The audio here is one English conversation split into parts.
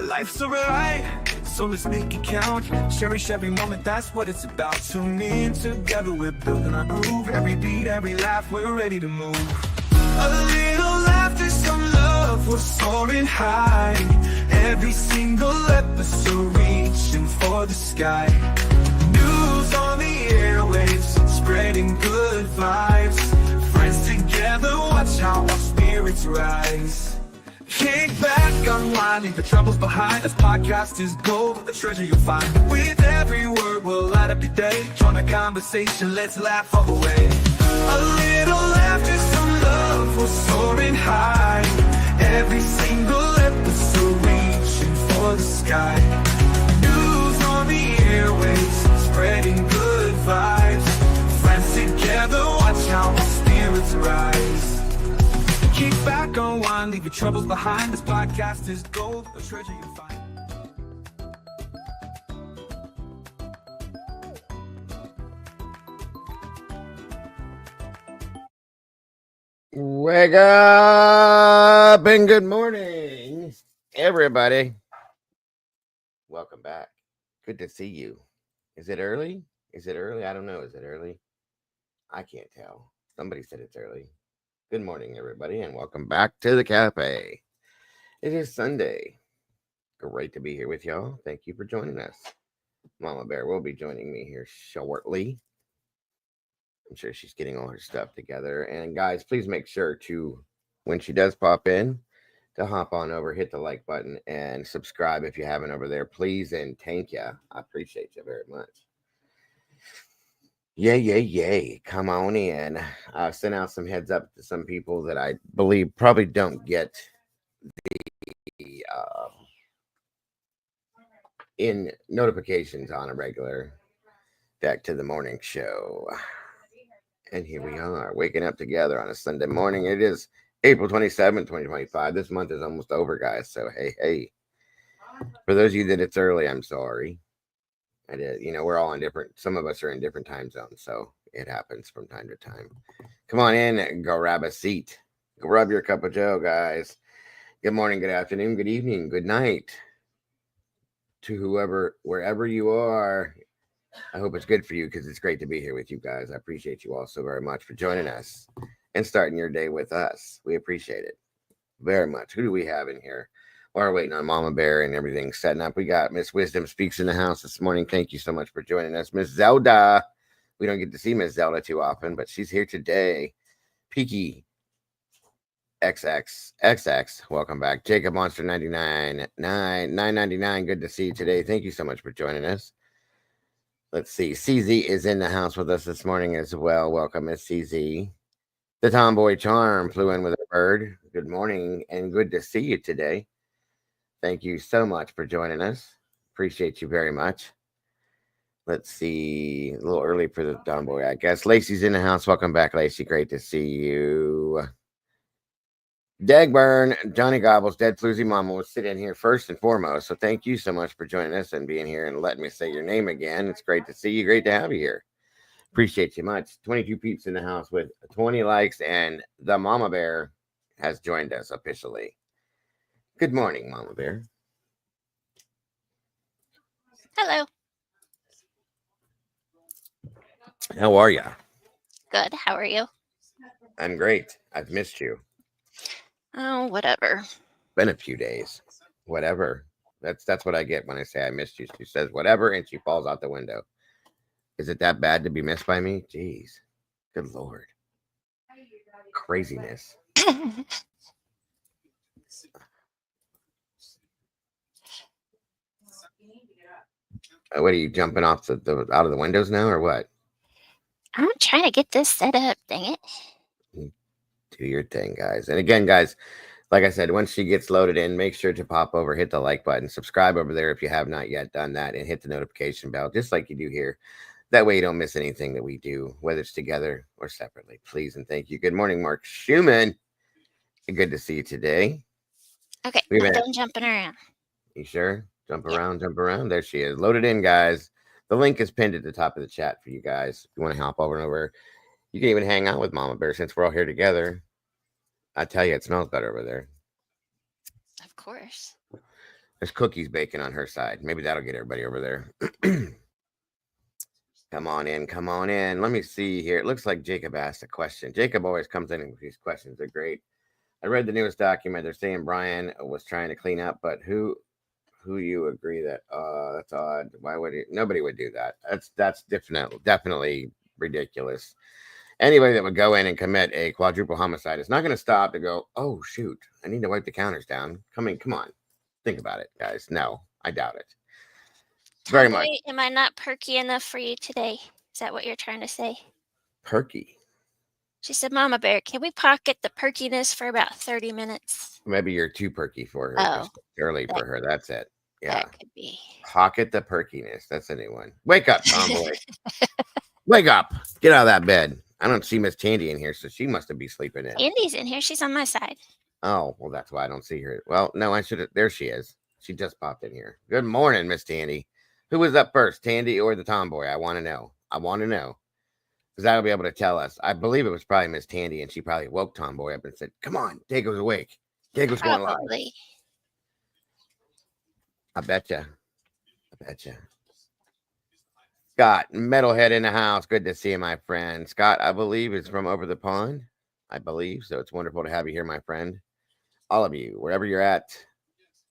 Life's a ride, so let's make it count. Cherish every moment, that's what it's about. Tune in together, we're building our groove. Every beat, every laugh, we're ready to move. A little laughter, some love, we're soaring high. Every single episode reaching for the sky. News on the airwaves, spreading good vibes. Friends together, watch how our spirits rise. Kick back, unwind, leave the troubles behind. This podcast is gold, a treasure you'll find. With every word, we'll light up your day. Join the conversation, let's laugh all the way. A little laughter, some love, we're soaring high. Every single episode reaching for the sky. News on the airwaves, spreading good vibes. Friends together, watch how our spirits rise. Kick back, unwind, leave your troubles behind. This podcast is gold, a treasure you'll find. Wake up and good morning, everybody. Welcome back. Good to see you. Is it early? Is it early? I don't know. Is it early? I can't tell. Somebody said it's early. Good morning, everybody, and welcome back to the cafe. It is Sunday. Great to be here with y'all. Thank you for joining us. Mama Bear will be joining me here shortly. I'm sure she's getting all her stuff together. And guys, please make sure to, when she does pop in, to hop on over, hit the like button, and subscribe if you haven't over there. Please and thank you. I appreciate you very much. Yay. Come on in. I've sent out some heads up to some people that I believe probably don't get the in notifications on a regular back to the morning show. And here we are, waking up together on a Sunday morning. It is April 27, 2025. This month is almost over, guys. So, hey. For those of you that it's early, I'm sorry. I did. We're all in different, some of us are in different time zones, so it happens from time to time. Come on in, go grab a seat. Go rub your cup of joe, guys. Good morning, good afternoon, good evening, good night to whoever, wherever you are. I hope it's good for you because it's great to be here with you guys. I appreciate you all so very much for joining us and starting your day with us. We appreciate it very much. Who do we have in here? We're waiting on Mama Bear and everything setting up. We got Miss Wisdom Speaks in the house this morning. Thank you so much for joining us. Miss Zelda. We don't get to see Miss Zelda too often, but she's here today. Peaky XX. Welcome back. Jacob Monster 999. Good to see you today. Thank you so much for joining us. Let's see. CZ is in the house with us this morning as well. Welcome, Miss CZ. The Tomboy Charm flew in with a bird. Good morning and good to see you today. Thank you so much for joining us. Appreciate you very much. Let's see. A little early for the Tomboy, I guess. Lacey's in the house. Welcome back, Lacey. Great to see you. Dagburn, Johnny Gobbles, Dead Floozy Mama will sit in here first and foremost. So thank you so much for joining us and being here and letting me say your name again. It's great to see you. Great to have you here. Appreciate you much. 22 peeps in the house with 20 likes, and the Mama Bear has joined us officially. Good morning, Mama Bear. Hello. How are you? Good. How are you? I'm great. I've missed you. Oh, whatever. Been a few days. Whatever. That's what I get when I say I missed you. She says whatever, and she falls out the window. Is it that bad to be missed by me? Jeez. Good Lord. Craziness. What are you jumping off the out of the windows now, or what? I'm trying to get this set up. Dang it! Do your thing, guys. And again, guys, like I said, once she gets loaded in, make sure to pop over, hit the like button, subscribe over there if you have not yet done that, and hit the notification bell, just like you do here. That way, you don't miss anything that we do, whether it's together or separately. Please and thank you. Good morning, Mark Schumann. Good to see you today. Okay, I'm done jumping around. You sure? Jump around. There she is. Loaded in, guys. The link is pinned at the top of the chat for you guys. If you want to hop over and over, you can even hang out with Mama Bear since we're all here together. I tell you, it smells better over there. Of course. There's cookies baking on her side. Maybe that'll get everybody over there. Come on in. Come on in. Let me see here. It looks like Jacob asked a question. Jacob always comes in with these questions. They're great. I read the newest document. They're saying Brian was trying to clean up, but who you agree that that's odd. Why would he? Nobody would do that. That's definitely ridiculous. Anybody that would go in and commit a quadruple homicide is not going to stop to go, oh shoot, I need to wipe the counters down. Come on. Think about it, guys. No, I doubt it. Very much. Tomboy, am I not perky enough for you today? Is that what you're trying to say? Perky. She said, Mama Bear, can we pocket the perkiness for about 30 minutes? Maybe you're too perky for her. Oh, It's early for her. That's it. Yeah. that could be. Pocket the perkiness. That's a new one. Wake up, tomboy. Wake up. Get out of that bed. I don't see Miss Tandy in here, so she must be sleeping in. Andy's in here. She's on my side. Oh, well, that's why I don't see her. Well, no, I should have. There she is. She just popped in here. Good morning, Miss Tandy. Who was up first, Tandy or the tomboy? I want to know. Because that'll be able to tell us. I believe it was probably Miss Tandy, and she probably woke Tomboy up and said, come on, Dago's awake. Dago's going live. Probably. I betcha. Scott, Metalhead in the house. Good to see you, my friend. Scott, I believe, is from over the pond. I believe. So it's wonderful to have you here, my friend. All of you, wherever you're at,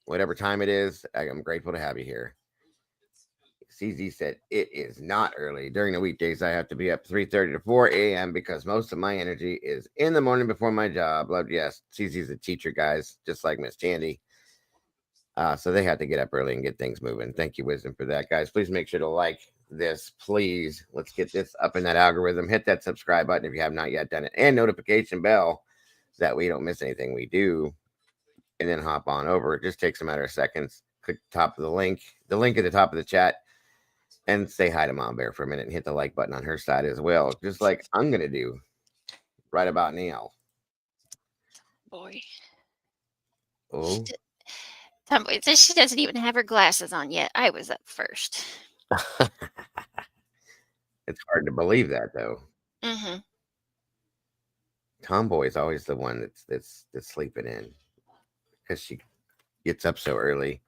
whatever time it is, I'm grateful to have you here. CZ said, it is not early. During the weekdays, I have to be up 3:30 to 4 a.m. because most of my energy is in the morning before my job. Love, yes. CZ's a teacher, guys, just like Miss Tandy. So they have to get up early and get things moving. Thank you, Wisdom, for that, guys. Please make sure to like this, please. Let's get this up in that algorithm. Hit that subscribe button if you have not yet done it, and notification bell so that we don't miss anything we do. And then hop on over. It just takes a matter of seconds. Click the top of the link at the top of the chat, and say hi to Mom Bear for a minute and hit the like button on her side as well, just like I'm going to do right about now. Boy. Oh. Tomboy says she doesn't even have her glasses on yet. I was up first. It's hard to believe that, though. Mm-hmm. Tomboy is always the one that's sleeping in because she gets up so early.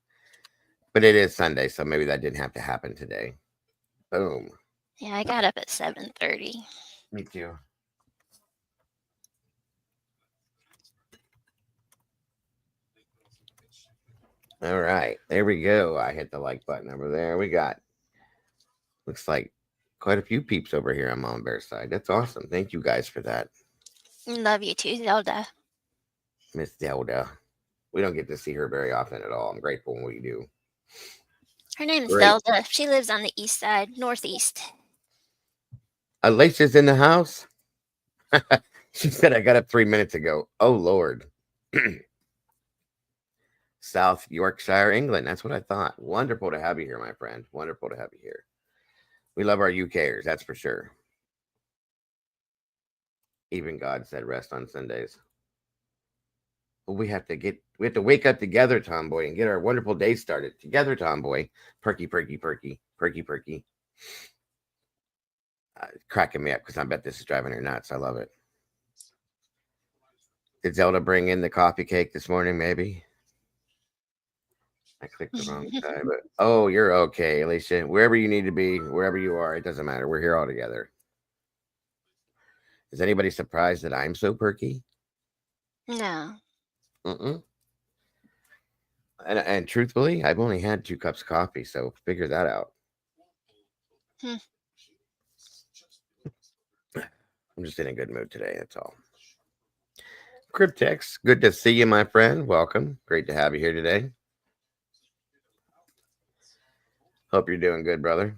But it is Sunday, so maybe that didn't have to happen today. Boom. Yeah, I got up at 7:30. Me too. All right, there we go. I hit the like button over there. We got, looks like quite a few peeps over here on Mom Bear's side. That's awesome. Thank you guys for that. Love you too, Zelda. Miss Zelda. We don't get to see her very often at all. I'm grateful when we do. Her name's Great. Zelda. She lives on the east side, northeast. Alicia's in the house. She said, I got up 3 minutes ago. Oh, Lord. South Yorkshire, England. That's what I thought. Wonderful to have you here, my friend. Wonderful to have you here. We love our UKers, that's for sure. Even God said rest on Sundays. But we have to wake up together, Tomboy, and get our wonderful day started together, Tomboy. Perky. Cracking me up because I bet this is driving her nuts. I love it. Did Zelda bring in the coffee cake this morning? Maybe. I clicked the wrong side, but oh, you're okay, Alicia. Wherever you need to be, wherever you are, it doesn't matter. We're here all together. Is anybody surprised that I'm so perky? No. And truthfully, I've only had 2 cups of coffee, so figure that out. I'm just in a good mood today, that's all. Cryptex, good to see you, my friend. Welcome. Great to have you here today. Hope you're doing good, brother.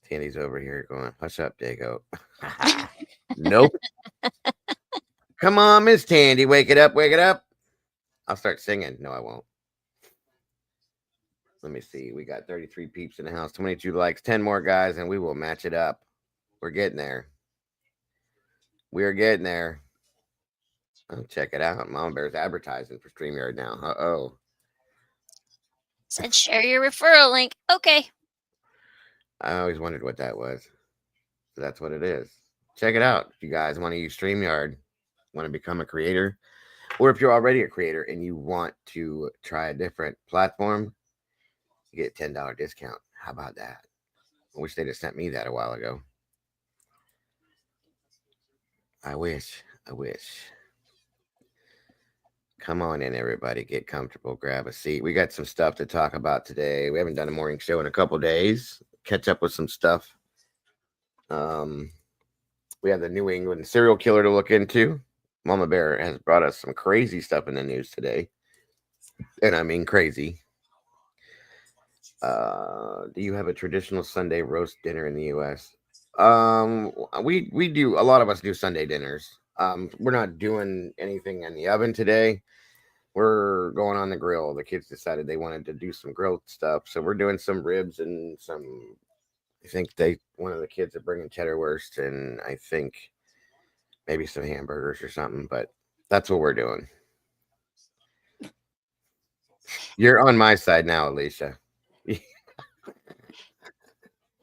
Tandy's over here going, hush up, Dago. Nope. Come on, Miss Tandy, wake it up. I'll start singing. No, I won't. Let me see. We got 33 peeps in the house, 22 likes, 10 more guys, and we will match it up. We're getting there. We're getting there. Oh, check it out. Mom Bear's advertising for StreamYard now. Uh-oh. Said share your referral link. Okay. I always wondered what that was. So that's what it is. Check it out. If you guys want to use StreamYard, want to become a creator, Or if you're already a creator and you want to try a different platform, you get a $10 discount. How about that? I wish they'd have sent me that a while ago. I wish. I wish. Come on in, everybody. Get comfortable. Grab a seat. We got some stuff to talk about today. We haven't done a morning show in a couple days. Catch up with some stuff. We have the New England serial killer to look into. Mama Bear has brought us some crazy stuff in the news today. And I mean crazy. Do you have a traditional Sunday roast dinner in the US? We do, a lot of us do Sunday dinners. We're not doing anything in the oven today. We're going on the grill. The kids decided they wanted to do some grilled stuff, so we're doing some ribs and some. I think one of the kids are bringing cheddar wurst, and I think maybe some hamburgers or something. But that's what we're doing. You're on my side now, Alicia.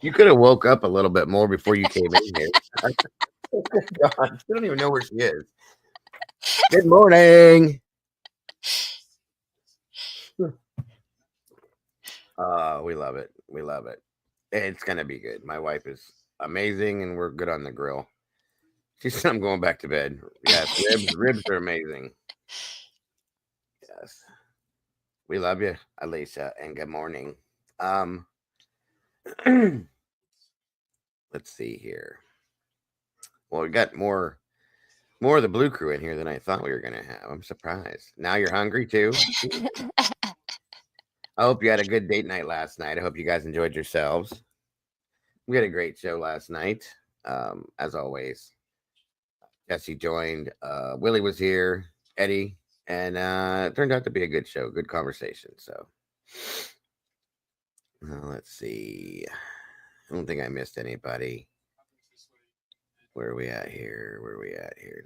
You could have woke up a little bit more before you came in here. God, she don't even know where she is. Good morning. We love it. We love it. It's gonna be good. My wife is amazing, and we're good on the grill. She said, "I'm going back to bed." Yes, ribs are amazing. Yes, we love you, Alicia, and good morning. Let's see here. Well, we got more of the Blue Crew in here than I thought we were gonna have. I'm surprised. Now you're hungry too. I hope you had a good date night last night. I hope you guys enjoyed yourselves. We had a great show last night, as always. Jesse joined. Willie was here. Eddie, and it turned out to be a good show, good conversation. So let's see. I don't think I missed anybody. Where are we at here?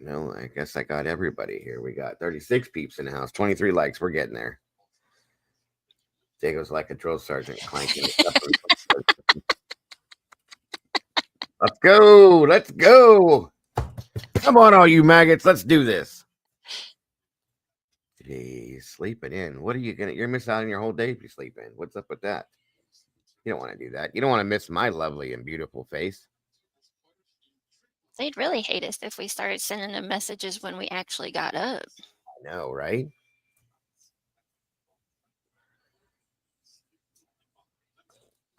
No, I guess I got everybody here. We got 36 peeps in the house, 23 likes. We're getting there. Diego's like a drill sergeant clanking. Let's go. Let's go. Come on, all you maggots. Let's do this. Jeez, sleeping in. What are you going to? You're missing out on your whole day if you sleep in. What's up with that? You don't want to do that. You don't want to miss my lovely and beautiful face. They'd really hate us if we started sending them messages when we actually got up. I know, right?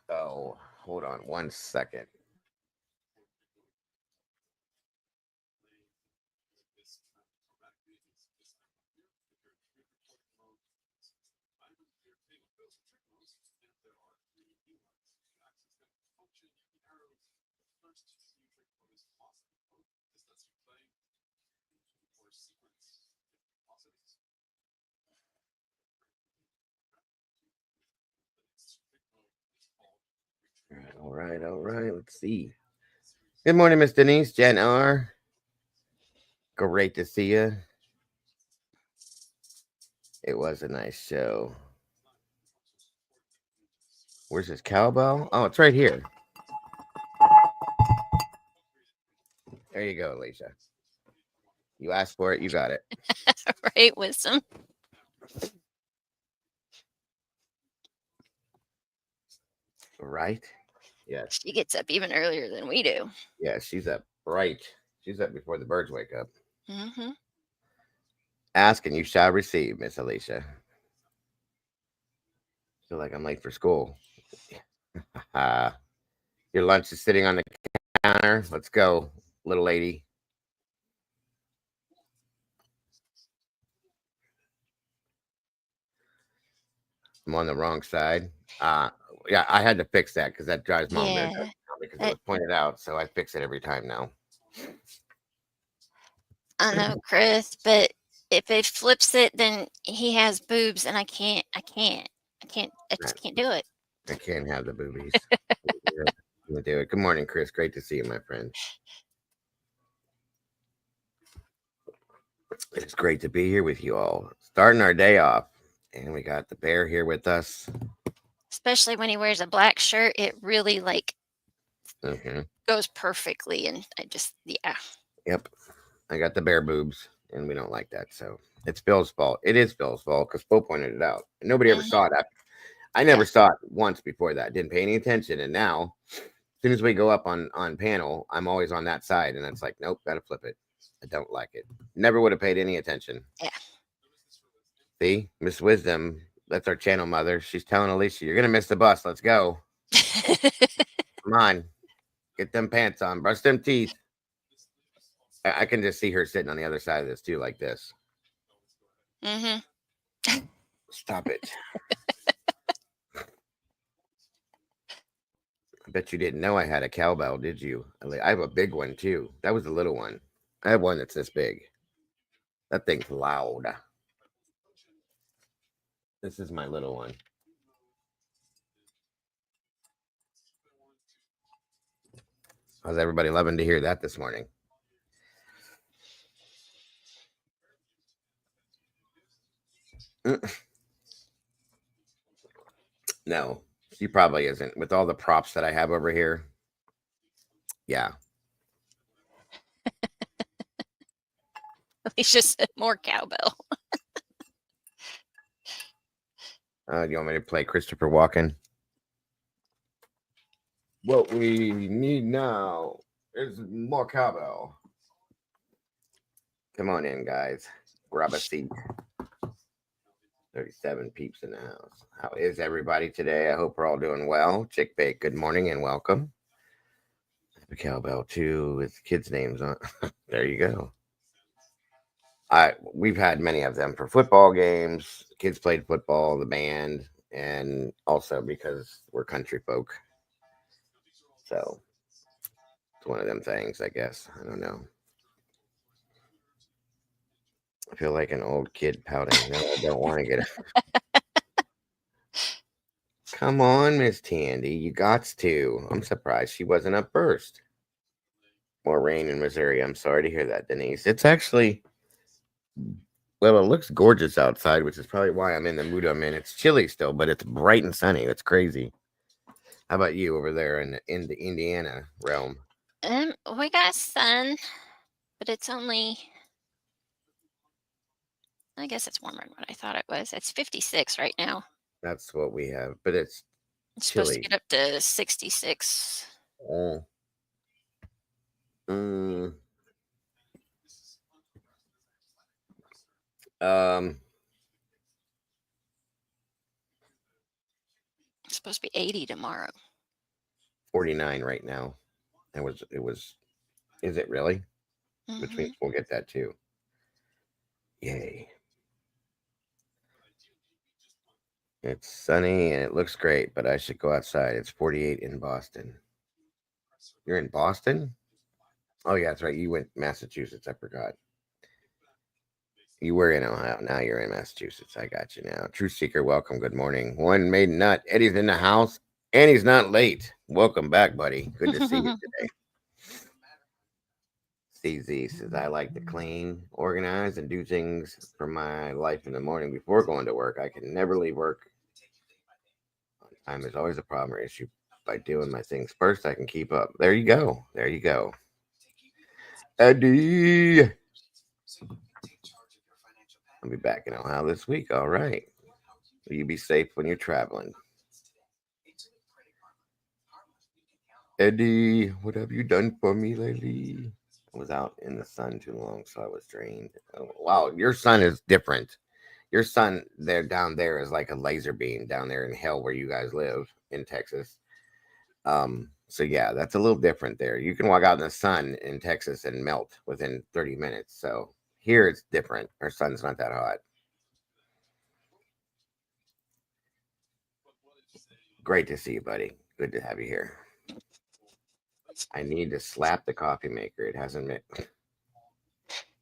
Oh, hold on 1 second. All right. Let's see. Good morning, Miss Denise, Jen R. Great to see you. It was a nice show. Where's this cowbell? Oh, it's right here. There you go, Alicia. You asked for it, you got it. Right, Wisdom? Right? Yes. She gets up even earlier than we do. Yeah, she's up bright. She's up before the birds wake up. Mm-hmm. Ask and you shall receive, Miss Alicia. Feel like I'm late for school. Your lunch is sitting on the counter. Let's go, little lady. I'm on the wrong side. Yeah, I had to fix that because that drives mom nuts because it was pointed out. So I fix it every time now. I know, Chris, but if it flips it, then he has boobs, and I just can't do it. I can't have the boobies. I'm do it. Good morning, Chris. Great to see you, my friend. It's great to be here with you all. Starting our day off, and we got the bear here with us. Especially when he wears a black shirt, it really goes perfectly, and I just Yep, I got the bear boobs, and we don't like that, so It's Bill's fault. It is Bill's fault because Bo pointed it out. And nobody ever Mhm. saw it. I never saw it once before that. Didn't pay any attention. And now, as soon as we go up on panel, I'm always on that side. And it's like, nope, gotta flip it. I don't like it. Never would have paid any attention. Yeah. See, Miss Wisdom, that's our channel mother. She's telling Alicia, you're gonna miss the bus. Let's go. Come on. Get them pants on. Brush them teeth. I can just see her sitting on the other side of this too, like this. hmm Stop it. I bet you didn't know I had a cowbell, did you? I have a big one too. That was a little one. I have one that's this big. That thing's loud. This is my little one. How's everybody loving to hear that this morning? No, she probably isn't. With all the props that I have over here. Yeah. He's just said more cowbell. You want me to play Christopher Walken? What we need now is more cowbell. Come on in, guys. Grab a seat. 37 peeps in the house. How is everybody today? I hope we're all doing well. Chick Bake, good morning and welcome. The cowbell too with kids' names on. There you go. We've had many of them for football games. Kids played football, the band, and also because we're country folk. So it's one of them things, I guess. I don't know. I feel like an old kid pouting. No, I don't want to get it. Come on, Miss Tandy. You got to. I'm surprised she wasn't up first. More rain in Missouri. I'm sorry to hear that, Denise. It's actually, well, it looks gorgeous outside, which is probably why I'm in the mood I'm in. It's chilly still, but it's bright and sunny. It's crazy. How about you over there in the Indiana realm? We got sun, but it's only, I guess it's warmer than what I thought it was. It's 56 right now. That's what we have, but it's Supposed to chilly. get up to 66. Oh. It's supposed to be 80 tomorrow. 49 right now. It was, is it really? Which Mhm. means we'll get that too. Yay. It's sunny and it looks great, but I should go outside. It's 48 in Boston. You're in Boston? Oh, yeah, that's right. You went Massachusetts. I forgot. You were in Ohio. Now you're in Massachusetts. I got you now. Truth Seeker, welcome. Good morning. One made nut. Eddie's in the house and he's not late. Welcome back, buddy. Good to see you today. CZ says, I like to clean, organize, and do things for my life in the morning before going to work. I can never leave work on time. There's always a problem or issue. By doing my things first, I can keep up. There you go. There you go. Eddie. I'll be back in Ohio this week. All right. Will you be safe when you're traveling? Eddie, what have you done for me lately? I was out in the sun too long, so I was drained. Oh, wow, your sun is different. Your sun there down there is like a laser beam down there in hell where you guys live in Texas. So yeah, that's a little different there. You can walk out in the sun in Texas and melt within 30 minutes. So here it's different. Our sun's not that hot. Great to see you, buddy. Good to have you here. I need to slap the coffee maker. It hasn't been.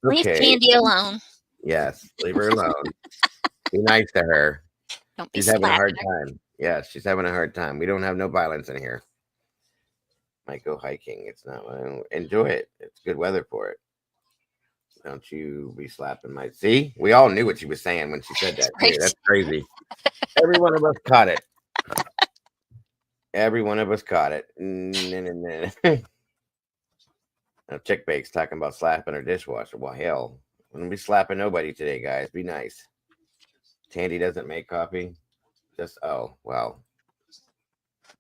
Leave Candy alone. Yes, leave her alone. Be nice to her. Don't be She's having a hard slapping her. time. Yes, she's having a hard time. We don't have no violence in here. Might go hiking. It's not. Enjoy it. It's good weather for it. Don't you be slapping my. See, we all knew what she was saying when she said that. Right. That's crazy. Every one of us caught it. Every one of us caught it. Now, Chick Bake's talking about slapping her dishwasher. Well, hell, Don't be slapping nobody today, guys. Be nice. Tandy doesn't make coffee. Just oh well.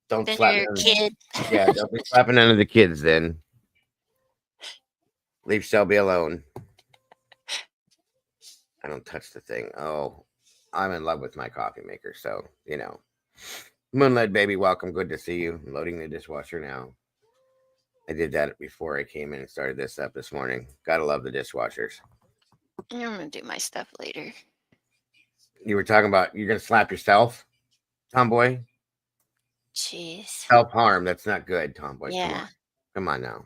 Don't Then slap your none. kid. Yeah, don't be slapping none of the kids then. Leave Shelby alone. I don't touch the thing. Oh, I'm in love with my coffee maker, so you know. Moonlight baby, welcome. Good to see you. I'm loading the dishwasher now. I did that before I came in and started this up this morning. Gotta love the dishwashers. I'm gonna do my stuff later. You were talking about you're gonna slap yourself, Tomboy. Jeez. Self harm. That's not good, Tomboy. Yeah. Come on now.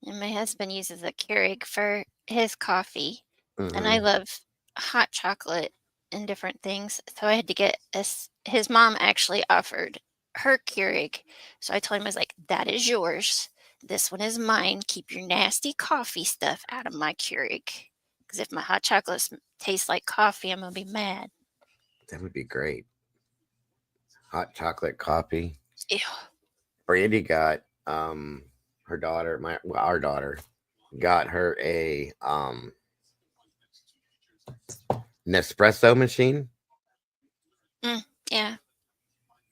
And my husband uses a Keurig for his coffee, and I Mhm. love hot chocolate and different things. So I had to get his mom actually offered her Keurig. So I told him, I was like, that is yours. This one is mine. Keep your nasty coffee stuff out of my Keurig. Because if my hot chocolate tastes like coffee, I'm going to be mad. That would be great. Hot chocolate coffee. Ew. Brandy got her daughter, our daughter, got her a Nespresso machine. Yeah.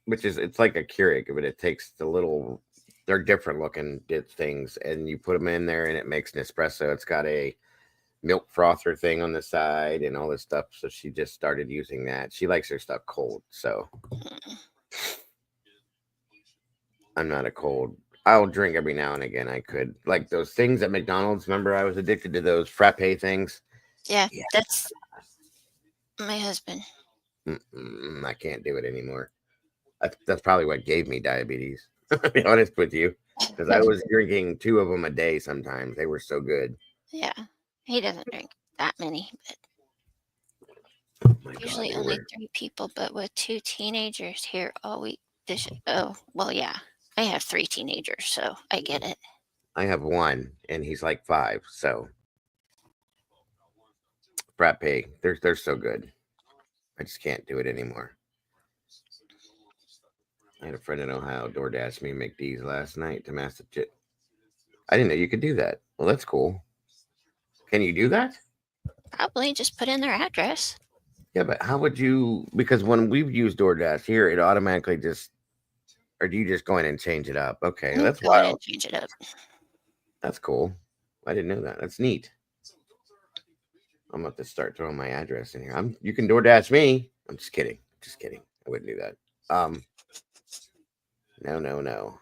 Which is it's like a Keurig, but it takes the little they're different looking things, and you put them in there and it makes Nespresso. It's got a milk frother thing on the side and all this stuff. So she just started using that. She likes her stuff cold, so I'm not a cold. I'll drink every now and again. I could like those things at McDonald's. Remember, I was addicted to those frappe things. Yeah. Yeah. That's my husband. I can't do it anymore. That's probably what gave me diabetes. To be honest with you, because I was drinking 2 of them a day. Sometimes they were so good. Yeah. He doesn't drink that many, but Oh my usually God, only 3 people, but with 2 teenagers here all week. Oh, well, yeah. I have 3 teenagers, so I get it. I have 1, and he's like 5. So frappe, they're so good. I just can't do it anymore. I had a friend in Ohio DoorDash me McD's last night to Massachusetts. I didn't know you could do that. Well, that's cool. Can you do that? Probably just put in their address. Yeah, but how would you? Because when we've used DoorDash here, it automatically just, or do you just go in and change it up? Okay, You that's go in and wild. change it up. That's cool. I didn't know that. That's neat. I'm about to start throwing my address in here. You can DoorDash me. I'm just kidding. Just kidding. I wouldn't do that. No.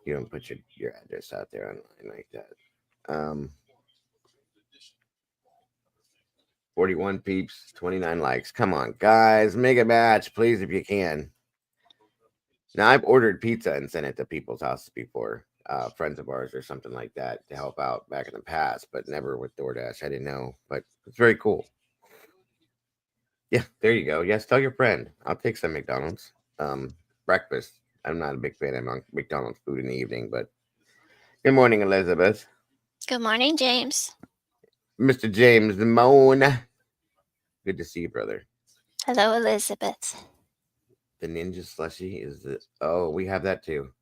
You don't put your address out there online like that. 41 peeps, 29 likes. Come on, guys, make a match, please, if you can. Now, I've ordered pizza and sent it to people's houses before, friends of ours or something like that to help out back in the past, but never with DoorDash. I didn't know, but it's very cool. Yeah, there you go. Yes, tell your friend. I'll take some McDonald's. Breakfast. I'm not a big fan of McDonald's food in the evening, but good morning, Elizabeth. Good morning, James. Mr. James Moan. Good to see you, brother. Hello, Elizabeth. The Ninja Slushy is the. Oh, we have that too.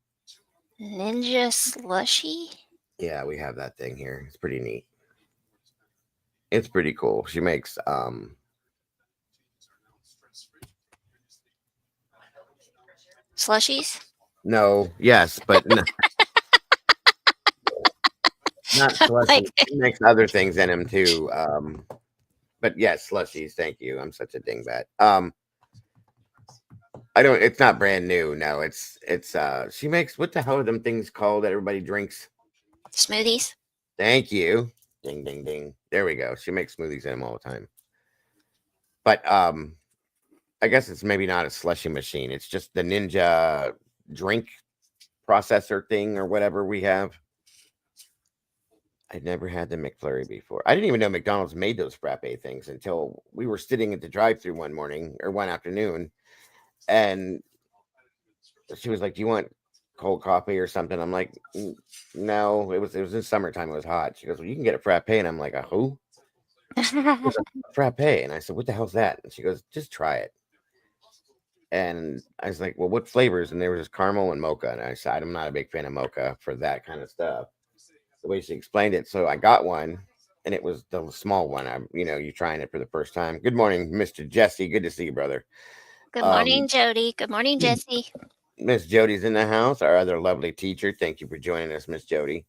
Ninja Slushy? Yeah, we have that thing here. It's pretty neat. It's pretty cool. She makes Slushies? no, yes, but not slushy. Like- She makes other things in them too. But yes, slushies. Thank you. I'm such a dingbat. I don't. It's not brand new. No, it's. She makes what the hell are them things called that everybody drinks? Smoothies? Thank you. Ding, ding, ding. There we go. She makes smoothies in them all the time. But I guess it's maybe not a slushy machine. It's just the Ninja drink processor thing or whatever we have. I'd never had the McFlurry before. I didn't even know McDonald's made those frappe things until we were sitting at the drive-thru one morning or one afternoon, and she was like, "Do you want cold coffee or something?" I'm like, "No." It was in summertime. It was hot. She goes, "Well, you can get a frappe," and I'm like, "A who?" A frappe, and I said, "What the hell's that?" And she goes, "Just try it." And I was like, "Well, what flavors?" And there was just caramel and mocha. And I said, "I'm not a big fan of mocha for that kind of stuff." the way she explained it. So I got one, and it was the small one. You're trying it for the first time. Good morning, Mr. Jesse. Good to see you, brother. Good Um, morning, Jody. Good morning, Jesse. Miss Jody's in the house, our other lovely teacher. Thank you for joining us, Miss Jody.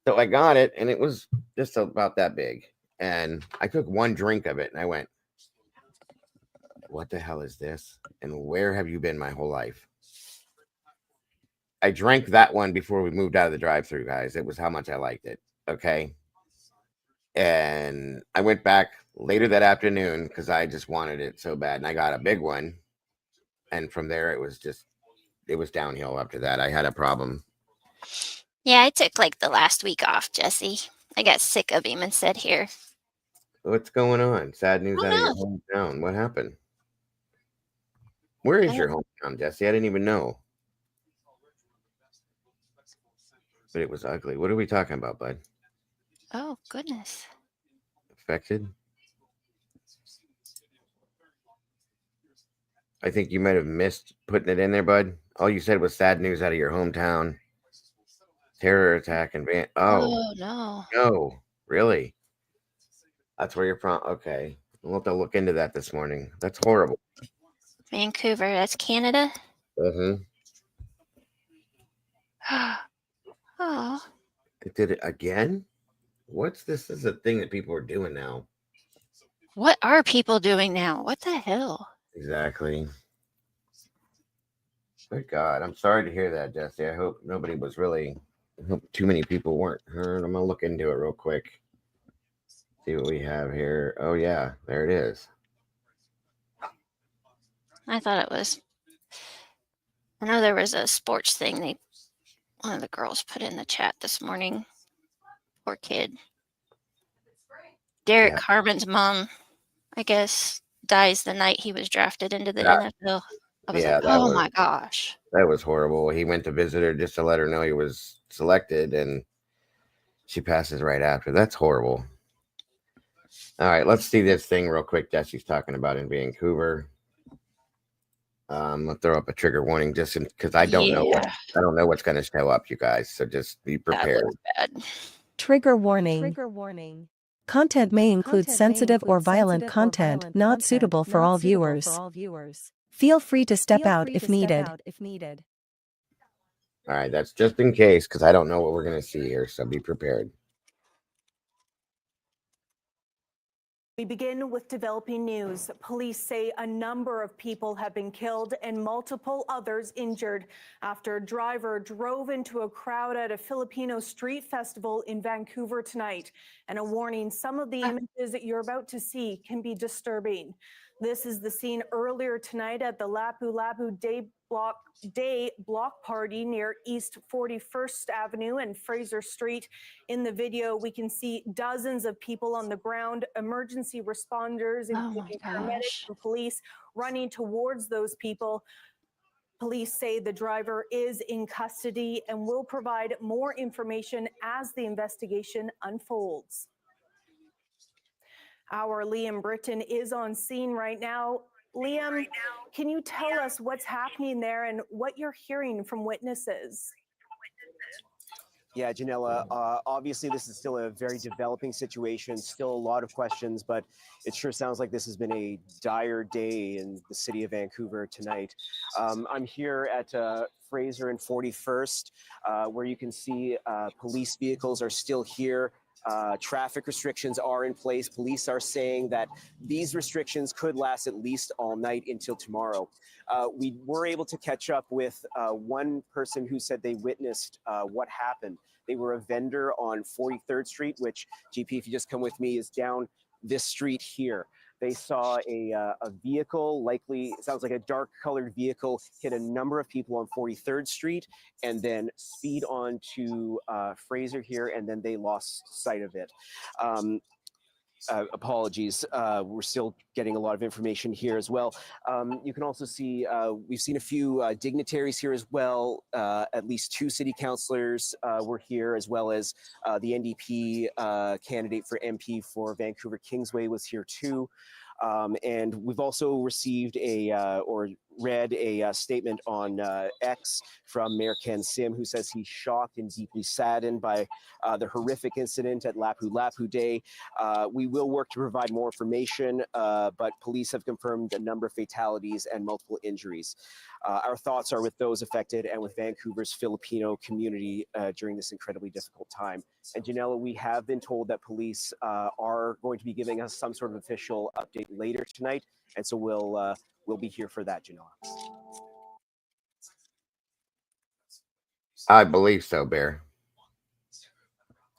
So I got it, and it was just about that big. And I took one drink of it, and I went, "What the hell is this? And where have you been my whole life?" I drank that one before we moved out of the drive-through, guys. It was how much I liked it. Okay. And I went back later that afternoon because I just wanted it so bad. And I got a big one. And from there, it was downhill after that. I had a problem. Yeah, I took like the last week off, Jesse. I got sick of him and said, "Here." What's going on? Sad news Oh out of your no. hometown. What happened? Where is your hometown, Jesse? I didn't even know. But it was ugly. What are we talking about, bud? Oh goodness. Affected? I think you might have missed putting it in there, bud. All you said was sad news out of your hometown. Terror attack and Oh no. no, really? That's where you're from. Okay. We'll have to look into that this morning. That's horrible. Vancouver, that's Canada. Mm-hmm. Oh. It did it again? What's this? This is a thing that people are doing now. What are people doing now? What the hell? Exactly. Good God. I'm sorry to hear that, Jesse. I hope I hope too many people weren't hurt. I'm going to look into it real quick. See what we have here. Oh, yeah. There it is. I thought it was. I know there was a sports thing one of the girls put in the chat this morning. Poor kid. Derek Yeah. Harmon's mom, I guess, dies the night he was drafted into the That- NFL. I was yeah, like, that oh was- my gosh. That was horrible. He went to visit her just to let her know he was selected, and she passes right after. That's horrible. All right, let's see this thing real quick that she's talking about in Vancouver. I'll throw up a trigger warning just because I don't know. I don't know what's going to show up, you guys. So just be That prepared. looks bad. Trigger warning. Content may include sensitive or violent content not suitable for all viewers. Feel free to step out if needed. All right, that's just in case because I don't know what we're going to see here. So be prepared. We begin with developing news. Police say a number of people have been killed and multiple others injured after a driver drove into a crowd at a Filipino street festival in Vancouver tonight. And a warning, some of the images that you're about to see can be disturbing. This is the scene earlier tonight at the Lapu-Lapu Day block party near East 41st Avenue and Fraser Street. In the video, we can see dozens of people on the ground, emergency responders, including paramedics and police, running towards those people. Police say the driver is in custody and will provide more information as the investigation unfolds. Our Liam Britton is on scene right now. Liam, can you tell us what's happening there and what you're hearing from witnesses? Yeah, Janella, obviously this is still a very developing situation, still a lot of questions, but it sure sounds like this has been a dire day in the city of Vancouver tonight. I'm here at Fraser and 41st, where you can see police vehicles are still here. Traffic restrictions are in place. Police are saying that these restrictions could last at least all night until tomorrow. We were able to catch up with one person who said they witnessed what happened. They were a vendor on 43rd Street, which, GP, if you just come with me, is down this street here. They saw a vehicle, likely, it sounds like a dark colored vehicle, hit a number of people on 43rd Street and then speed on to Fraser here, and then they lost sight of it. Apologies. We're still getting a lot of information here as well. You can also see we've seen a few dignitaries here as well. At least 2 city councillors were here, as well as the NDP candidate for MP for Vancouver Kingsway was here too. And we've also received read a statement on X from Mayor Ken Sim, who says he's shocked and deeply saddened by the horrific incident at Lapu Lapu Day. We will work to provide more information, but police have confirmed a number of fatalities and multiple injuries. Our thoughts are with those affected and with Vancouver's Filipino community during this incredibly difficult time. And Janella, we have been told that police are going to be giving us some sort of official update later tonight, and so we'll be here for that, Janella. I believe so, Bear.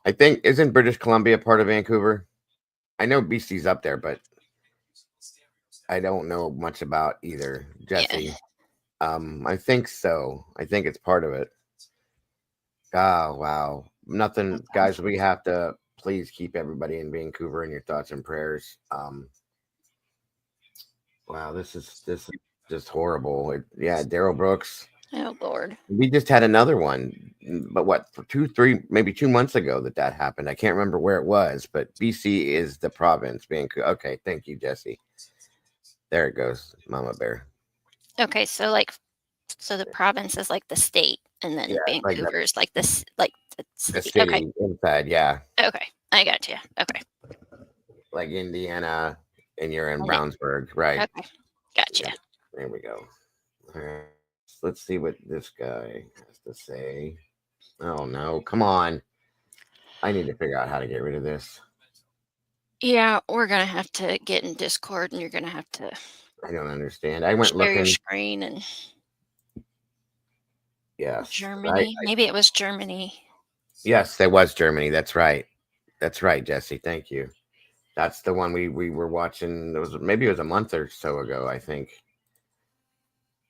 I think, isn't British Columbia part of Vancouver? I know BC's up there, but I don't know much about either, Jesse. Yeah. I think so. I think it's part of it. Oh, wow. Nothing, guys, we have to please keep everybody in Vancouver in your thoughts and prayers. Wow, this is just horrible. Yeah, Daryl Brooks. Oh Lord. We just had another one, but what, for 2 months ago that happened. I can't remember where it was, but BC is the province. Vancouver. Okay, thank you, Jesse. There it goes, Mama Bear. Okay, so the province is like the state, and then Vancouver is like this, like the city. City inside, yeah. Okay, I got you. Okay. Like Indiana, and you're in Brownsburg, right? Okay, gotcha. Yeah, there we go. All right. Let's see what this guy has to say. Oh no, come on. I need to figure out how to get rid of this. Yeah, we're gonna have to get in Discord, and you're gonna have to. I don't understand. I went share looking. your screen and. Yes. Germany. Maybe it was Germany. Yes, it was Germany. That's right. That's right, Jesse. Thank you. That's the one we were watching. Maybe it was a month or so ago, I think.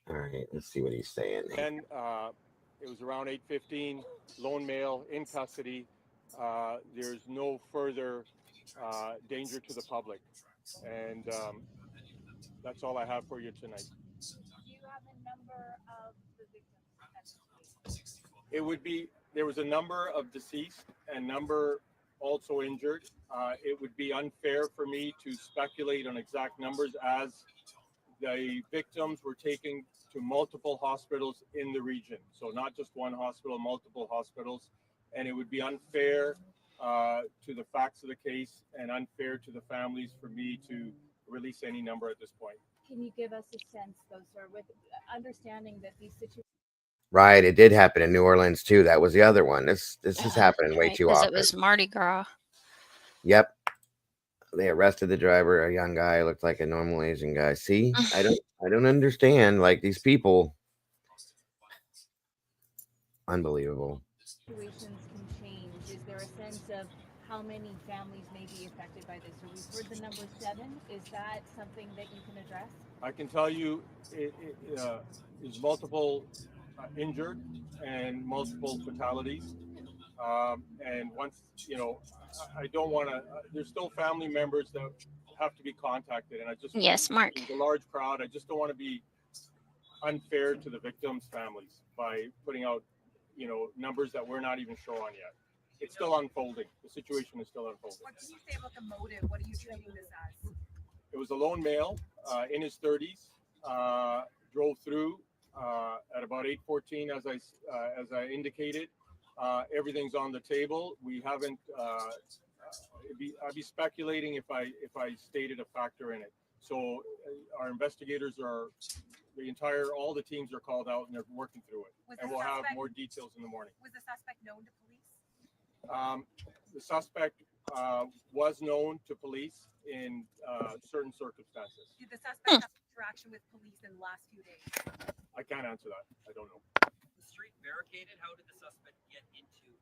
All right, let's see what he's saying. And it was around 8:15. Lone male in custody. There's no further danger to the public, and that's all I have for you tonight. Do you have a number of the victims? There was a number of deceased and number also injured. It would be unfair for me to speculate on exact numbers, as the victims were taken to multiple hospitals in the region. So not just one hospital, multiple hospitals. And it would be unfair to the facts of the case and unfair to the families for me to release any number at this point. Can you give us a sense, though, sir, with understanding that these situations... Right, it did happen in New Orleans too. That was the other one. This is happening way too often. It was Mardi Gras. Yep. They arrested the driver, a young guy, looked like a normal Asian guy. See, I don't understand. Like, these people, unbelievable. Situations can change. Is there a sense of how many families may be affected by this? So we've heard the number 7. Is that something that you can address? I can tell you it is multiple injured and multiple fatalities. And once, I don't want to, there's still family members that have to be contacted. And I just, yes, Mark, there's a large crowd. I just don't want to be unfair to the victims' families by putting out, numbers that we're not even sure on yet. It's still unfolding. The situation is still unfolding. What can you say about the motive? What are you treating this as? It was a lone male in his 30s, drove through at about 8:14, as I indicated. Everything's on the table. We haven't. I'd be speculating if I stated a factor in it. So our investigators all the teams are called out and they're working through it. And we'll have more details in the morning. Was the suspect known to police? The suspect was known to police in certain circumstances. Did the suspect have interaction with police in the last few days? I can't answer that. I don't know. The street barricaded. How did the suspect get into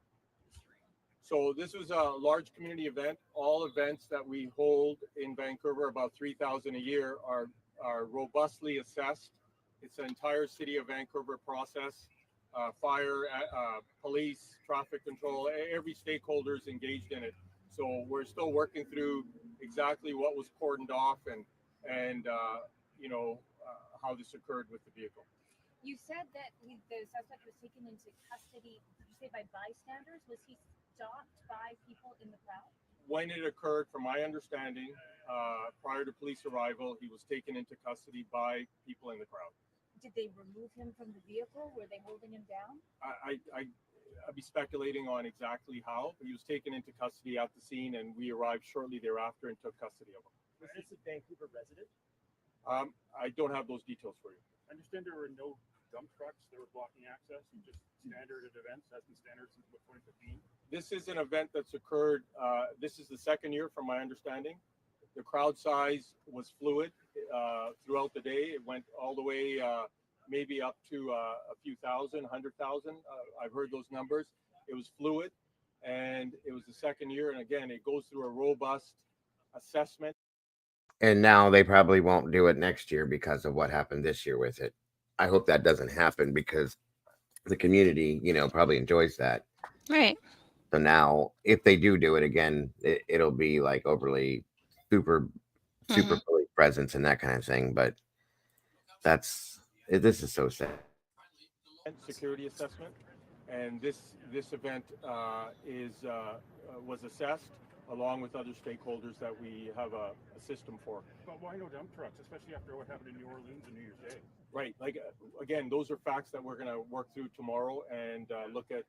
the street? So this was a large community event. All events that we hold in Vancouver, about 3,000 a year, are robustly assessed. It's an entire city of Vancouver process. Fire, police, traffic control, every stakeholder is engaged in it. So we're still working through exactly what was cordoned off and how this occurred with the vehicle. You said that the suspect was taken into custody. Did you say by bystanders? Was he stopped by people in the crowd? When it occurred, from my understanding, prior to police arrival, he was taken into custody by people in the crowd. Did they remove him from the vehicle? Were they holding him down? I'd be speculating on exactly how. He was taken into custody at the scene, and we arrived shortly thereafter and took custody of him. Was this a Vancouver resident? I don't have those details for you. I understand there were no dump trucks that were blocking access, and just standard at events, has been standard since about 2015. This is an event that's occurred. This is the second year, from my understanding. The crowd size was fluid throughout the day. It went all the way maybe up to a few thousand, 100,000. I've heard those numbers. It was fluid, and it was the second year. And again, it goes through a robust assessment. And now they probably won't do it next year because of what happened this year with it. I hope that doesn't happen because the community, probably enjoys that. Right. So now, if they do it again, it'll be like overly super police presence and that kind of thing. But this is so sad. Security assessment, and this event was assessed along with other stakeholders that we have a system for. But why no dump trucks, especially after what happened in New Orleans and New Year's Day? Right. Like, again, those are facts that we're going to work through tomorrow and look at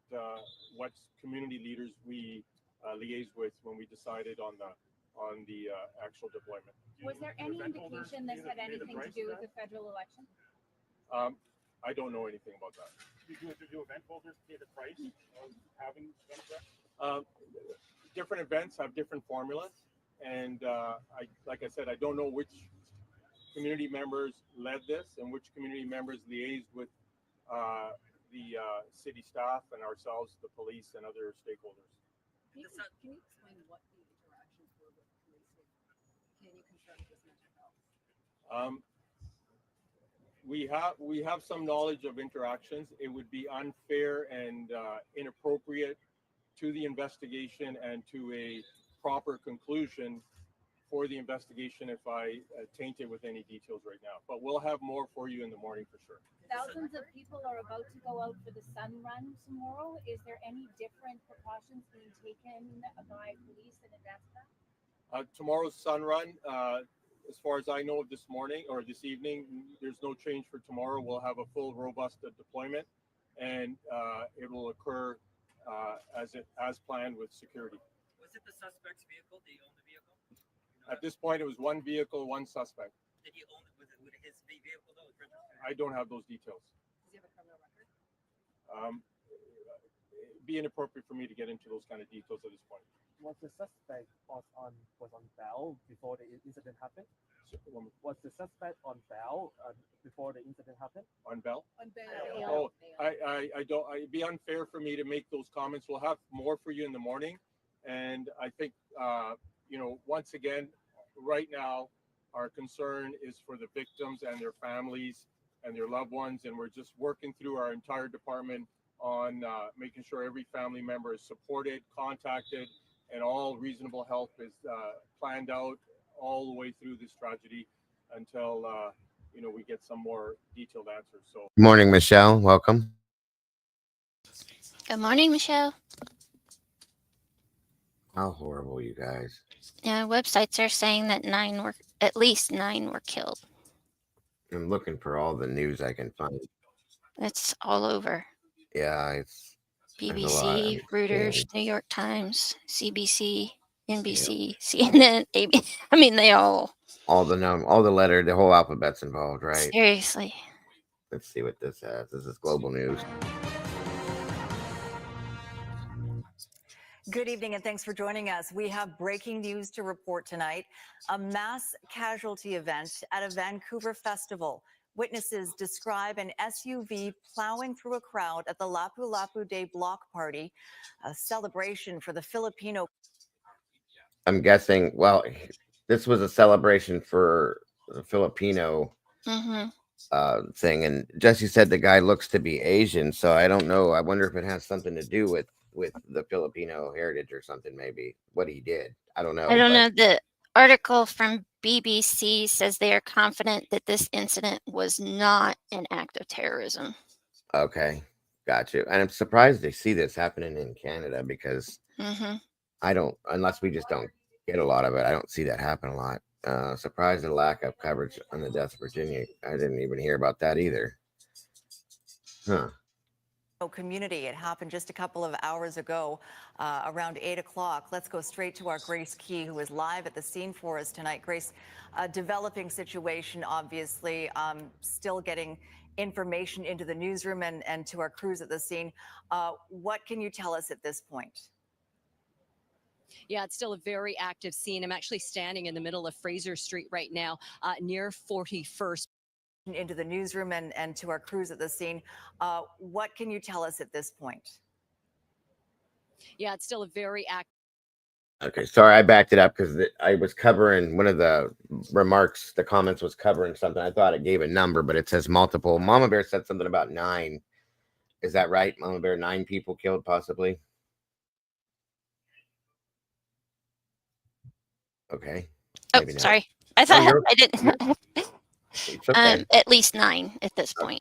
what community leaders we liaise with when we decided on the actual deployment. Was there any indication this had anything to do with the federal election? I don't know anything about that. Do event holders pay the price of having dump trucks? Different events have different formulas, and like I said, I don't know which community members led this and which community members liaised with the city staff and ourselves, the police, and other stakeholders. Can you explain what the interactions were with police? Can you confirm this mental health? We have some knowledge of interactions. It would be unfair and inappropriate to the investigation and to a proper conclusion for the investigation if I taint it with any details right now. But we'll have more for you in the morning for sure. Thousands of people are about to go out for the Sun Run tomorrow. Is there any different precautions being taken by police in advance of that? Tomorrow's Sun Run, as far as I know this morning or this evening, there's no change for tomorrow. We'll have a full, robust deployment, and it will occur as planned with security. Was it the suspect's vehicle? Did he own the vehicle? At this point, it was one vehicle, one suspect. Did he own it? Was it his vehicle though? I don't have those details. Does he have a criminal record? It'd be inappropriate for me to get into those kind of details at this point. Was the suspect was on bail before the incident happened? Was the suspect on bail before the incident happened? On bail? On bail. Oh, I don't. It'd be unfair for me to make those comments. We'll have more for you in the morning, and I think once again, right now, our concern is for the victims and their families and their loved ones, and we're just working through our entire department on making sure every family member is supported, contacted, and all reasonable help is planned out all the way through this tragedy until we get some more detailed answers. So, Good morning, Michelle. Welcome. Good morning, Michelle. How horrible, you guys. Yeah, websites are saying that at least nine were killed. I'm looking for all the news I can find. It's all over. Yeah, there's a lot. BBC, I'm Reuters, seeing. New York Times, CBC, NBC, CNN, ABC. I mean, they all. All the letter, the whole alphabet's involved, right? Seriously. Let's see what this has. This is global news. Good evening and thanks for joining us. We have breaking news to report tonight. A mass casualty event at a Vancouver festival. Witnesses describe an SUV plowing through a crowd at the Lapu Lapu Day block party, a celebration for the Filipino. I'm guessing, well, this was a celebration for the Filipino thing. And Jesse said the guy looks to be Asian. So I don't know. I wonder if it has something to do with the Filipino heritage or something, maybe what he did. I don't know. I don't know. The article from BBC says they are confident that this incident was not an act of terrorism. Okay. Got you. And I'm surprised to see this happening in Canada because I don't, unless we just don't get a lot of it. I don't see that happen a lot. Surprised at the lack of coverage on the death of Virginia. I didn't even hear about that either. Huh. Community. It happened just a couple of hours ago, around 8 o'clock. Let's go straight to our Grace Key, who is live at the scene for us tonight. Grace, a developing situation, obviously, still getting information into the newsroom and to our crews at the scene. What can you tell us at this point? Yeah, it's still a very active scene. I'm actually standing in the middle of Fraser Street right now, near 41st. Into the newsroom and to our crews at the scene. What can you tell us at this point? Yeah, it's still a very active. Okay, sorry, I backed it up because I was covering one of the remarks. The comments was covering something. I thought it gave a number, but it says multiple. Mama Bear said something about 9. Is that right, Mama Bear? 9 people killed, possibly. Okay. Oh, sorry. I thought I didn't. It's okay. At least 9 at this point.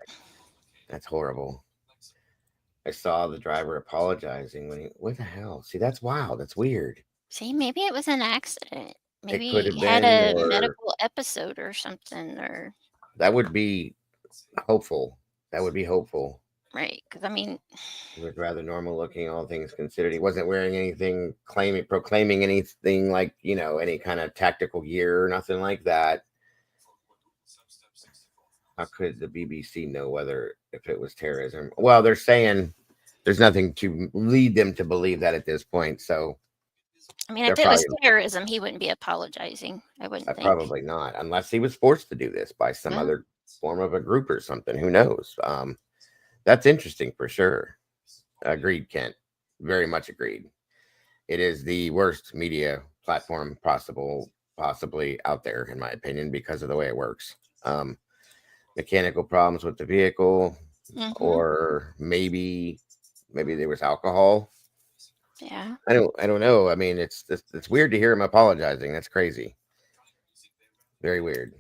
That's horrible. I saw the driver apologizing when he. What the hell? See, that's wild. That's weird. See, maybe it was an accident. Maybe could have he had been, a or- medical episode or something, or That would be hopeful. That would be hopeful. right? Because I mean, He was rather normal looking, all things considered. He wasn't wearing anything, proclaiming anything like, any kind of tactical gear or nothing like that. How could the BBC know if it was terrorism? Well, they're saying there's nothing to lead them to believe that at this point. So, I mean, if it was terrorism, he wouldn't be apologizing. I wouldn't think. probably not, unless he was forced to do this by some other form of a group or something. Who knows? That's interesting for sure. Agreed, Kent. Very much agreed. It is the worst media platform possibly out there, in my opinion, because of the way it works. Mechanical problems with the vehicle, or maybe there was alcohol. Yeah. I don't know. I mean, it's weird to hear him apologizing. That's crazy. Very weird.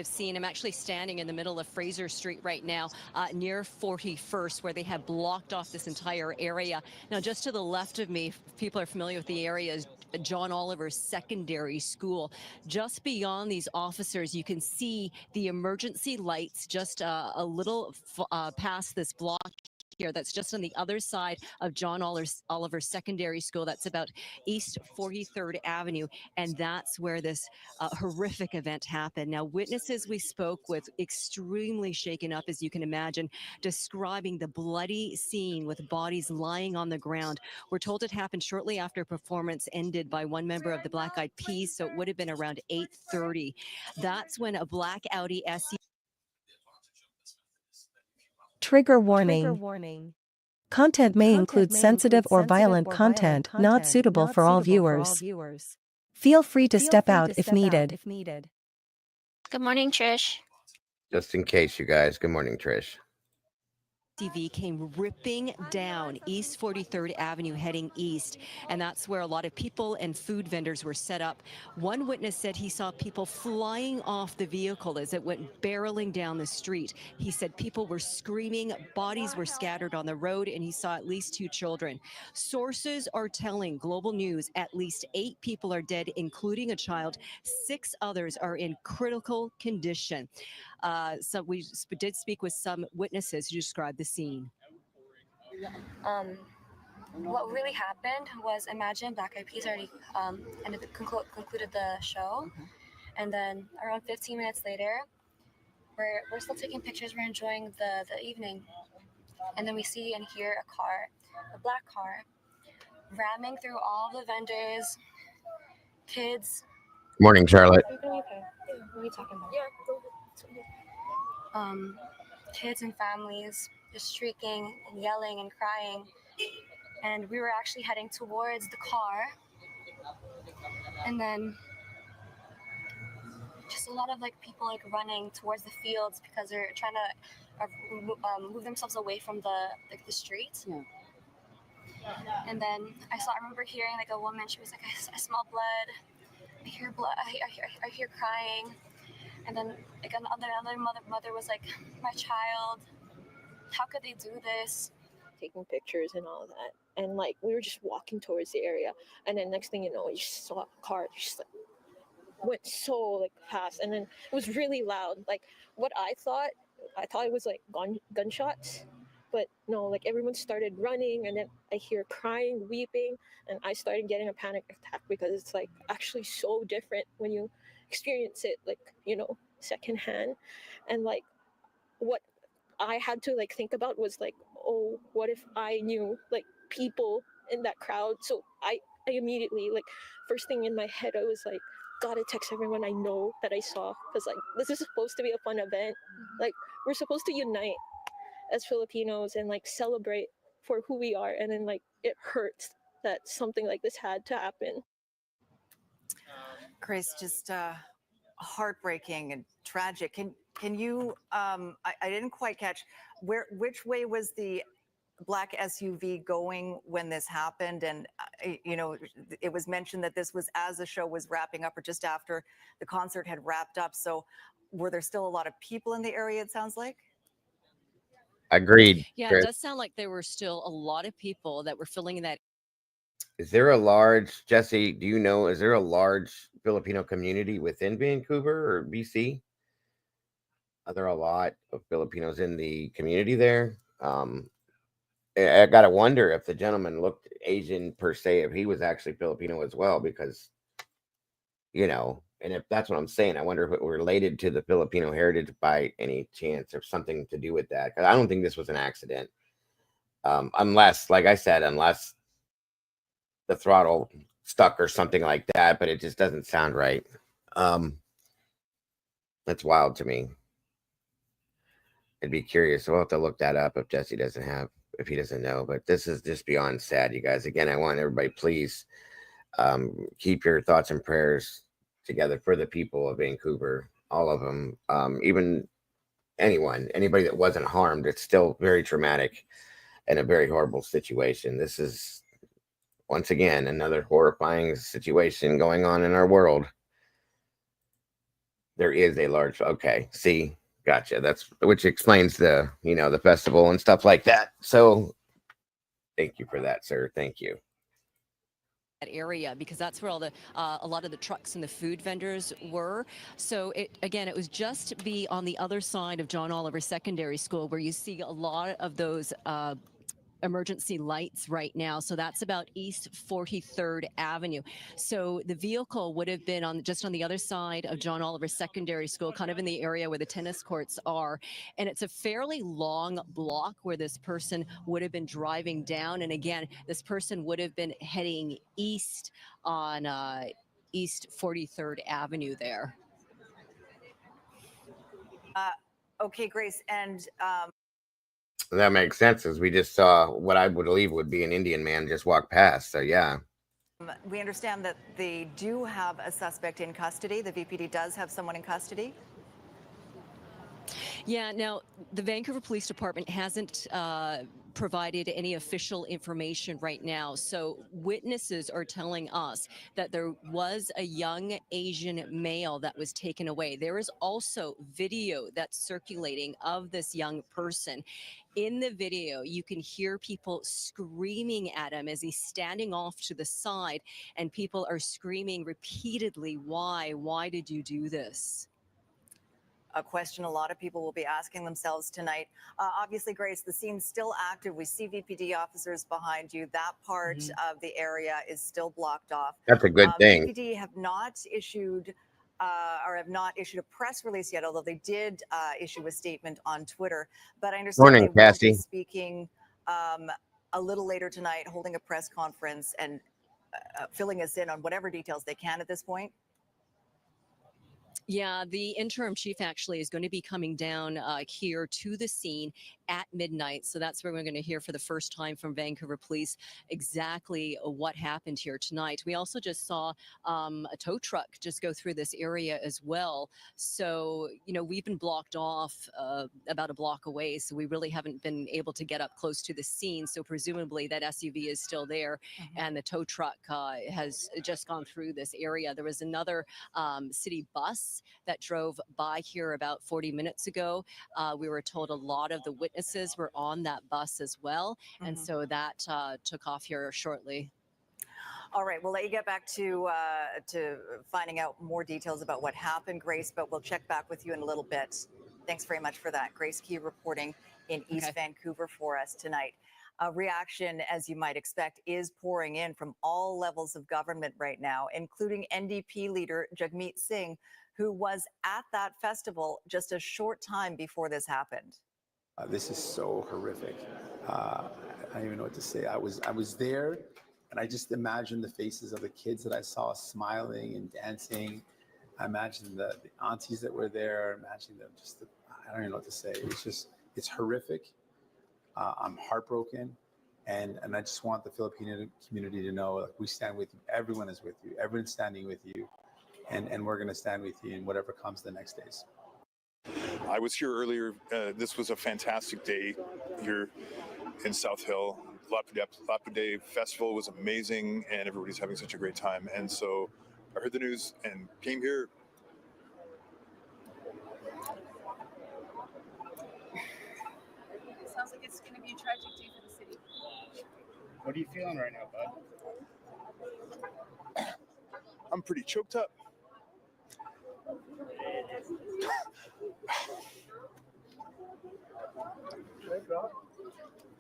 Scene. I'm actually standing in the middle of Fraser Street right now, near 41st, where they have blocked off this entire area. Now, just to the left of me, if people are familiar with the area, is John Oliver Secondary School. Just beyond these officers, you can see the emergency lights just a little past this block here. That's just on the other side of John Oliver Secondary School. That's about East 43rd Avenue. And that's where this horrific event happened. Now, witnesses we spoke with, extremely shaken up, as you can imagine, describing the bloody scene with bodies lying on the ground. We're told it happened shortly after a performance ended by one member of the Black Eyed Peas, so it would have been around 8:30. That's when a black Audi SUV. Trigger warning. Content may include sensitive or violent content not suitable for all viewers. Feel free to step out if needed. Good morning, Trish. Just in case, you guys. Good morning, Trish. SUV came ripping down East 43rd Avenue heading east, and that's where a lot of people and food vendors were set up. One witness said he saw people flying off the vehicle as it went barreling down the street. He said people were screaming, bodies were scattered on the road, and he saw at least 2 children. Sources are telling Global News at least 8 people are dead, including a child. 6 others are in critical condition. So we did speak with some witnesses who described the scene. What really happened was, imagine Black Eyed Peas already concluded the show, and then around 15 minutes later, we're still taking pictures, we're enjoying the evening, and then we see and hear a black car, ramming through all the vendors, kids. Morning, Charlotte. Okay. What are you talking about? Kids and families just shrieking and yelling and crying. And we were actually heading towards the car. And then just a lot of people running towards the fields because they're trying to move themselves away from the streets. Yeah. And then I remember hearing a woman, she was like, I smell blood. I hear blood, I hear crying. And then another mother was like, my child, how could they do this? Taking pictures and all that. And we were just walking towards the area. And then next thing you know, you just saw a car just went so fast. And then it was really loud. What I thought I thought it was like gunshots, but no, like everyone started running, and then I hear crying, weeping, and I started getting a panic attack because it's like actually so different when you experience it, like, you know, secondhand. And like what I had to like think about was like, oh, what if I knew like people in that crowd? So I immediately, like, first thing in my head, I was like, gotta text everyone I know that I saw, because like this is supposed to be a fun event. Like, we're supposed to unite as Filipinos and like celebrate for who we are, and then like it hurts that something like this had to happen. Grace, just heartbreaking and tragic. Can you? I didn't quite catch which way was the black SUV going when this happened? And you know, it was mentioned that this was as the show was wrapping up or just after the concert had wrapped up. So, were there still a lot of people in the area? It sounds like. Agreed. Yeah, it Chris. does sound like there were still a lot of people that were filling in that. Is there a large, Jesse, do you know, is there a large Filipino community within Vancouver or BC? Are there a lot of Filipinos in the community there? I got to wonder if the gentleman looked Asian per se, if he was actually Filipino as well, because, you know, and if that's what I'm saying, I wonder if it related to the Filipino heritage by any chance or something to do with that. Because I don't think this was an accident. Unless, like I said, unless the throttle stuck or something like that, but it just doesn't sound right. That's wild to me. I'd be curious. We'll have to look that up if Jesse doesn't have, if he doesn't know. But this is just beyond sad, you guys. Again, I want everybody, please keep your thoughts and prayers together for the people of Vancouver, all of them. Even anybody that wasn't harmed, it's still very traumatic and a very horrible situation. This is, once again, another horrifying situation going on in our world. There is a large, okay, see, gotcha. That's, which explains the, you know, the festival and stuff like that. So thank you for that, sir. Thank you. That area, because that's where all the a lot of the trucks and the food vendors were. So it was just be on the other side of John Oliver Secondary School where you see a lot of those emergency lights right now. So that's about East 43rd Avenue. So the vehicle would have been just on the other side of John Oliver Secondary School, kind of in the area where the tennis courts are. And it's a fairly long block where this person would have been driving down. And again, this person would have been heading east on East 43rd Avenue there. Okay, Grace, and that makes sense, as we just saw what I would believe would be an Indian man just walk past. So yeah. We understand that they do have a suspect in custody. The VPD does have someone in custody. Yeah, now the Vancouver Police Department hasn't provided any official information right now. So witnesses are telling us that there was a young Asian male that was taken away. There is also video that's circulating of this young person. In the video, you can hear people screaming at him as he's standing off to the side, and people are screaming repeatedly, why? Why did you do this? A question a lot of people will be asking themselves tonight. Obviously, Grace, the scene's still active. We see VPD officers behind you. That part of the area is still blocked off. That's a good thing. VPD have not issued a press release yet, although they did issue a statement on Twitter. But I understand Morning, they will be Cassie. speaking a little later tonight, holding a press conference and filling us in on whatever details they can at this point. Yeah, the interim chief actually is going to be coming down here to the scene at midnight. So that's where we're going to hear for the first time from Vancouver Police exactly what happened here tonight. We also just saw a tow truck just go through this area as well. So, you know, we've been blocked off about a block away. So we really haven't been able to get up close to the scene. So presumably that SUV is still there and the tow truck has just gone through this area. There was another city bus that drove by here about 40 minutes ago. We were told a lot of the witnesses were on that bus as well. And so that took off here shortly. All right, we'll let you get back to finding out more details about what happened, Grace, but we'll check back with you in a little bit. Thanks very much for that. Grace Key reporting in East Vancouver for us tonight. A reaction, as you might expect, is pouring in from all levels of government right now, including NDP leader Jagmeet Singh, who was at that festival just a short time before this happened. This is so horrific. I don't even know what to say. I was there, and I just imagined the faces of the kids that I saw smiling and dancing. I imagined the aunties that were there. Imagine them I don't even know what to say. It's horrific. I'm heartbroken, and I just want the Filipino community to know we stand with you. Everyone is with you. Everyone's standing with you, and we're going to stand with you in whatever comes the next days. I was here earlier. This was a fantastic day here in South Hill. Lapu Day Festival was amazing, and everybody's having such a great time. And so I heard the news and came here. It sounds like it's going to be a tragic day for the city. What are you feeling right now, bud? I'm pretty choked up.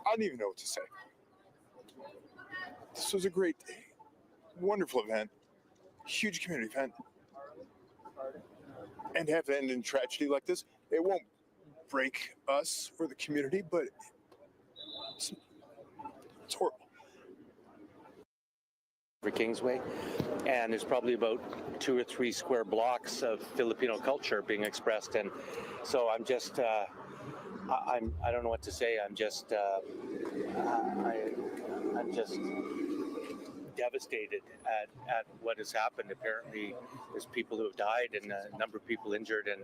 I don't even know what to say. This was a great day. Wonderful event. Huge community event. And to have to end in tragedy like this, it won't break us or the community, but it's horrible. Kingsway, and there's probably about 2 or 3 square blocks of Filipino culture being expressed, and so I'm just I don't know what to say. I'm just devastated at what has happened. Apparently there's people who have died and a number of people injured, and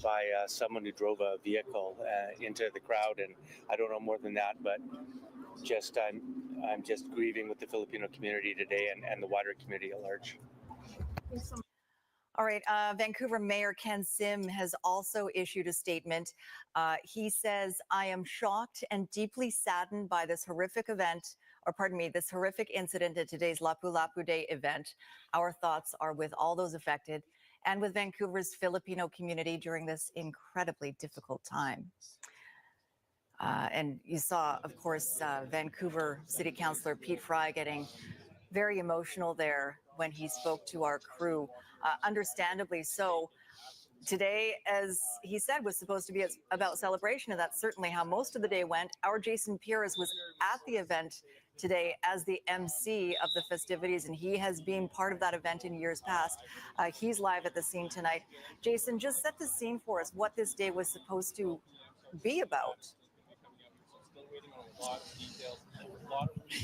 by someone who drove a vehicle into the crowd, and I don't know more than that, but just I'm just grieving with the Filipino community today and the wider community at large. All right, Vancouver Mayor Ken Sim has also issued a statement. He says, I am shocked and deeply saddened by this horrific this horrific incident at today's Lapu Lapu Day event. Our thoughts are with all those affected and with Vancouver's Filipino community during this incredibly difficult time. And you saw, of course, Vancouver City Councillor Pete Fry getting very emotional there when he spoke to our crew, understandably so. Today, as he said, was supposed to be about celebration, and that's certainly how most of the day went. Our Jason Pires was at the event today as the MC of the festivities, and he has been part of that event in years past. He's live at the scene tonight. Jason, just set the scene for us, what this day was supposed to be about.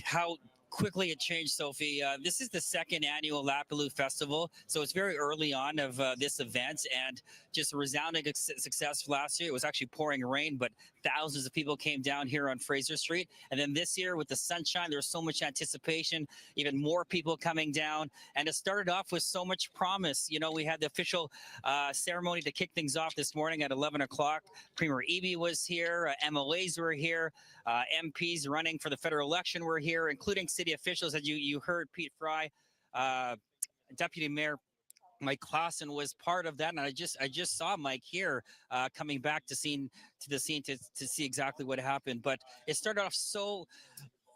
How quickly it changed, Sophie. This is the second annual Lapaloo Festival, so it's very early on of this event, and just a resounding success last year. It was actually pouring rain, but thousands of people came down here on Fraser Street. And then this year with the sunshine, there's so much anticipation, even more people coming down. And it started off with so much promise. You know, we had the official ceremony to kick things off this morning at 11 o'clock. Premier Eby was here, MLAs were here, MPs running for the federal election were here, including city officials. As you heard, Pete Fry, Deputy Mayor Mike Clausen was part of that, and I just saw Mike here coming back to the scene to see exactly what happened. But it started off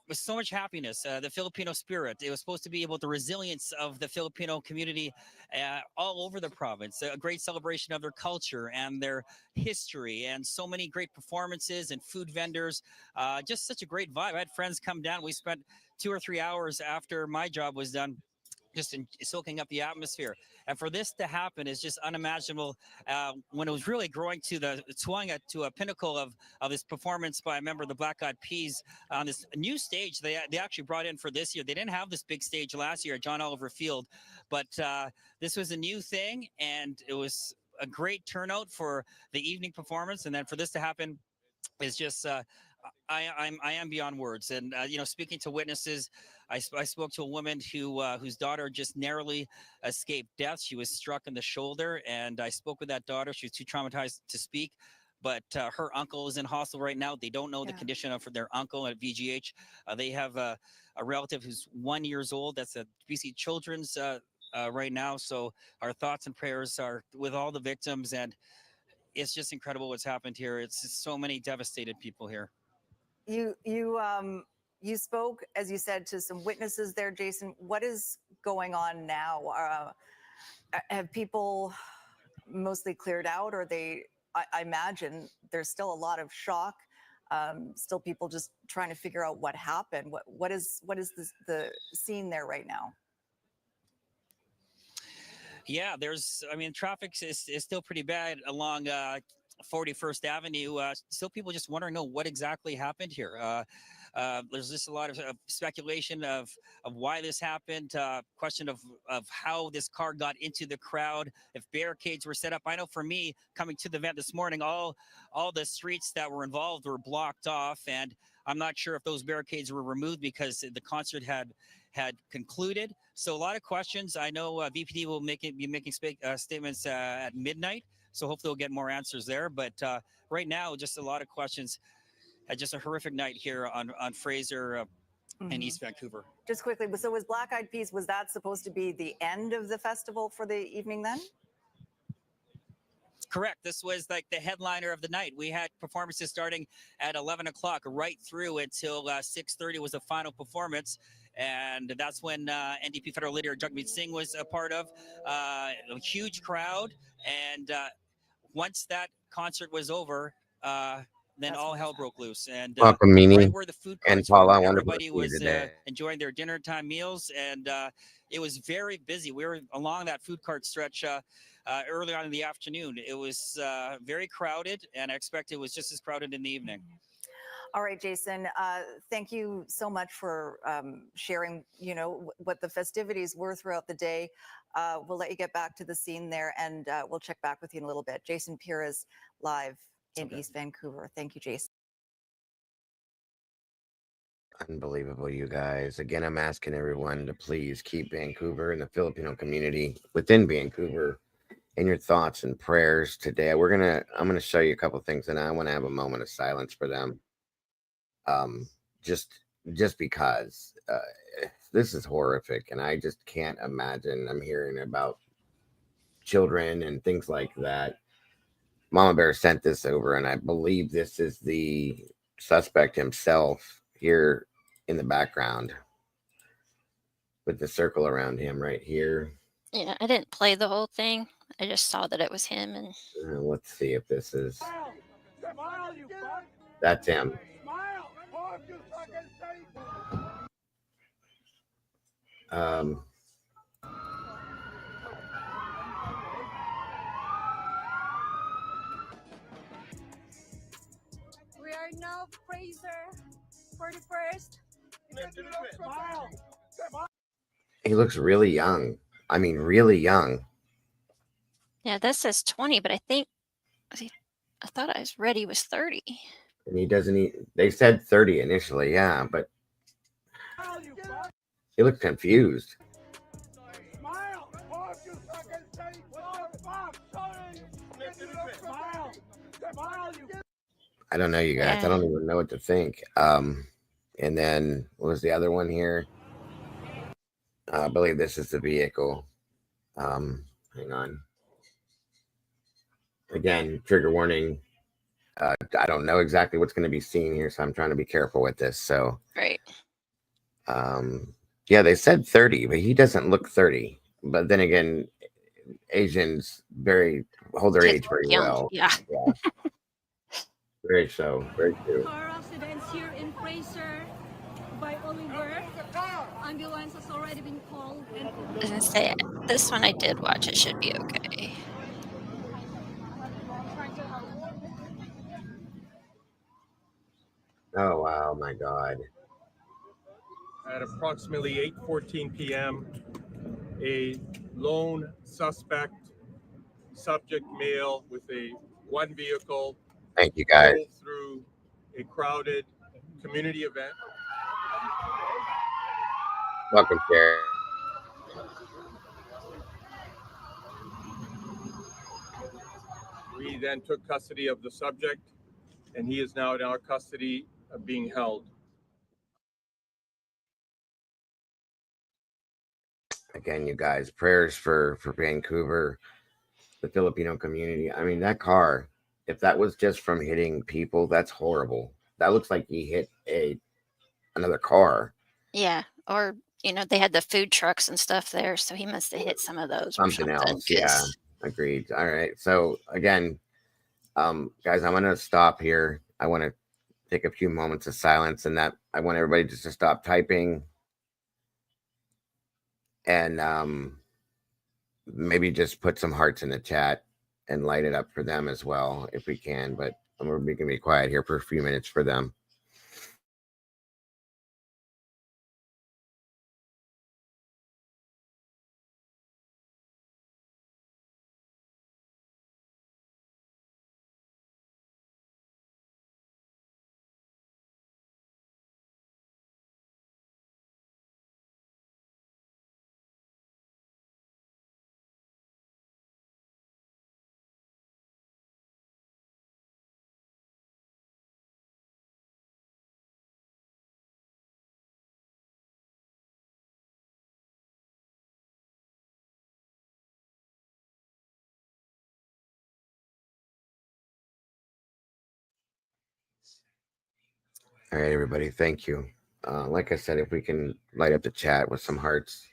with so much happiness, the Filipino spirit. It was supposed to be about the resilience of the Filipino community all over the province, a great celebration of their culture and their history, and so many great performances and food vendors. Just such a great vibe. I had friends come down. We spent 2 or 3 hours after my job was done just soaking up the atmosphere. And for this to happen is just unimaginable. When it was really growing to a pinnacle of this performance by a member of the Black Eyed Peas on this new stage they actually brought in for this year. They didn't have this big stage last year at John Oliver Field, but this was a new thing, and it was a great turnout for the evening performance. And then for this to happen is just I am beyond words. And speaking to witnesses, I spoke to a woman whose daughter just narrowly escaped death. She was struck in the shoulder, and I spoke with that daughter. She was too traumatized to speak, but her uncle is in hospital right now. They don't know the condition of their uncle at VGH. They have a relative who's 1 year old. That's at BC Children's right now. So our thoughts and prayers are with all the victims. And it's just incredible what's happened here. It's just so many devastated people here. You spoke, as you said, to some witnesses there, Jason. What is going on now? Have people mostly cleared out, or I imagine there's still a lot of shock, still people just trying to figure out what happened. What is the scene there right now? Yeah, traffic is still pretty bad along 41st Avenue. Still people just wondering, what exactly happened here. There's just a lot of speculation of why this happened, question of how this car got into the crowd, if barricades were set up. I know for me, coming to the event this morning, all the streets that were involved were blocked off, and I'm not sure if those barricades were removed because the concert had concluded. So a lot of questions. I know VPD will be making statements at midnight, so hopefully we'll get more answers there. But right now, just a lot of questions. Just a horrific night here on Fraser in East Vancouver. Just quickly, so was Black Eyed Peas, was that supposed to be the end of the festival for the evening then? Correct. This was like the headliner of the night. We had performances starting at 11 o'clock right through until 6:30 was the final performance. And that's when NDP federal leader Jagmeet Singh was a part of a huge crowd. And once that concert was over, then all hell broke loose. And Welcome, Mimi right where the food and carts Paula. were, Wonderful everybody to see you was today. enjoying their dinner time meals. And it was very busy. We were along that food cart stretch early on in the afternoon. It was very crowded, and I expect it was just as crowded in the evening. All right, Jason, thank you so much for sharing, what the festivities were throughout the day. We'll let you get back to the scene there, and we'll check back with you in a little bit. Jason Pires live in East Vancouver. Thank you, Jason. Unbelievable, you guys. Again, I'm asking everyone to please keep Vancouver and the Filipino community within Vancouver in your thoughts and prayers today. I'm gonna show you a couple of things, and I want to have a moment of silence for them. Just because this is horrific, and I just can't imagine. I'm hearing about children and things like that. Mama Bear sent this over, and I believe this is the suspect himself here in the background with the circle around him right here. Yeah, I didn't play the whole thing. I just saw that it was him. And let's see if this is. That's him. We are now Fraser 41st. He looks really young. I mean, really young. yeah, that says 20, but I thought I was read he was 30. And he doesn't. They said 30 initially, yeah, but he looks confused. I don't know, you guys. I don't even know what to think. And then what was the other one here? I believe this is the vehicle. Hang on. Again, trigger warning. I don't know exactly what's going to be seen here, so I'm trying to be careful with this. So, right. Yeah, they said 30, but he doesn't look 30. But then again, Asians hold their age very young. well. Yeah. Very so. Very true. Car accidents here in Fraser by Oliver. Ambulance has already been called. I was gonna say, this one I did watch. It should be okay. Oh, wow, my God. At approximately 8:14 p.m., a lone subject male with one vehicle Thank you, guys. drove through a crowded community event. Welcome, Sarah. We then took custody of the subject, and he is now in our custody being held. Again, you guys, prayers for Vancouver, the Filipino community. I mean, that car, if that was just from hitting people, that's horrible. That looks like he hit another car. Yeah, or they had the food trucks and stuff there, so he must have hit some of those or Something something. else. Yeah, agreed. All right. So again, guys, I'm gonna stop here. I want to take a few moments of silence, and that I want everybody just to stop typing and maybe just put some hearts in the chat and light it up for them as well if we can. But we're going to be quiet here for a few minutes for them. All right, everybody. Thank you. Like I said, if we can light up the chat with some hearts.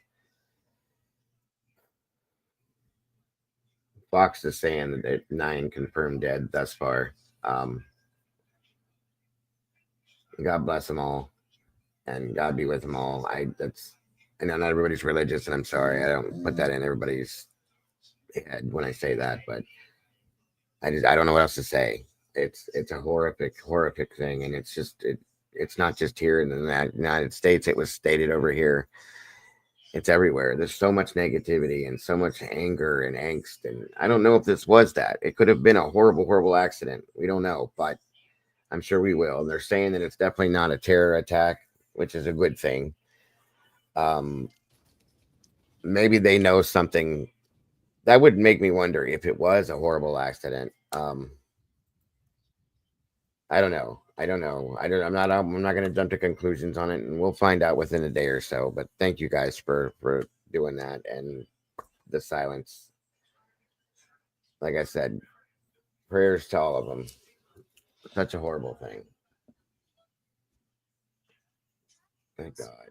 Fox is saying that 9 confirmed dead thus far. God bless them all, and God be with them all. I know not everybody's religious, and I'm sorry I don't put that in everybody's head when I say that, but I don't know what else to say. It's a horrific thing, and it's not just here in the United States. It was stated over here. It's everywhere. There's so much negativity and so much anger and angst, and I don't know if this was that. It could have been a horrible accident. We don't know, but I'm sure we will. They're saying that it's definitely not a terror attack, which is a good thing. Maybe they know something. That would make me wonder if it was a horrible accident. I don't know. I'm not going to jump to conclusions on it, and we'll find out within a day or so. But thank you guys for doing that and the silence. Like I said, prayers to all of them. Such a horrible thing. Thank God.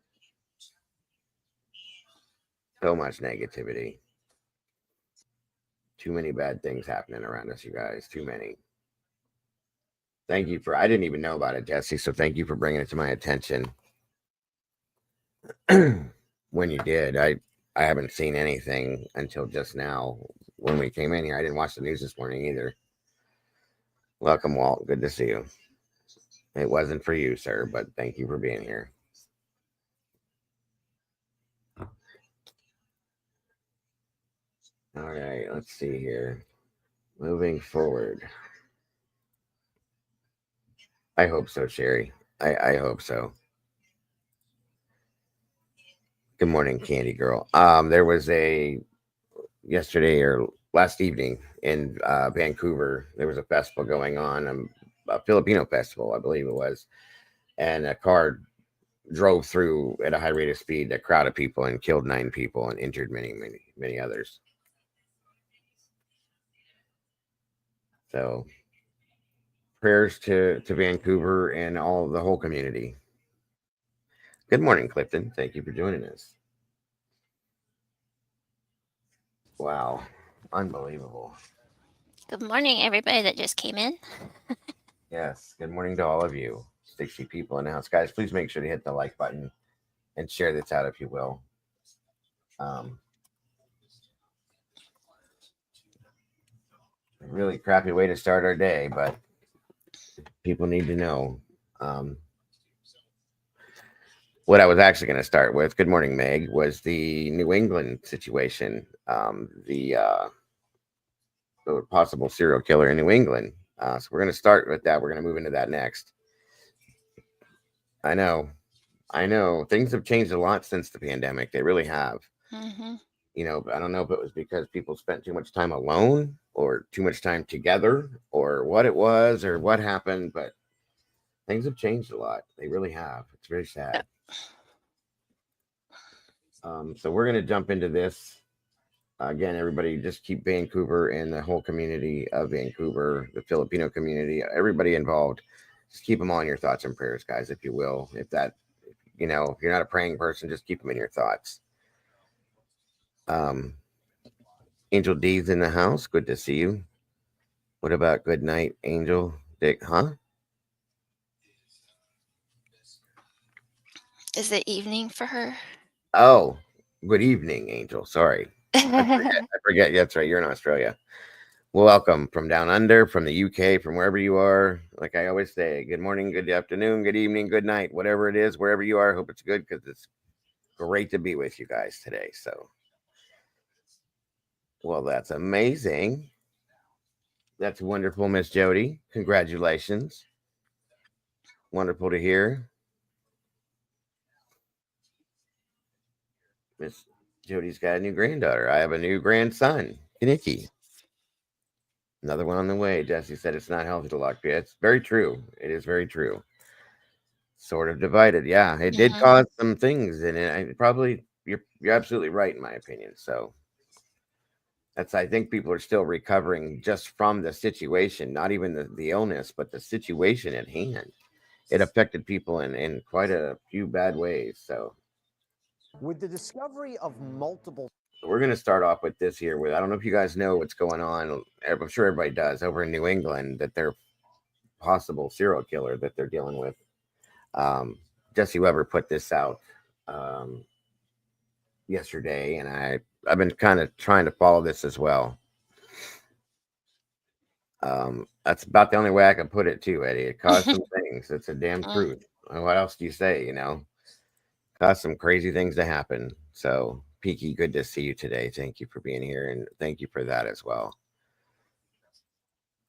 So much negativity. Too many bad things happening around us, you guys. Too many. Thank you I didn't even know about it, Jesse. So thank you for bringing it to my attention. When you did, I haven't seen anything until just now when we came in here. I didn't watch the news this morning either. Welcome, Walt. Good to see you. It wasn't for you, sir, but thank you for being here. All right, let's see here. Moving forward. I hope so, Sherry. I hope so. Good morning, Candy Girl. There was yesterday or last evening in Vancouver, there was a festival going on, a Filipino festival, I believe it was, and a car drove through at a high rate of speed, a crowd of people, and killed 9 people and injured many others. So prayers to Vancouver and the whole community. Good morning, Clifton. Thank you for joining us. Wow. Unbelievable. Good morning, everybody that just came in. Yes. Good morning to all of you. 60 people in the house. Guys, please make sure to hit the like button and share this out if you will. Really crappy way to start our day, but people need to know. What I was actually going to start with, good morning, Meg, was the New England situation. The possible serial killer in New England. So we're going to start with that. We're going to move into that next. I know. Things have changed a lot since the pandemic. They really have. Mm-hmm. I don't know if it was because people spent too much time alone or too much time together or what it was or what happened, but things have changed a lot. They really have. It's very sad. So we're going to jump into this. Again, everybody just keep Vancouver and the whole community of Vancouver, the Filipino community, everybody involved. Just keep them on your thoughts and prayers, guys, if you will. If that, if you're not a praying person, just keep them in your thoughts. Angel D's in the house. Good to see you. What about good night, Angel? Dick, huh? Is it evening for her? Oh, good evening, Angel. Sorry. I forget. That's right. You're in Australia. Well, welcome from down under, from the UK, from wherever you are. Like I always say, good morning, good afternoon, good evening, good night, whatever it is, wherever you are. I hope it's good because it's great to be with you guys today. So, well, that's amazing. That's wonderful, Miss Jody. Congratulations. Wonderful to hear. Miss Jody's got a new granddaughter. I have a new grandson, Kaniki. Another one on the way. Jesse said it's not healthy to lock beer. It's very true. It is very true. Sort of divided. Yeah, it did cause some things, and it probably you're absolutely right in my opinion. So I think people are still recovering just from the situation, not even the illness, but the situation at hand. It affected people in quite a few bad ways. So With the discovery of multiple we're going to start off with this here. I don't know if you guys know what's going on. I'm sure everybody does over in New England that they're possible serial killer that they're dealing with. Jesse Weber put this out yesterday, and I've been kind of trying to follow this as well. That's about the only way I can put it too, Eddie. It caused some things. It's a damn truth. What else do you say? Caused some crazy things to happen. So, Peaky, good to see you today. Thank you for being here, and thank you for that as well.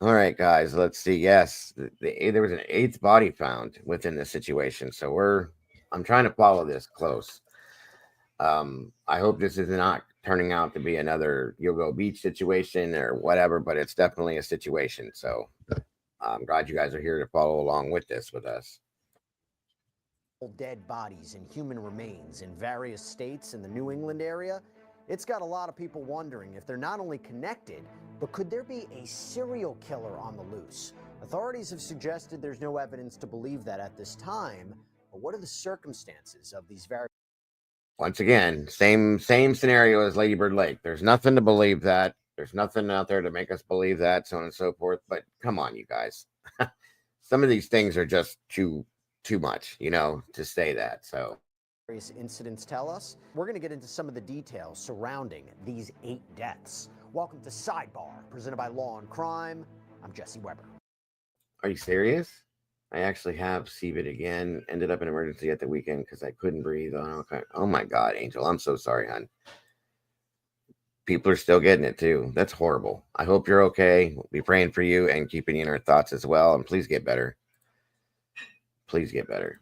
All right, guys, let's see. Yes, there was an 8th body found within the situation. So I'm trying to follow this close. I hope this is not turning out to be another Yogo Beach situation or whatever, but it's definitely a situation. So I'm glad you guys are here to follow along with this with us. Dead bodies and human remains in various states in the New England area, it's got a lot of people wondering if they're not only connected, but could there be a serial killer on the loose? Authorities have suggested there's no evidence to believe that at this time, but what are the circumstances of these various... Once again, same scenario as Lady Bird Lake. There's nothing to believe that. There's nothing out there to make us believe that, so on and so forth. But come on, you guys. Some of these things are just too much, to say that. So various incidents tell us. We're going to get into some of the details surrounding these 8 deaths. Welcome to Sidebar, presented by Law and Crime. I'm Jesse Weber. Are you serious? I actually have CVID again. Ended up in emergency at the weekend because I couldn't breathe. Oh my God, Angel. I'm so sorry, hon. People are still getting it too. That's horrible. I hope you're okay. We'll be praying for you and keeping you in our thoughts as well. And please get better. Please get better.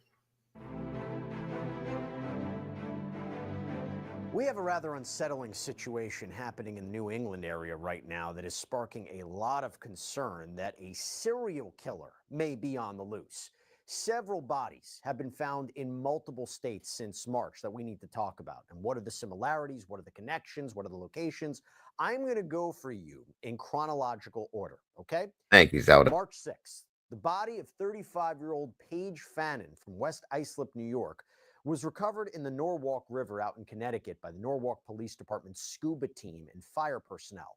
We have a rather unsettling situation happening in the New England area right now that is sparking a lot of concern that a serial killer may be on the loose. Several bodies have been found in multiple states since March that we need to talk about. And what are the similarities? What are the connections? What are the locations? I'm going to go for you in chronological order, okay? Thank you, Zelda. March 6th, the body of 35-year-old Paige Fannin from West Islip, New York, was recovered in the Norwalk River out in Connecticut by the Norwalk Police Department's scuba team and fire personnel.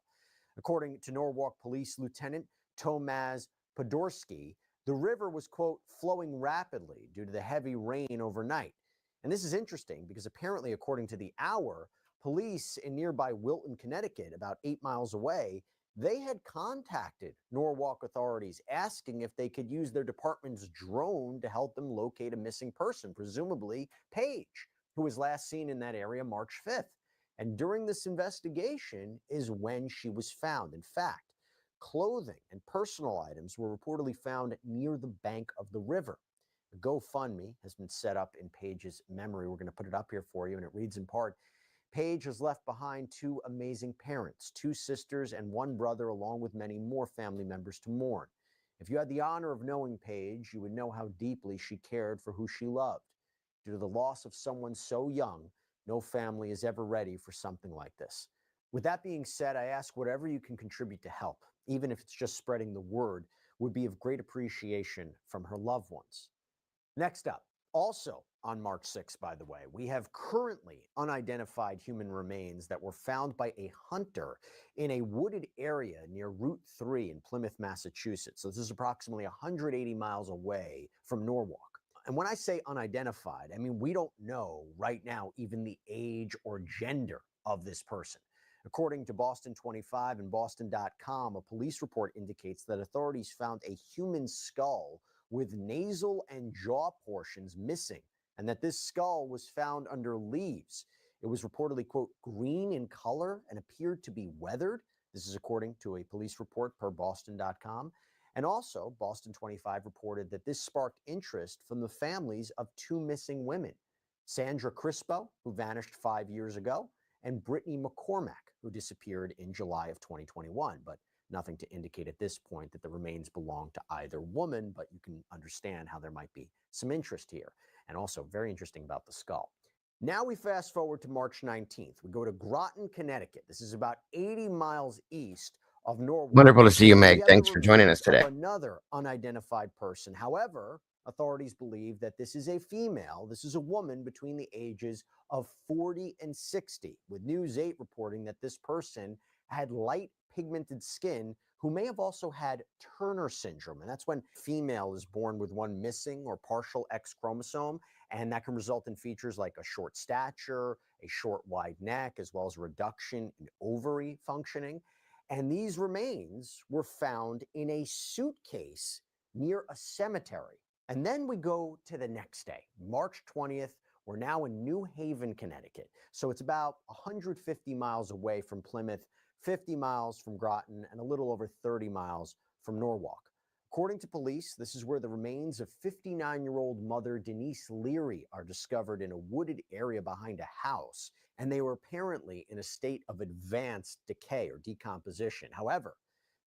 According to Norwalk Police Lieutenant Tomasz Podorsky, the river was, quote, flowing rapidly due to the heavy rain overnight. And this is interesting because apparently, according to the Hour, police in nearby Wilton, Connecticut, about 8 miles away, they had contacted Norwalk authorities asking if they could use their department's drone to help them locate a missing person, presumably Paige, who was last seen in that area March 5th. And during this investigation is when she was found. In fact, clothing and personal items were reportedly found near the bank of the river. A GoFundMe has been set up in Paige's memory. We're going to put it up here for you, and it reads in part, Paige has left behind 2 amazing parents, 2 sisters and 1 brother, along with many more family members to mourn. If you had the honor of knowing Paige, you would know how deeply she cared for who she loved. Due to the loss of someone so young, no family is ever ready for something like this. With that being said, I ask whatever you can contribute to help, even if it's just spreading the word, would be of great appreciation from her loved ones. Next up, also on March 6th, by the way, we have currently unidentified human remains that were found by a hunter in a wooded area near Route 3 in Plymouth, Massachusetts. So this is approximately 180 miles away from Norwalk. And when I say unidentified, I mean we don't know right now even the age or gender of this person. According to Boston 25 and Boston.com, a police report indicates that authorities found a human skull with nasal and jaw portions missing, and that this skull was found under leaves. It was reportedly, quote, green in color and appeared to be weathered. This is according to a police report per Boston.com. And also, Boston 25 reported that this sparked interest from the families of two missing women, Sandra Crispo, who vanished 5 years ago, and Brittany McCormack, who disappeared in July of 2021. But nothing to indicate at this point that the remains belong to either woman, but you can understand how there might be some interest here. And also very interesting about the skull. Now we fast forward to March 19th. We go to Groton, Connecticut. This is about 80 miles east of Norwalk. Wonderful to see you, Meg. Thanks for joining us today. Another unidentified person. However, authorities believe that this is a female. This is a woman between the ages of 40 and 60, with News 8 reporting that this person had light pigmented skin who may have also had Turner syndrome. And that's when female is born with one missing or partial X chromosome. And that can result in features like a short stature, a short wide neck, as well as a reduction in ovary functioning. And these remains were found in a suitcase near a cemetery. And then we go to the next day, March 20th. We're now in New Haven, Connecticut. So it's about 150 miles away from Plymouth, 50 miles from Groton, and a little over 30 miles from Norwalk. According to police, this is where the remains of 59-year-old mother Denise Leary are discovered in a wooded area behind a house, and they were apparently in a state of advanced decay or decomposition. However,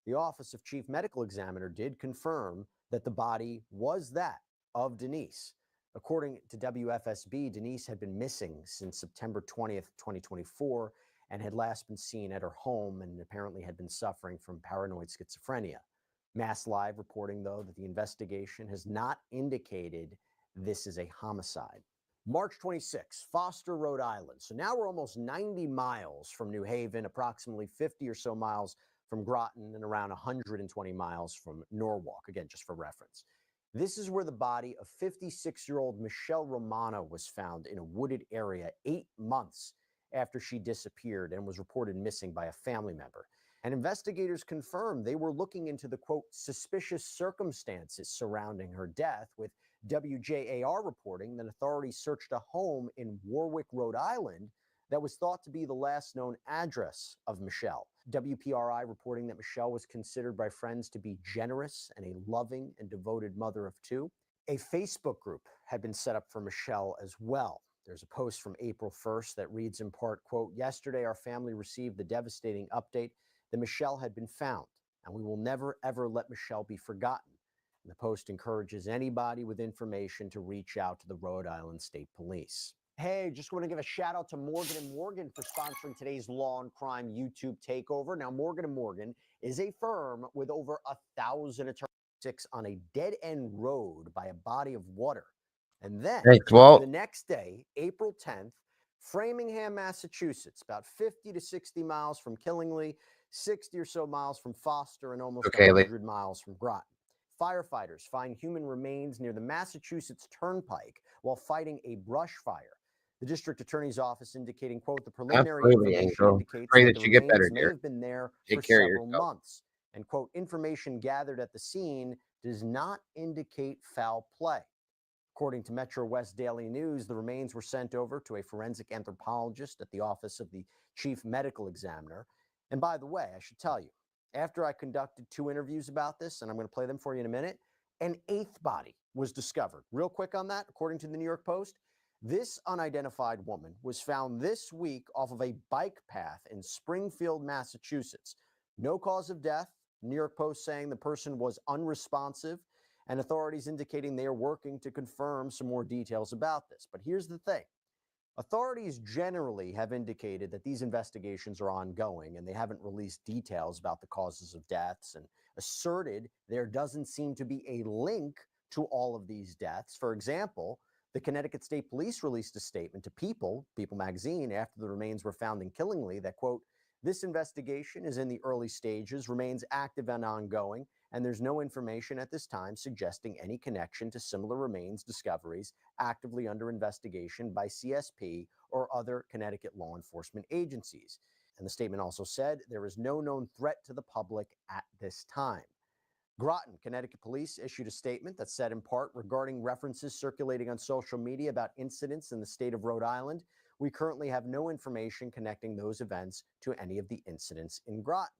the Office of Chief Medical Examiner did confirm that the body was that of Denise. According to WFSB, Denise had been missing since September 20th, 2024, and had last been seen at her home and apparently had been suffering from paranoid schizophrenia. Mass Live reporting, though, that the investigation has not indicated this is a homicide. March 26, Foster, Rhode Island. So now we're almost 90 miles from New Haven, approximately 50 or so miles from Groton, and around 120 miles from Norwalk, again, just for reference. This is where the body of 56-year-old Michelle Romano was found in a wooded area 8 months after she disappeared and was reported missing by a family member. And investigators confirmed they were looking into the, quote, suspicious circumstances surrounding her death, with WJAR reporting that authorities searched a home in Warwick, Rhode Island that was thought to be the last known address of Michelle. WPRI reporting that Michelle was considered by friends to be generous and a loving and devoted mother of two. A Facebook group had been set up for Michelle as well. There's a post from April 1st that reads in part, quote, yesterday our family received the devastating update that Michelle had been found, and we will never, ever let Michelle be forgotten. And the post encourages anybody with information to reach out to the Rhode Island State Police. Hey, just want to give a shout out to Morgan & Morgan for sponsoring today's Law and Crime YouTube takeover. Now, Morgan & Morgan is a firm with over 1,000 attorneys on a dead-end road by a body of water. And then the next day, April 10th, Framingham, Massachusetts, about 50 to 60 miles from Killingly, 60 or so miles from Foster, and almost 100 miles from Groton. Firefighters find human remains near the Massachusetts Turnpike while fighting a brush fire. The district attorney's office indicating, quote, the preliminary information indicates that the remains may have been there for several months. And, quote, information gathered at the scene does not indicate foul play. According to Metro West Daily News, the remains were sent over to a forensic anthropologist at the office of the chief medical examiner. And by the way, I should tell you, after I conducted 2 interviews about this, and I'm going to play them for you in a minute, an 8th body was discovered. Real quick on that, according to the New York Post, this unidentified woman was found this week off of a bike path in Springfield, Massachusetts. No cause of death. New York Post saying the person was unresponsive, and authorities indicating they are working to confirm some more details about this. But here's the thing. Authorities generally have indicated that these investigations are ongoing and they haven't released details about the causes of deaths and asserted there doesn't seem to be a link to all of these deaths. For example, the Connecticut State Police released a statement to People magazine, after the remains were found in Killingly that, quote, "This investigation is in the early stages, remains active and ongoing, and there's no information at this time suggesting any connection to similar remains discoveries actively under investigation by CSP or other Connecticut law enforcement agencies." And the statement also said there is no known threat to the public at this time. Groton, Connecticut Police issued a statement that said, in part, regarding references circulating on social media about incidents in the state of Rhode Island, we currently have no information connecting those events to any of the incidents in Groton.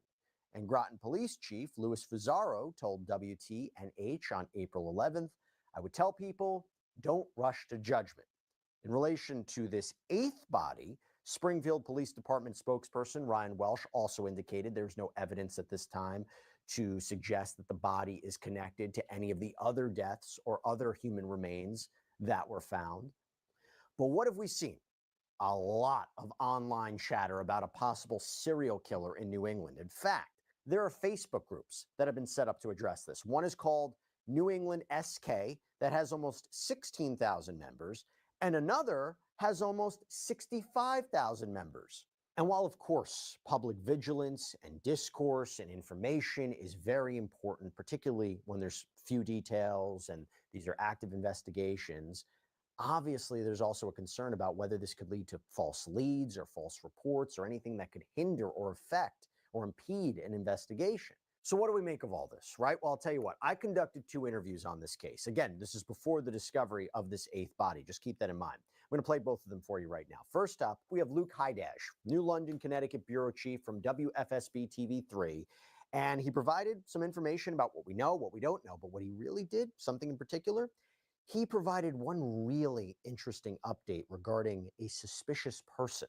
And Groton Police Chief Louis Fusaro told WTNH on April 11th, "I would tell people, don't rush to judgment." In relation to this eighth body, Springfield Police Department spokesperson Ryan Welsh also indicated there's no evidence at this time to suggest that the body is connected to any of the other deaths or other human remains that were found. But what have we seen? A lot of online chatter about a possible serial killer in New England. In fact, there are Facebook groups that have been set up to address this. One is called New England SK that has almost 16,000 members, and another has almost 65,000 members. And while, of course, public vigilance and discourse and information is very important, particularly when there's few details and these are active investigations, obviously there's also a concern about whether this could lead to false leads or false reports or anything that could hinder or affect or impede an investigation. So what do we make of all this, right? Well, I'll tell you what, I conducted 2 interviews on this case. Again, this is before the discovery of this eighth body. Just keep that in mind. I'm going to play both of them for you right now. First up, we have Luke Hydash, New London, Connecticut Bureau Chief from WFSB TV3. And he provided some information about what we know, what we don't know. But what he really did, something in particular, he provided one really interesting update regarding a suspicious person.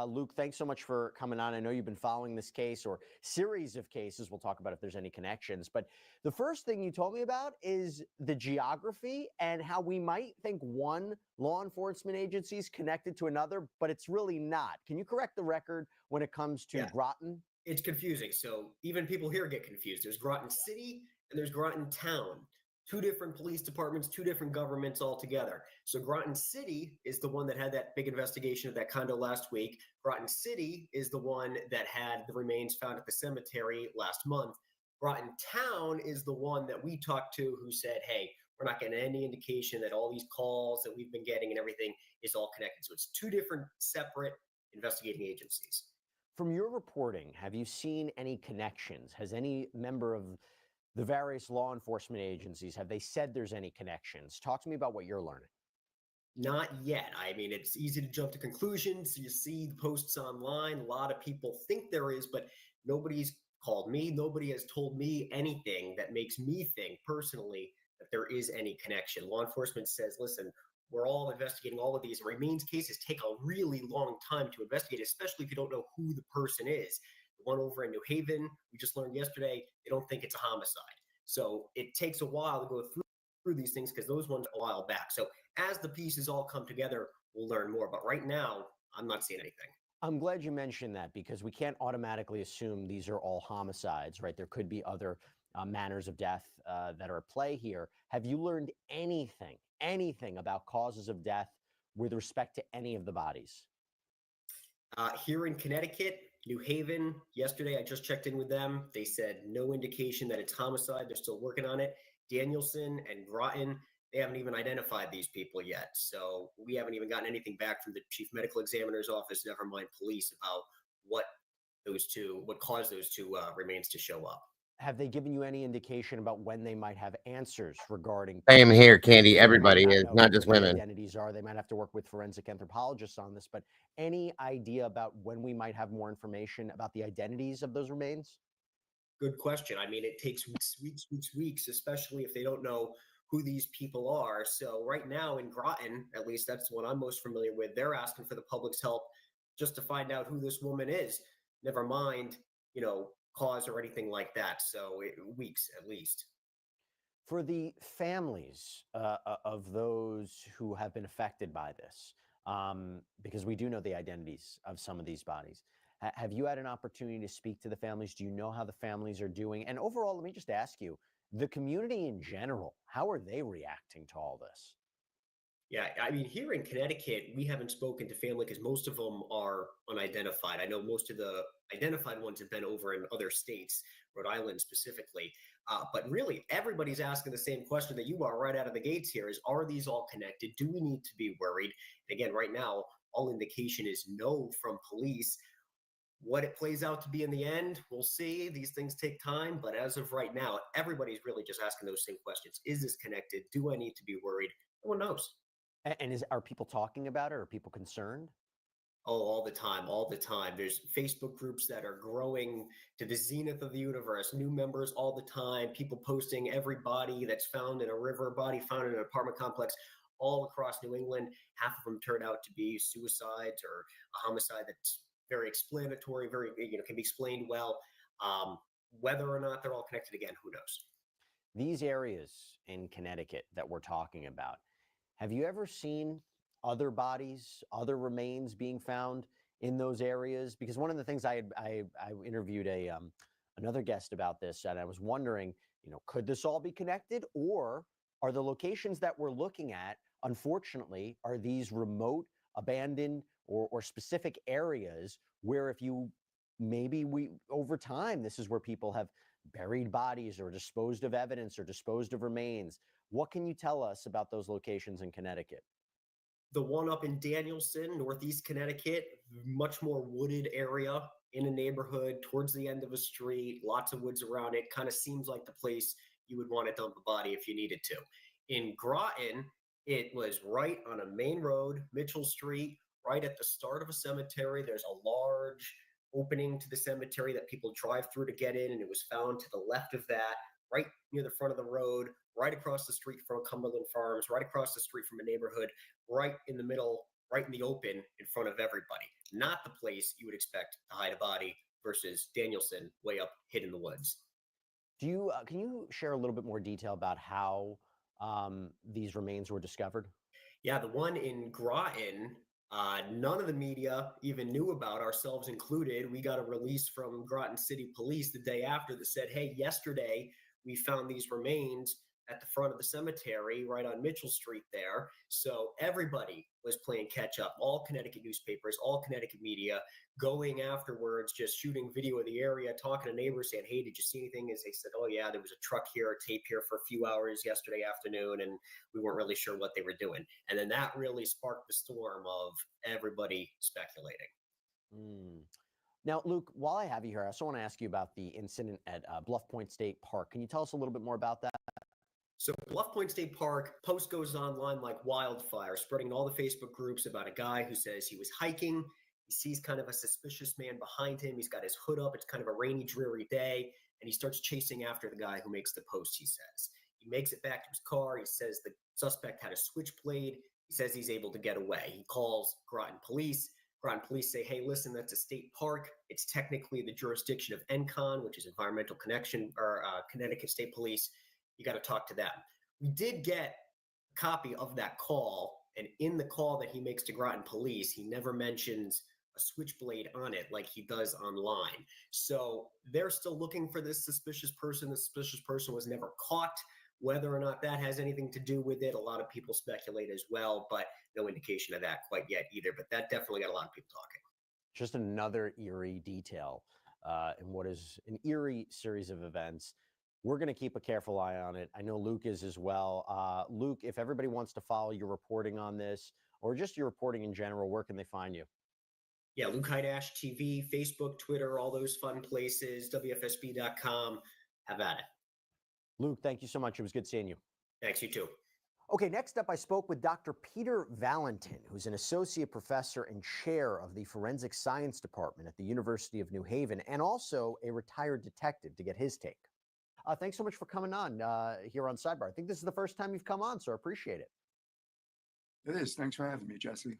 Luke, thanks so much for coming on. I know you've been following this case or series of cases. We'll talk about if there's any connections. But the first thing you told me about is the geography and how we might think one law enforcement agency is connected to another, but it's really not. Can you correct the record when it comes to Groton? It's confusing. So even people here get confused. There's Groton City and there's Groton Town. 2 different police departments, 2 different governments altogether. So Groton City is the one that had that big investigation of that condo last week. Groton City is the one that had the remains found at the cemetery last month. Groton Town is the one that we talked to who said, hey, we're not getting any indication that all these calls that we've been getting and everything is all connected. So it's 2 different separate investigating agencies. From your reporting, have you seen any connections? Has any member of the various law enforcement agencies, have they said there's any connections? Talk to me about what you're learning. Not yet. I mean, it's easy to jump to conclusions. You see the posts online. A lot of people think there is, but nobody's called me. Nobody has told me anything that makes me think personally that there is any connection. Law enforcement says, listen, we're all investigating all of these. Remains cases take a really long time to investigate, especially if you don't know who the person is. One over in New Haven, we just learned yesterday, they don't think it's a homicide. So it takes a while to go through these things because those ones are a while back. So as the pieces all come together, we'll learn more. But right now, I'm not seeing anything. I'm glad you mentioned that because we can't automatically assume these are all homicides, right? There could be other manners of death that are at play here. Have you learned anything about causes of death with respect to any of the bodies? Here in Connecticut, New Haven, yesterday I just checked in with them. They said no indication that it's homicide. They're still working on it. Danielson and Groton, they haven't even identified these people yet. So we haven't even gotten anything back from the chief medical examiner's office, never mind police, about what caused those 2 remains to show up. Have they given you any indication about when they might have answers regarding? Same here, Candy. Everybody is, not just women. Identities are. They might have to work with forensic anthropologists on this, but any idea about when we might have more information about the identities of those remains? Good question. I mean, it takes weeks, especially if they don't know who these people are. So right now in Groton, at least that's what I'm most familiar with, they're asking for the public's help just to find out who this woman is. Never mind, cause or anything like that. So weeks at least. For the families of those who have been affected by this, because we do know the identities of some of these bodies. Have you had an opportunity to speak to the families? Do you know how the families are doing? And overall, let me just ask you, the community in general, how are they reacting to all this? Yeah, I mean, here in Connecticut, we haven't spoken to family because most of them are unidentified. I know most of the identified ones have been over in other states, Rhode Island specifically. But really, everybody's asking the same question that you are right out of the gates here is, are these all connected? Do we need to be worried? And again, right now, all indication is no from police. What it plays out to be in the end, we'll see. These things take time. But as of right now, everybody's really just asking those same questions. Is this connected? Do I need to be worried? No one knows. And are people talking about it? Are people concerned? Oh, all the time, all the time. There's Facebook groups that are growing to the zenith of the universe, new members all the time, people posting every body that's found in a river, body found in an apartment complex all across New England. Half of them turn out to be suicides or a homicide that's very explanatory, very, can be explained well. Whether or not they're all connected again, who knows? These areas in Connecticut that we're talking about, have you ever seen other bodies, other remains being found in those areas? Because one of the things I interviewed another guest about this, and I was wondering, could this all be connected, or are the locations that we're looking at, unfortunately, are these remote, abandoned, or specific areas where over time, this is where people have buried bodies or disposed of evidence or disposed of remains. What can you tell us about those locations in Connecticut? The one up in Danielson, Northeast Connecticut, much more wooded area in a neighborhood towards the end of a street, lots of woods around it. Kind of seems like the place you would want to dump a body if you needed to. In Groton, it was right on a main road, Mitchell Street, right at the start of a cemetery. There's a large opening to the cemetery that people drive through to get in, and it was found to the left of that, right near the front of the road, right across the street from Cumberland Farms, right across the street from a neighborhood, right in the middle, right in the open in front of everybody. Not the place you would expect to hide a body versus Danielson, way up hid in the woods. Can you share a little bit more detail about how these remains were discovered? Yeah, the one in Groton, none of the media even knew about, ourselves included. We got a release from Groton City Police the day after that said, hey, yesterday we found these remains at the front of the cemetery right on Mitchell Street there. So everybody was playing catch up, all Connecticut newspapers, all Connecticut media, going afterwards, just shooting video of the area, talking to neighbors, saying, hey, did you see anything? As they said, oh yeah, there was a truck here, a tape here for a few hours yesterday afternoon, and we weren't really sure what they were doing. And then that really sparked the storm of everybody speculating. Now, Luke, while I have you here, I also want to ask you about the incident at Bluff Point State Park. Can you tell us a little bit more about that? So Bluff Point State Park, post goes online like wildfire, spreading in all the Facebook groups about a guy who says he was hiking. He sees kind of a suspicious man behind him. He's got his hood up. It's kind of a rainy, dreary day. And he starts chasing after the guy who makes the post, he says. He makes it back to his car. He says the suspect had a switchblade. He says he's able to get away. He calls Groton Police. Groton Police say, hey, listen, that's a state park. It's technically the jurisdiction of ENCON, which is Environmental Connection, or Connecticut State Police. You got to talk to them. We did get a copy of that call, and in the call that he makes to Groton Police, he never mentions a switchblade on it like he does online. So they're still looking for this suspicious person. The suspicious person was never caught. Whether or not that has anything to do with it, a lot of people speculate as well, but no indication of that quite yet either. But that definitely got a lot of people talking. Just another eerie detail in what is an eerie series of events. We're going to keep a careful eye on it. I know Luke is as well. Luke, if everybody wants to follow your reporting on this or just your reporting in general, where can they find you? Yeah, Luke Hydash TV, Facebook, Twitter, all those fun places, WFSB.com. Have at it. Luke, thank you so much. It was good seeing you. Thanks, you too. Okay, next up, I spoke with Dr. Peter Valentin, who's an associate professor and chair of the Forensic Science Department at the University of New Haven, and also a retired detective, to get his take. Thanks so much for coming on here on Sidebar. I think this is the first time you've come on, so I appreciate it. It is. Thanks for having me, Jesse.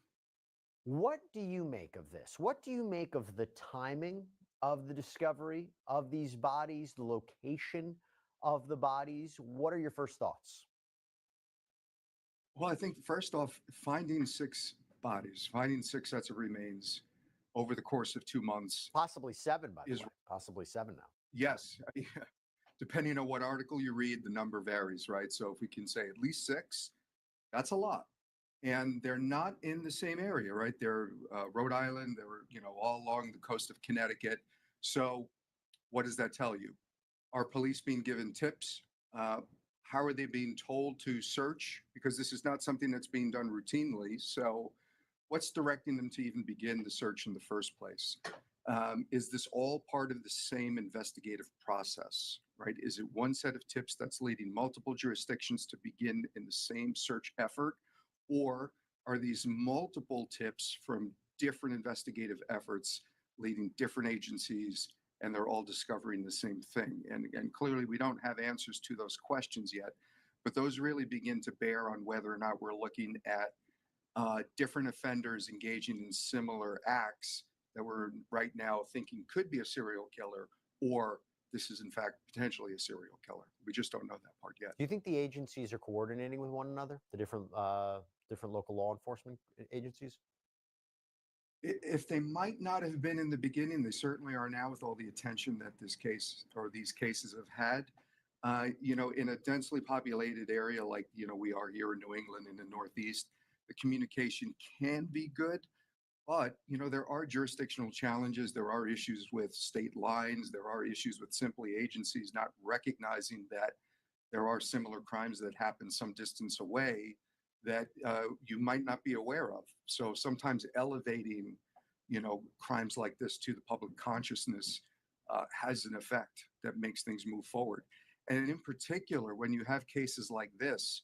What do you make of this? What do you make of the timing of the discovery of these bodies, the location of the bodies? What are your first thoughts? Well, I think first off, finding 6 bodies. Finding 6 sets of remains over the course of 2 months. Possibly 7, by the Is- way. Possibly 7 now. Yes. Depending on what article you read, the number varies, right? So if we can say at least 6, that's a lot. And they're not in the same area, right? They're Rhode Island, they were, all along the coast of Connecticut. So what does that tell you? Are police being given tips? How are they being told to search? Because this is not something that's being done routinely. So what's directing them to even begin the search in the first place? Is this all part of the same investigative process, right? Is it one set of tips that's leading multiple jurisdictions to begin in the same search effort? Or are these multiple tips from different investigative efforts leading different agencies, and they're all discovering the same thing? And clearly we don't have answers to those questions yet, but those really begin to bear on whether or not we're looking at different offenders engaging in similar acts that we're right now thinking could be a serial killer, or this is in fact potentially a serial killer. We just don't know that part yet. Do you think the agencies are coordinating with one another, the different local law enforcement agencies? If they might not have been in the beginning, they certainly are now with all the attention that this case or these cases have had. In a densely populated area like, we are here in New England in the Northeast, the communication can be good, but, there are jurisdictional challenges. There are issues with state lines. There are issues with simply agencies not recognizing that there are similar crimes that happen some distance away that you might not be aware of. So sometimes elevating, crimes like this to the public consciousness has an effect that makes things move forward. And in particular, when you have cases like this,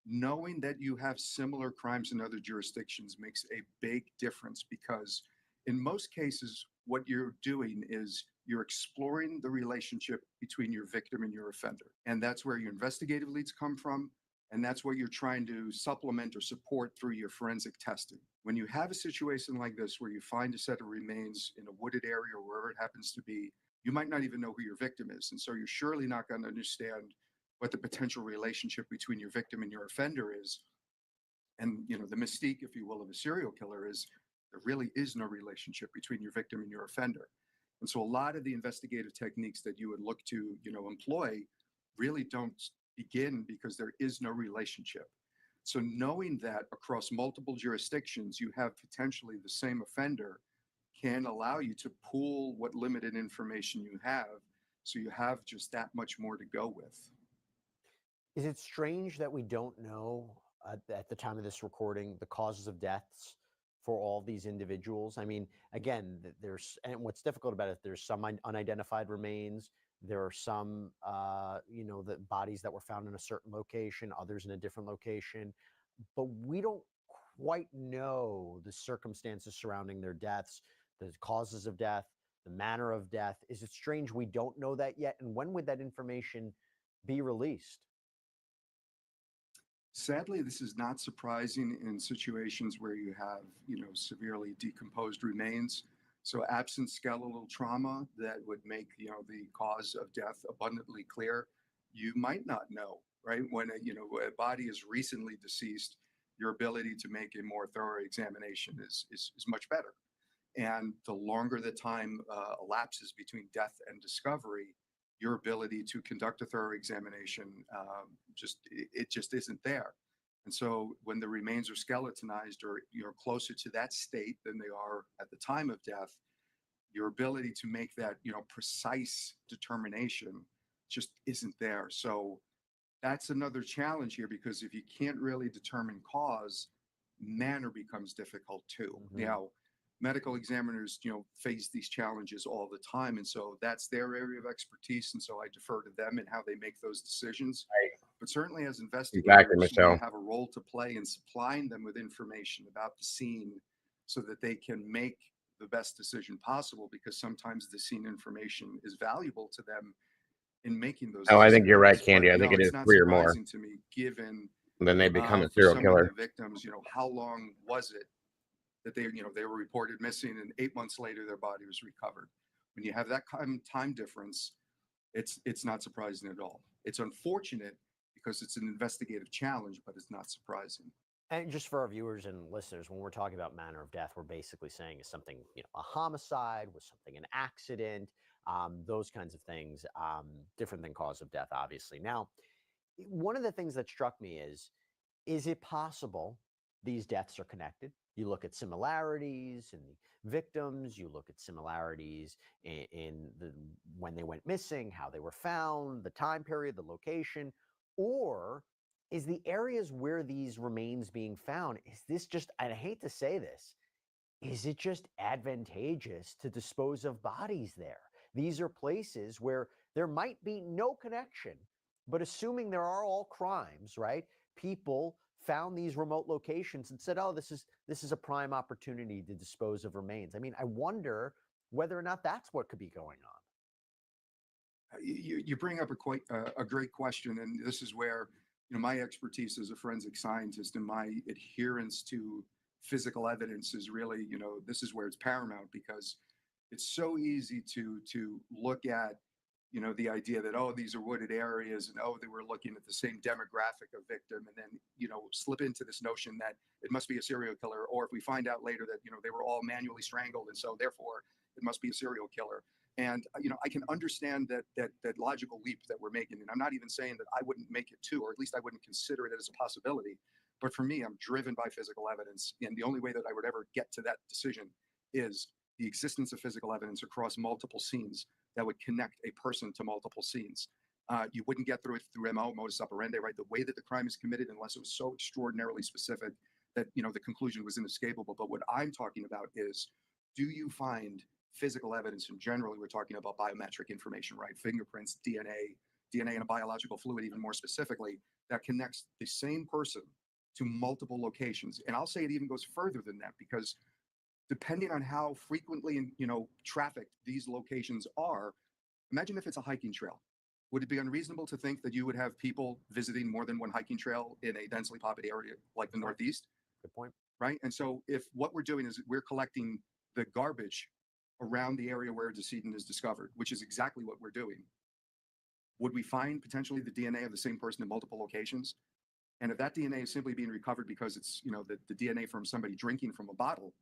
knowing that you have similar crimes in other jurisdictions makes a big difference, because in most cases, what you're doing is you're exploring the relationship between your victim and your offender. And that's where your investigative leads come from. And that's what you're trying to supplement or support through your forensic testing. When you have a situation like this, where you find a set of remains in a wooded area or wherever it happens to be, you might not even know who your victim is. And so you're surely not going to understand what the potential relationship between your victim and your offender is. And, the mystique, if you will, of a serial killer is there really is no relationship between your victim and your offender. And so a lot of the investigative techniques that you would look to, employ really don't begin because there is no relationship. So knowing that across multiple jurisdictions, you have potentially the same offender can allow you to pool what limited information you have. So you have just that much more to go with. Is it strange that we don't know at the time of this recording the causes of deaths for all these individuals? I mean, again, and what's difficult about it, there's some unidentified remains. There are some, the bodies that were found in a certain location, others in a different location, but we don't quite know the circumstances surrounding their deaths, the causes of death, the manner of death. Is it strange we don't know that yet? And when would that information be released? Sadly, this is not surprising in situations where you have, severely decomposed remains. So absent skeletal trauma that would make, the cause of death abundantly clear, you might not know, right? When, a body is recently deceased, your ability to make a more thorough examination is much better. And the longer the time elapses between death and discovery, your ability to conduct a thorough examination just isn't there. And so when the remains are skeletonized or you're closer to that state than they are at the time of death, your ability to make that, precise determination just isn't there. So that's another challenge here, because if you can't really determine cause, manner becomes difficult too. Now, medical examiners, face these challenges all the time. And so that's their area of expertise. And so I defer to them and how they make those decisions. But certainly as investigators, we have a role to play in supplying them with information about the scene so that they can make the best decision possible, because sometimes the scene information is valuable to them in making those decisions. I think you're right, Candy. I think it is it's not 3 or more. surprising to me, given Then they become a for serial some killer. of the victims, how long was it that they were reported missing, and 8 months later their body was recovered? When you have that kind of time difference, it's not surprising at all. It's unfortunate because it's an investigative challenge, but it's not surprising. And just for our viewers and listeners, when we're talking about manner of death, we're basically saying is something, a homicide, was something an accident, those kinds of things, different than cause of death, obviously. Now, one of the things that struck me is it possible these deaths are connected? You look at similarities in the victims, you look at similarities in the when they went missing, how they were found, the time period, the location, or is the areas where these remains being found, is this just, and I hate to say this, is it just advantageous to dispose of bodies there? These are places where there might be no connection, but assuming there are all crimes, right? People found these remote locations and said, oh, this is a prime opportunity to dispose of remains. I mean, I wonder whether or not that's what could be going on. You bring up a great question, and this is where my expertise as a forensic scientist and my adherence to physical evidence is really, this is where it's paramount, because it's so easy to look at the idea that, oh, these are wooded areas, and oh, they were looking at the same demographic of victim, and then slip into this notion that it must be a serial killer, or if we find out later that they were all manually strangled, and so therefore it must be a serial killer. And I can understand that logical leap that we're making, and I'm not even saying that I wouldn't make it too, or at least I wouldn't consider it as a possibility. But for me, I'm driven by physical evidence, and the only way that I would ever get to that decision is the existence of physical evidence across multiple scenes that would connect a person to multiple scenes. You wouldn't get through it through MO, modus operandi, right? The way that the crime is committed, unless it was so extraordinarily specific that the conclusion was inescapable. But what I'm talking about is, do you find physical evidence, and generally we're talking about biometric information, right? Fingerprints, DNA in a biological fluid, even more specifically, that connects the same person to multiple locations. And I'll say it even goes further than that, because depending on how frequently trafficked these locations are, imagine if it's a hiking trail. Would it be unreasonable to think that you would have people visiting more than one hiking trail in a densely populated area like the Northeast? Good point. Right? And so if what we're doing is we're collecting the garbage around the area where a decedent is discovered, which is exactly what we're doing, would we find potentially the DNA of the same person in multiple locations? And if that DNA is simply being recovered because it's the DNA from somebody drinking from a bottle,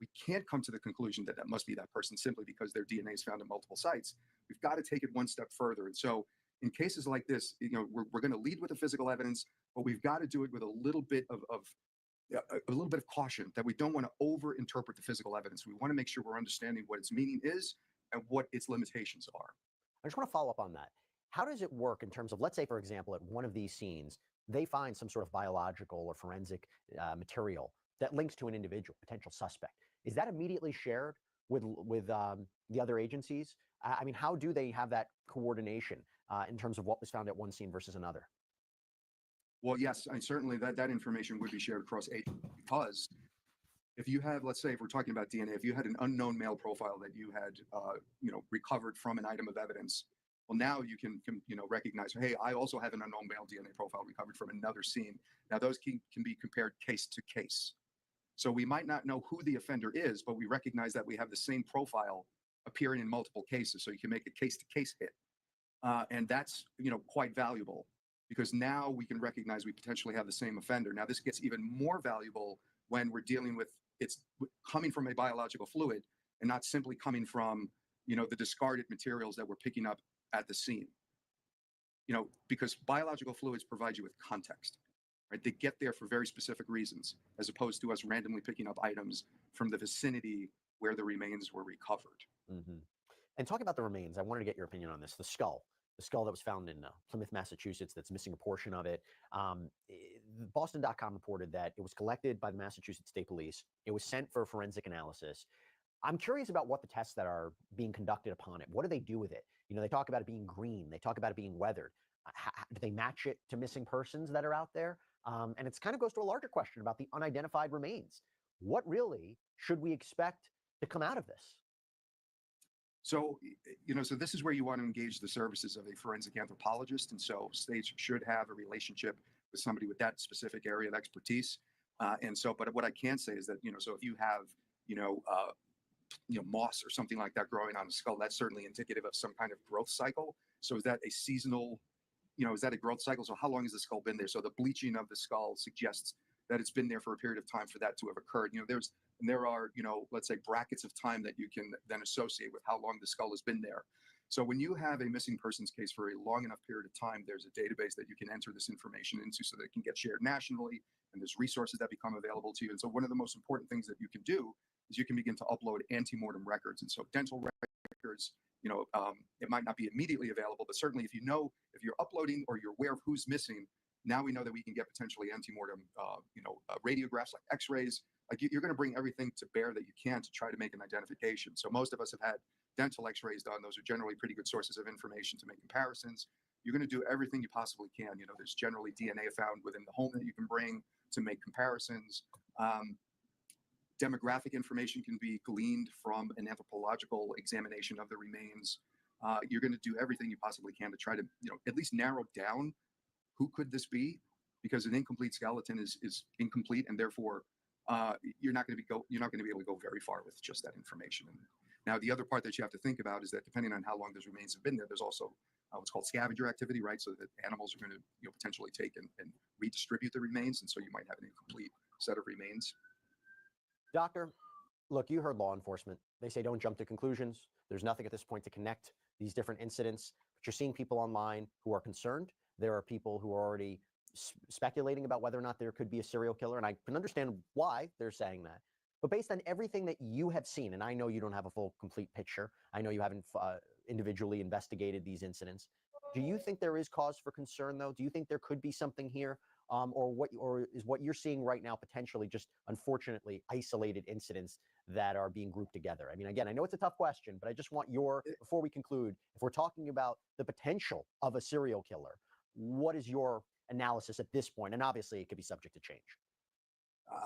we can't come to the conclusion that that must be that person simply because their DNA is found in multiple sites. We've got to take it one step further. And so in cases like this, we're going to lead with the physical evidence, but we've got to do it with a little bit of caution, that we don't want to over-interpret the physical evidence. We want to make sure we're understanding what its meaning is and what its limitations are. I just want to follow up on that. How does it work in terms of, let's say, for example, at one of these scenes, they find some sort of biological or forensic material that links to an individual, potential suspect. Is that immediately shared with the other agencies? I mean, how do they have that coordination in terms of what was found at one scene versus another? Well, yes, and certainly that information would be shared across agencies, because if you have, let's say, if we're talking about DNA, if you had an unknown male profile that you had, recovered from an item of evidence, well, now you can recognize, hey, I also have an unknown male DNA profile recovered from another scene. Now, those can be compared case to case. So we might not know who the offender is, but we recognize that we have the same profile appearing in multiple cases. So you can make a case-to-case hit. And that's, quite valuable, because now we can recognize we potentially have the same offender. Now, this gets even more valuable when we're dealing with it's coming from a biological fluid and not simply coming from, the discarded materials that we're picking up at the scene. Because biological fluids provide you with context. Right? They get there for very specific reasons, as opposed to us randomly picking up items from the vicinity where the remains were recovered. Mm-hmm. And talking about the remains, I wanted to get your opinion on this. The skull that was found in Plymouth, Massachusetts, that's missing a portion of it. Boston.com reported that it was collected by the Massachusetts State Police. It was sent for forensic analysis. I'm curious about what the tests that are being conducted upon it. What do they do with it? They talk about it being green. They talk about it being weathered. Do they match it to missing persons that are out there? And it kind of goes to a larger question about the unidentified remains. What really should we expect to come out of this? So, so this is where you want to engage the services of a forensic anthropologist. And so states should have a relationship with somebody with that specific area of expertise. But what I can say is that, so if you have, moss or something like that growing on the skull, that's certainly indicative of some kind of growth cycle. So is that a seasonal, is that a growth cycle? So how long has the skull been there? So the bleaching of the skull suggests that it's been there for a period of time for that to have occurred. There are, let's say brackets of time that you can then associate with how long the skull has been there. So when you have a missing persons case for a long enough period of time, there's a database that you can enter this information into so that it can get shared nationally, and there's resources that become available to you. And so one of the most important things that you can do is you can begin to upload antemortem records. And so dental records, it might not be immediately available, but certainly if you're uploading or you're aware of who's missing, now we know that we can get potentially antemortem, radiographs like x-rays. Like you're going to bring everything to bear that you can to try to make an identification. So most of us have had dental x-rays done. Those are generally pretty good sources of information to make comparisons. You're going to do everything you possibly can. There's generally DNA found within the home that you can bring to make comparisons. Demographic information can be gleaned from an anthropological examination of the remains. You're going to do everything you possibly can to try to, at least narrow down who could this be, because an incomplete skeleton is incomplete, and therefore you're not going to be able to go very far with just that information. And now, the other part that you have to think about is that depending on how long those remains have been there, there's also what's called scavenger activity, right? So that animals are going to potentially take and redistribute the remains, and so you might have an incomplete set of remains. Doctor, look, you heard law enforcement. They say don't jump to conclusions. There's nothing at this point to connect these different incidents. But you're seeing people online who are concerned. There are people who are already speculating about whether or not there could be a serial killer, and I can understand why they're saying that. But based on everything that you have seen, and I know you don't have a full, complete picture, I know you haven't individually investigated these incidents, do you think there is cause for concern, though? Do you think there could be something here? Or is what you're seeing right now potentially just, unfortunately, isolated incidents that are being grouped together? I mean, again, I know it's a tough question, but I just want before we conclude, if we're talking about the potential of a serial killer, what is your analysis at this point? And obviously, it could be subject to change.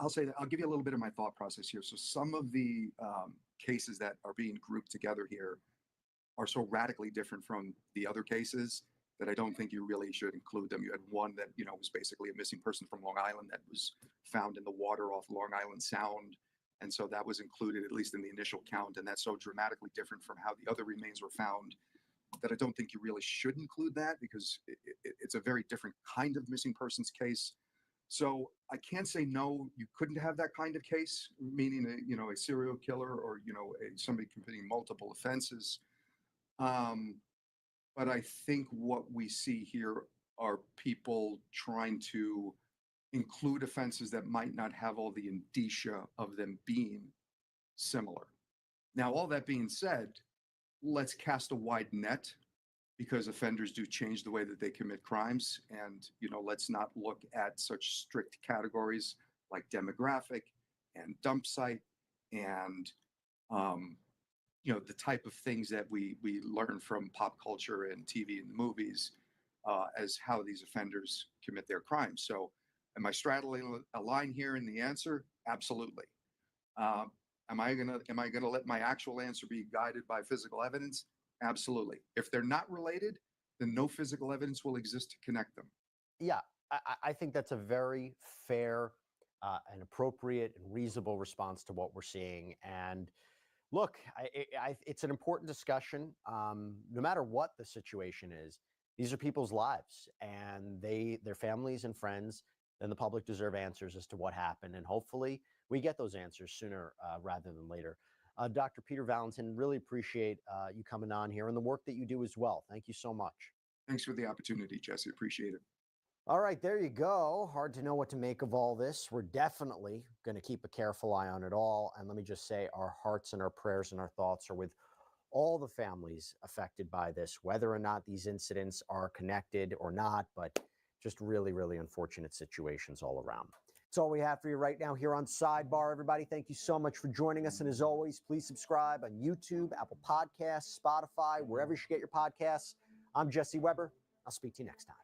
I'll say that I'll give you a little bit of my thought process here. So some of the cases that are being grouped together here are so radically different from the other cases that I don't think you really should include them. You had one that, was basically a missing person from Long Island that was found in the water off Long Island Sound. And so that was included, at least in the initial count. And that's so dramatically different from how the other remains were found that I don't think you really should include that, because it's a very different kind of missing persons case. So I can't say no, you couldn't have that kind of case, meaning a serial killer or somebody committing multiple offenses. But I think what we see here are people trying to include offenses that might not have all the indicia of them being similar. Now, all that being said, let's cast a wide net, because offenders do change the way that they commit crimes. And, let's not look at such strict categories like demographic and dump site and, the type of things that we learn from pop culture and TV and movies as how these offenders commit their crimes. So am I straddling a line here in the answer? Absolutely. Am I gonna let my actual answer be guided by physical evidence? Absolutely. If they're not related, then no physical evidence will exist to connect them. Yeah, I think that's a very fair and appropriate and reasonable response to what we're seeing. And look, it's an important discussion. No matter what the situation is, these are people's lives, and their families and friends and the public deserve answers as to what happened. And hopefully we get those answers sooner rather than later. Dr. Peter Valentin, really appreciate you coming on here and the work that you do as well. Thank you so much. Thanks for the opportunity, Jesse. Appreciate it. All right, there you go. Hard to know what to make of all this. We're definitely going to keep a careful eye on it all. And let me just say, our hearts and our prayers and our thoughts are with all the families affected by this, whether or not these incidents are connected or not, but just really, really unfortunate situations all around. That's all we have for you right now here on Sidebar, everybody. Thank you so much for joining us. And as always, please subscribe on YouTube, Apple Podcasts, Spotify, wherever you should get your podcasts. I'm Jesse Weber. I'll speak to you next time.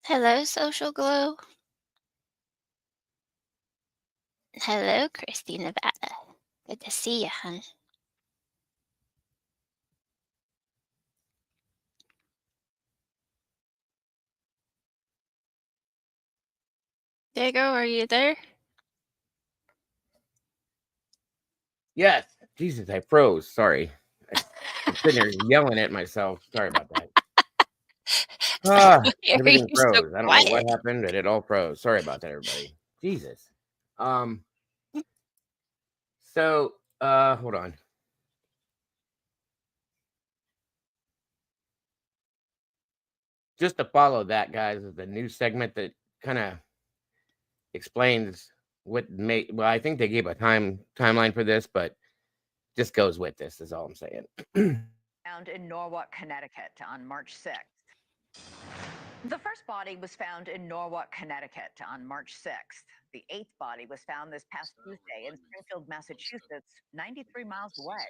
Hello, Social Glow. Hello, Christy Nevada. Good to see you, hun. Diego, are you there? Yes. Jesus, I froze. Sorry. I'm sitting here yelling at myself. Sorry about that. Everything You're so froze. I don't know what quiet. happened, but it all froze. Sorry about that, everybody. Jesus. So hold on. Just to follow that, guys, is the new segment that kind of explains what made. Well, I think they gave a timeline for this, but just goes with this is all I'm saying. Found in Norwalk, Connecticut on March 6th. The first body was found in Norwalk, Connecticut on March 6th. The eighth body was found this past Tuesday in Springfield, Massachusetts, 93 miles away.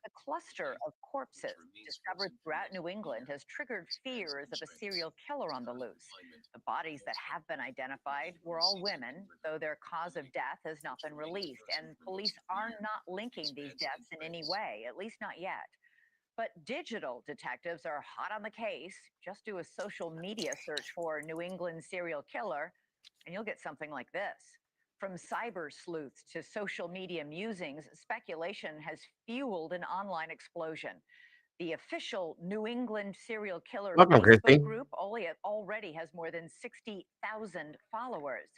The cluster of corpses discovered throughout New England has triggered fears of a serial killer on the loose. The bodies that have been identified were all women, though their cause of death has not been released, and police are not linking these deaths in any way, at least not yet. But digital detectives are hot on the case. Just do a social media search for New England serial killer, and you'll get something like this. From cyber sleuths to social media musings, speculation has fueled an online explosion. The official New England serial killer Welcome, Facebook Christy. group already has more than 60,000 followers.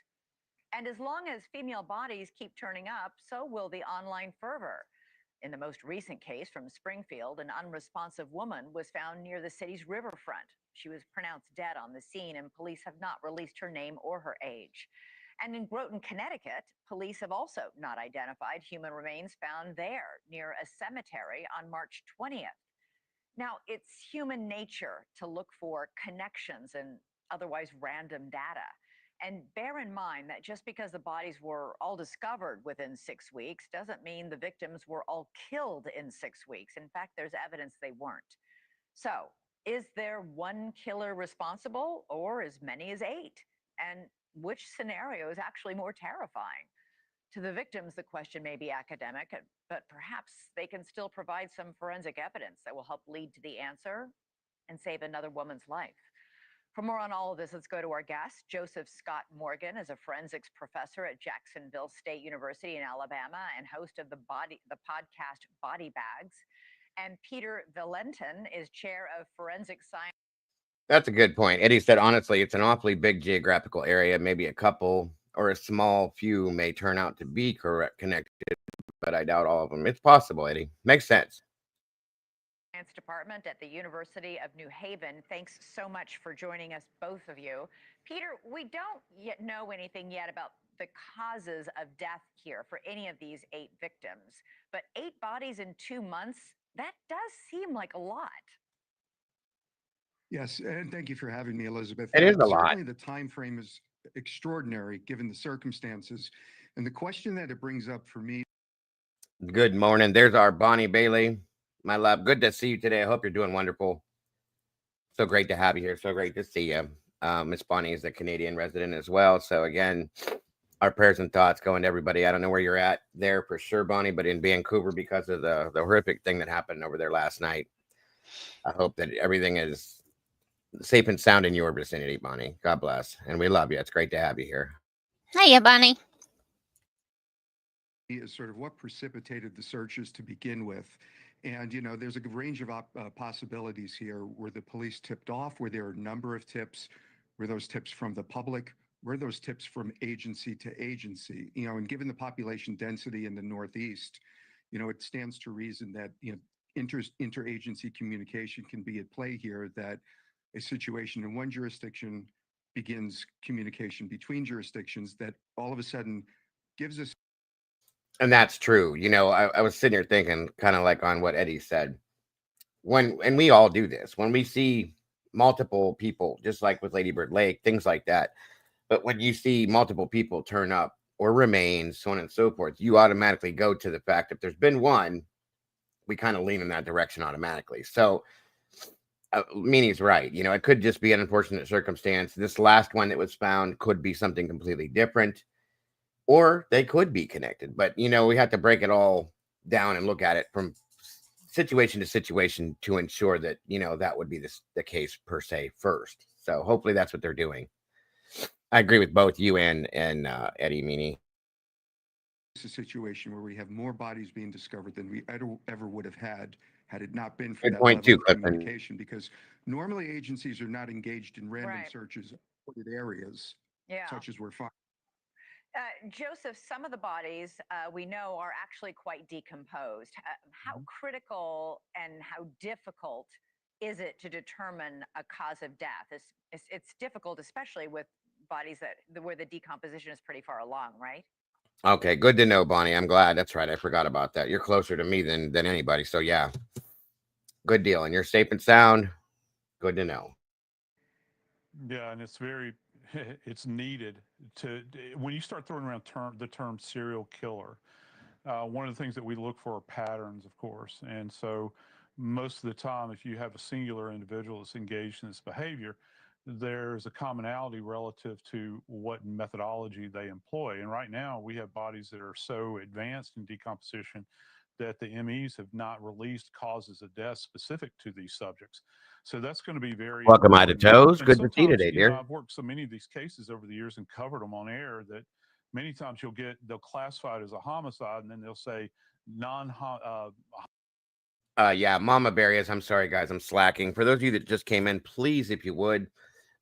And as long as female bodies keep turning up, so will the online fervor. In the most recent case from Springfield, an unresponsive woman was found near the city's riverfront. She was pronounced dead on the scene, and police have not released her name or her age. And in Groton, Connecticut, police have also not identified human remains found there near a cemetery on March 20th. Now, it's human nature to look for connections and otherwise random data. And bear in mind that just because the bodies were all discovered within 6 weeks doesn't mean the victims were all killed in 6 weeks. In fact, there's evidence they weren't. So, is there one killer responsible or as many as 8? And which scenario is actually more terrifying? To the victims, the question may be academic, but perhaps they can still provide some forensic evidence that will help lead to the answer and save another woman's life. For more on all of this, let's go to our guest. Joseph Scott Morgan is a forensics professor at Jacksonville State University in Alabama and host of the podcast Body Bags. And Peter Valentin is chair of forensic science. That's a good point. Eddie said, honestly, it's an awfully big geographical area. Maybe a couple or a small few may turn out to be connected, but I doubt all of them. It's possible, Eddie. Makes sense. Department at the University of New Haven. Thanks so much for joining us, both of you. Peter, we don't yet know anything yet about the causes of death here for any of these 8 victims, but 8 bodies in 2 months, that does seem like a lot. Yes, and thank you for having me, Elizabeth. It is a lot. Certainly the time frame is extraordinary given the circumstances. And the question that it brings up for me. Good morning. There's our Bonnie Bailey. My love, good to see you today. I hope you're doing wonderful. So great to have you here. So great to see you. Miss Bonnie is a Canadian resident as well. So again, our prayers and thoughts going to everybody. I don't know where you're at there for sure, Bonnie, but in Vancouver because of the horrific thing that happened over there last night. I hope that everything is safe and sound in your vicinity, Bonnie. God bless. And we love you. It's great to have you here. Hiya, Bonnie. Is sort of what precipitated the searches to begin with. And, you know, there's a range of possibilities here. Were the police tipped off? Were there a number of tips? Were those tips from the public? Were those tips from agency to agency? You know, and given the population density in the Northeast, you know, it stands to reason that, you know, interagency communication can be at play here, that a situation in one jurisdiction begins communication between jurisdictions that all of a sudden gives us. And that's true. You know, I was sitting here thinking kind of like on what Eddie said. And we all do this. When we see multiple people, just like with Lady Bird Lake, things like that. But when you see multiple people turn up or remain, so on and so forth, you automatically go to the fact if there's been one, we kind of lean in that direction automatically. So Meanie's right. You know, it could just be an unfortunate circumstance. This last one that was found could be something completely different, or they could be connected. But, you know, we have to break it all down and look at it from situation to situation to ensure that, you know, that would be the case per se first. So hopefully that's what they're doing. I agree with both you and Eddie Meanie. It's a situation where we have more bodies being discovered than we ever would have had it not been for Good that point level too, of Clifton. communication. Because normally agencies are not engaged in random Right. searches of wooded areas, Yeah. such as we're finding. Joseph, some of the bodies we know are actually quite decomposed. How critical and how difficult is it to determine a cause of death? It's difficult, especially with bodies where the decomposition is pretty far along, right? Okay, good to know, Bonnie. I'm glad. That's right. I forgot about that. You're closer to me than anybody. So yeah, good deal. And you're safe and sound. Good to know. Yeah, and it's very, it's needed to, when you start throwing around the term serial killer, one of the things that we look for are patterns, of course. And so most of the time, if you have a singular individual that's engaged in this behavior, there's a commonality relative to what methodology they employ. And right now, we have bodies that are so advanced in decomposition that the MEs have not released causes of death specific to these subjects. So that's going to be very Welcome, Ida important. Toes. And Good to see you sometimes, today, you know, dear. I've worked so many of these cases over the years and covered them on air that many times they'll classify it as a homicide, and then they'll say Yeah, Mama Bear is. I'm sorry, guys. I'm slacking. For those of you that just came in, please, if you would,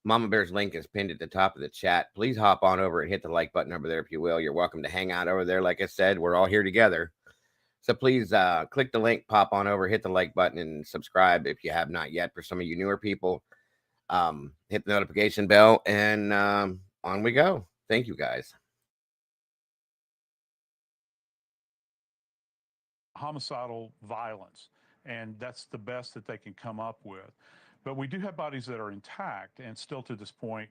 Mama Bear's link is pinned at the top of the chat. Please hop on over and hit the like button over there if you will. You're welcome to hang out over there. Like I said, we're all here together. So please click the link, pop on over, hit the like button, and subscribe if you have not yet. For some of you newer people, hit the notification bell, and on we go. Thank you, guys. homicidal violence, and that's the best that they can come up with. But we do have bodies that are intact, and still to this point,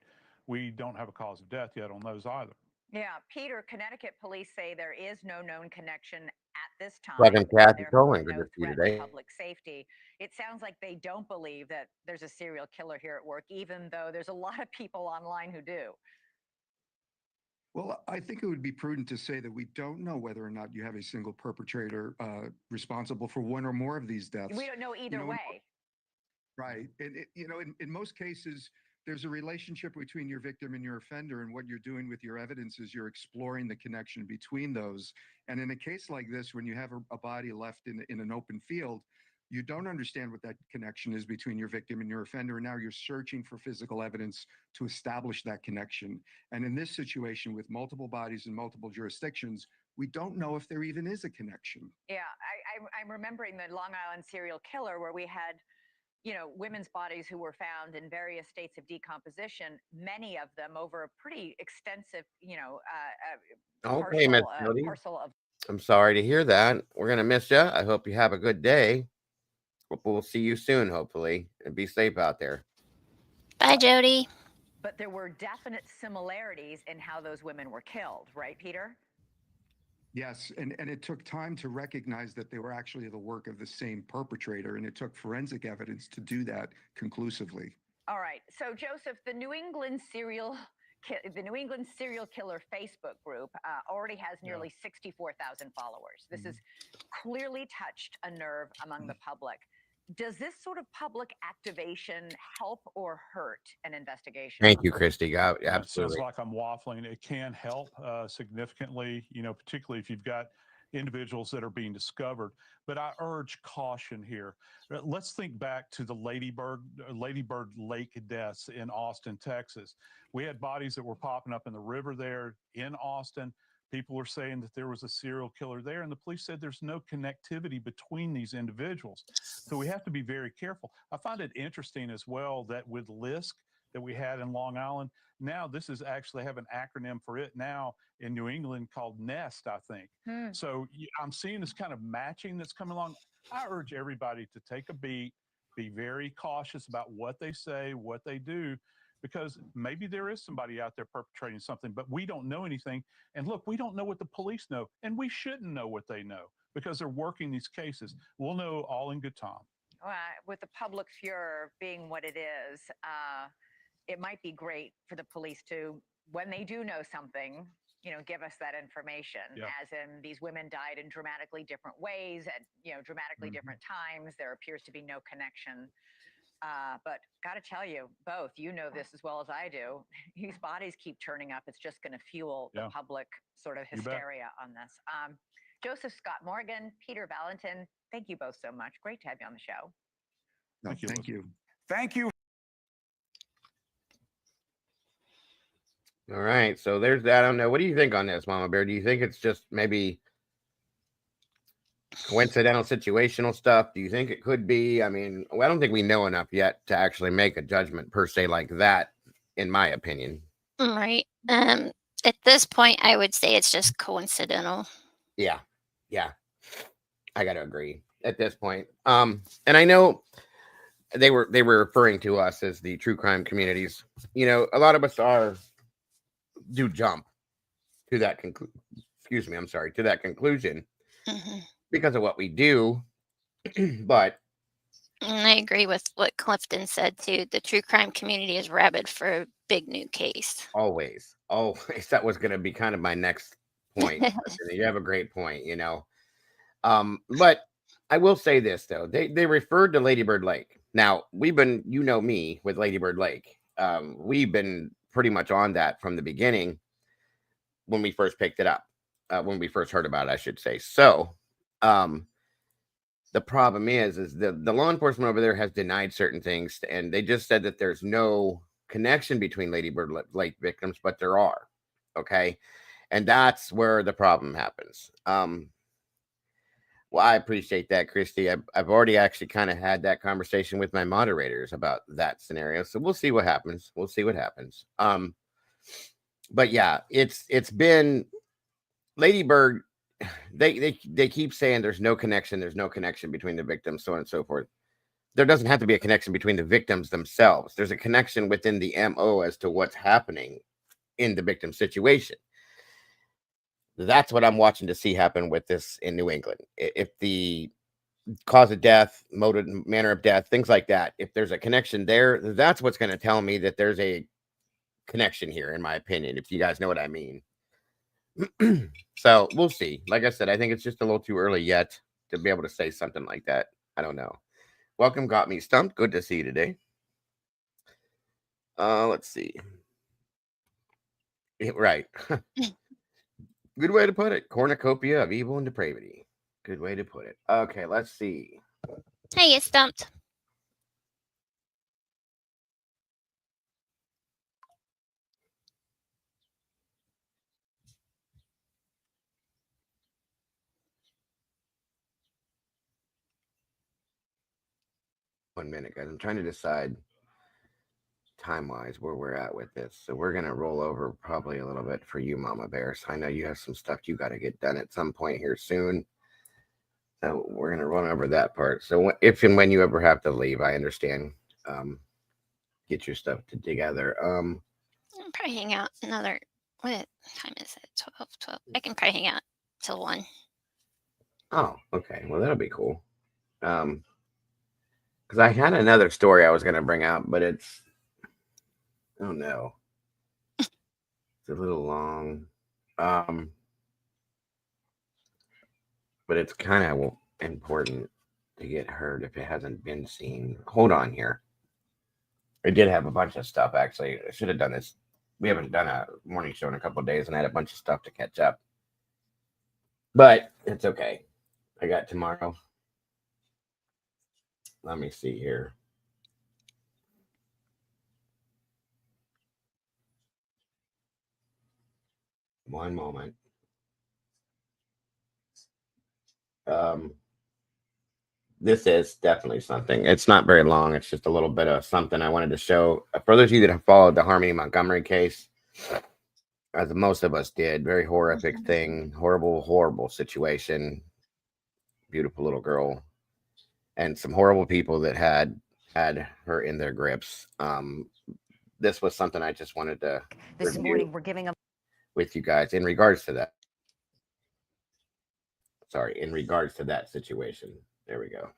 we don't have a cause of death yet on those either. Yeah, Peter, Connecticut police say there is no known connection at this time. Welcome, Kathy Therefore, Coleman. Good no to see you threat to today. public safety. It sounds like they don't believe that there's a serial killer here at work, even though there's a lot of people online who do. Well, I think it would be prudent to say that we don't know whether or not you have a single perpetrator responsible for one or more of these deaths. We don't know either way. Right. And, in most cases, there's a relationship between your victim and your offender, and what you're doing with your evidence is you're exploring the connection between those. And in a case like this, when you have a body left in an open field, you don't understand what that connection is between your victim and your offender. And now you're searching for physical evidence to establish that connection. And in this situation, with multiple bodies in multiple jurisdictions, we don't know if there even is a connection. Yeah, I'm remembering the Long Island serial killer where we had, women's bodies who were found in various states of decomposition, many of them over a pretty extensive, Okay, Miss Jody. parcel of. I'm sorry to hear that. We're gonna miss you. I hope you have a good day. We'll see you soon, hopefully, and be safe out there. Bye, Jody. But there were definite similarities in how those women were killed, right, Peter? Yes, and it took time to recognize that they were actually the work of the same perpetrator, and it took forensic evidence to do that conclusively. All right. So, Joseph, the New England serial killer Facebook group already has nearly 64,000 followers. This has clearly touched a nerve among the public. Does this sort of public activation help or hurt an investigation? Thank you, Christy. God, It sounds absolutely. like I'm waffling. It can help significantly, particularly if you've got individuals that are being discovered. But I urge caution here. Let's think back to the Lady Bird Lake deaths in Austin, Texas. We had bodies that were popping up in the river there in Austin. People were saying that there was a serial killer there, and the police said there's no connectivity between these individuals. So we have to be very careful. I find it interesting as well that with LISC that we had in Long Island, now this is actually have an acronym for it now in New England called NEST, I think. So I'm seeing this kind of matching that's coming along. I urge everybody to take a beat, be very cautious about what they say, what they do, because maybe there is somebody out there perpetrating something, but we don't know anything. And look, we don't know what the police know, and we shouldn't know what they know because they're working these cases. We'll know all in good time. with the public furor being what it is, it might be great for the police to, when they do know something, give us that information. Yeah. As in, these women died in dramatically different ways at dramatically different times. There appears to be no connection. But got to tell you, both, this as well as I do, these bodies keep turning up. It's just going to fuel the public sort of You bet. hysteria on this. Joseph Scott Morgan, Peter Valentin, thank you both so much. Great to have you on the show. Thank you. Thank you. All right, so there's that. I don't know. What do you think on this, Mama Bear? Do you think it's just maybe coincidental, situational stuff? Do you think it could be? I mean, I don't think we know enough yet to actually make a judgment per se like that, in my opinion. Right. At this point, I would say it's just coincidental. Yeah, I gotta agree at this point. And I know they were referring to us as the true crime communities. A lot of us do jump to that to that conclusion because of what we do. But And I agree with what Clifton said too. The true crime community is rabid for a big new case. always, that was going to be kind of my next point. You have a great point, but I will say this though. They referred to Lady Bird Lake. Now we've been, me with Lady Bird Lake. We've been pretty much on that from the beginning when we first picked it up, when we first heard about it, I should say. So, the problem is the law enforcement over there has denied certain things, and they just said that there's no connection between Lady Bird Lake victims, but there are. Okay. And that's where the problem happens. Well, I appreciate that, Christy. I've already actually kind of had that conversation with my moderators about that scenario. So we'll see what happens. But yeah, it's been Lady Bird. They keep saying there's no connection between the victims, so on and so forth. There doesn't have to be a connection between the victims themselves. There's a connection within the MO as to what's happening in the victim situation. That's what I'm watching to see happen with this in New England. If the cause of death, motive, manner of death, things like that, if there's a connection there, that's what's going to tell me that there's a connection here, in my opinion, if you guys know what I mean. So we'll see. Like I said, I think it's just a little too early yet to be able to say something like that. I don't know. Welcome, Got Me Stumped. Good to see you today. Let's see. Right. Good way to put it. Cornucopia of evil and depravity. Good way to put it. Okay, let's see. Hey, you stumped. One minute, guys. I'm trying to decide time-wise where we're at with this. So we're going to roll over probably a little bit for you, Mama Bears. I know you have some stuff you got to get done at some point here soon. So we're going to run over that part. So if and when you ever have to leave, I understand. Get your stuff together. I'll probably hang out another, what time is it? 12. I can probably hang out till 1. Oh, okay. Well, that'll be cool. Because I had another story I was going to bring out, but it's, oh no, it's a little long. But it's kind of important to get heard if it hasn't been seen. Hold on here. I did have a bunch of stuff, actually. I should have done this. We haven't done a morning show in a couple of days, and I had a bunch of stuff to catch up. But it's okay. I got tomorrow. Let me see here. One moment. This is definitely something. It's not very long. It's just a little bit of something I wanted to show. For those of you that have followed the Harmony Montgomery case, as most of us did, very horrific thing, horrible situation. Beautiful little girl. And some horrible people that had her in their grips. This was something I just wanted to This morning, we're giving a with you guys in regards to that. Sorry, in regards to that situation. There we go.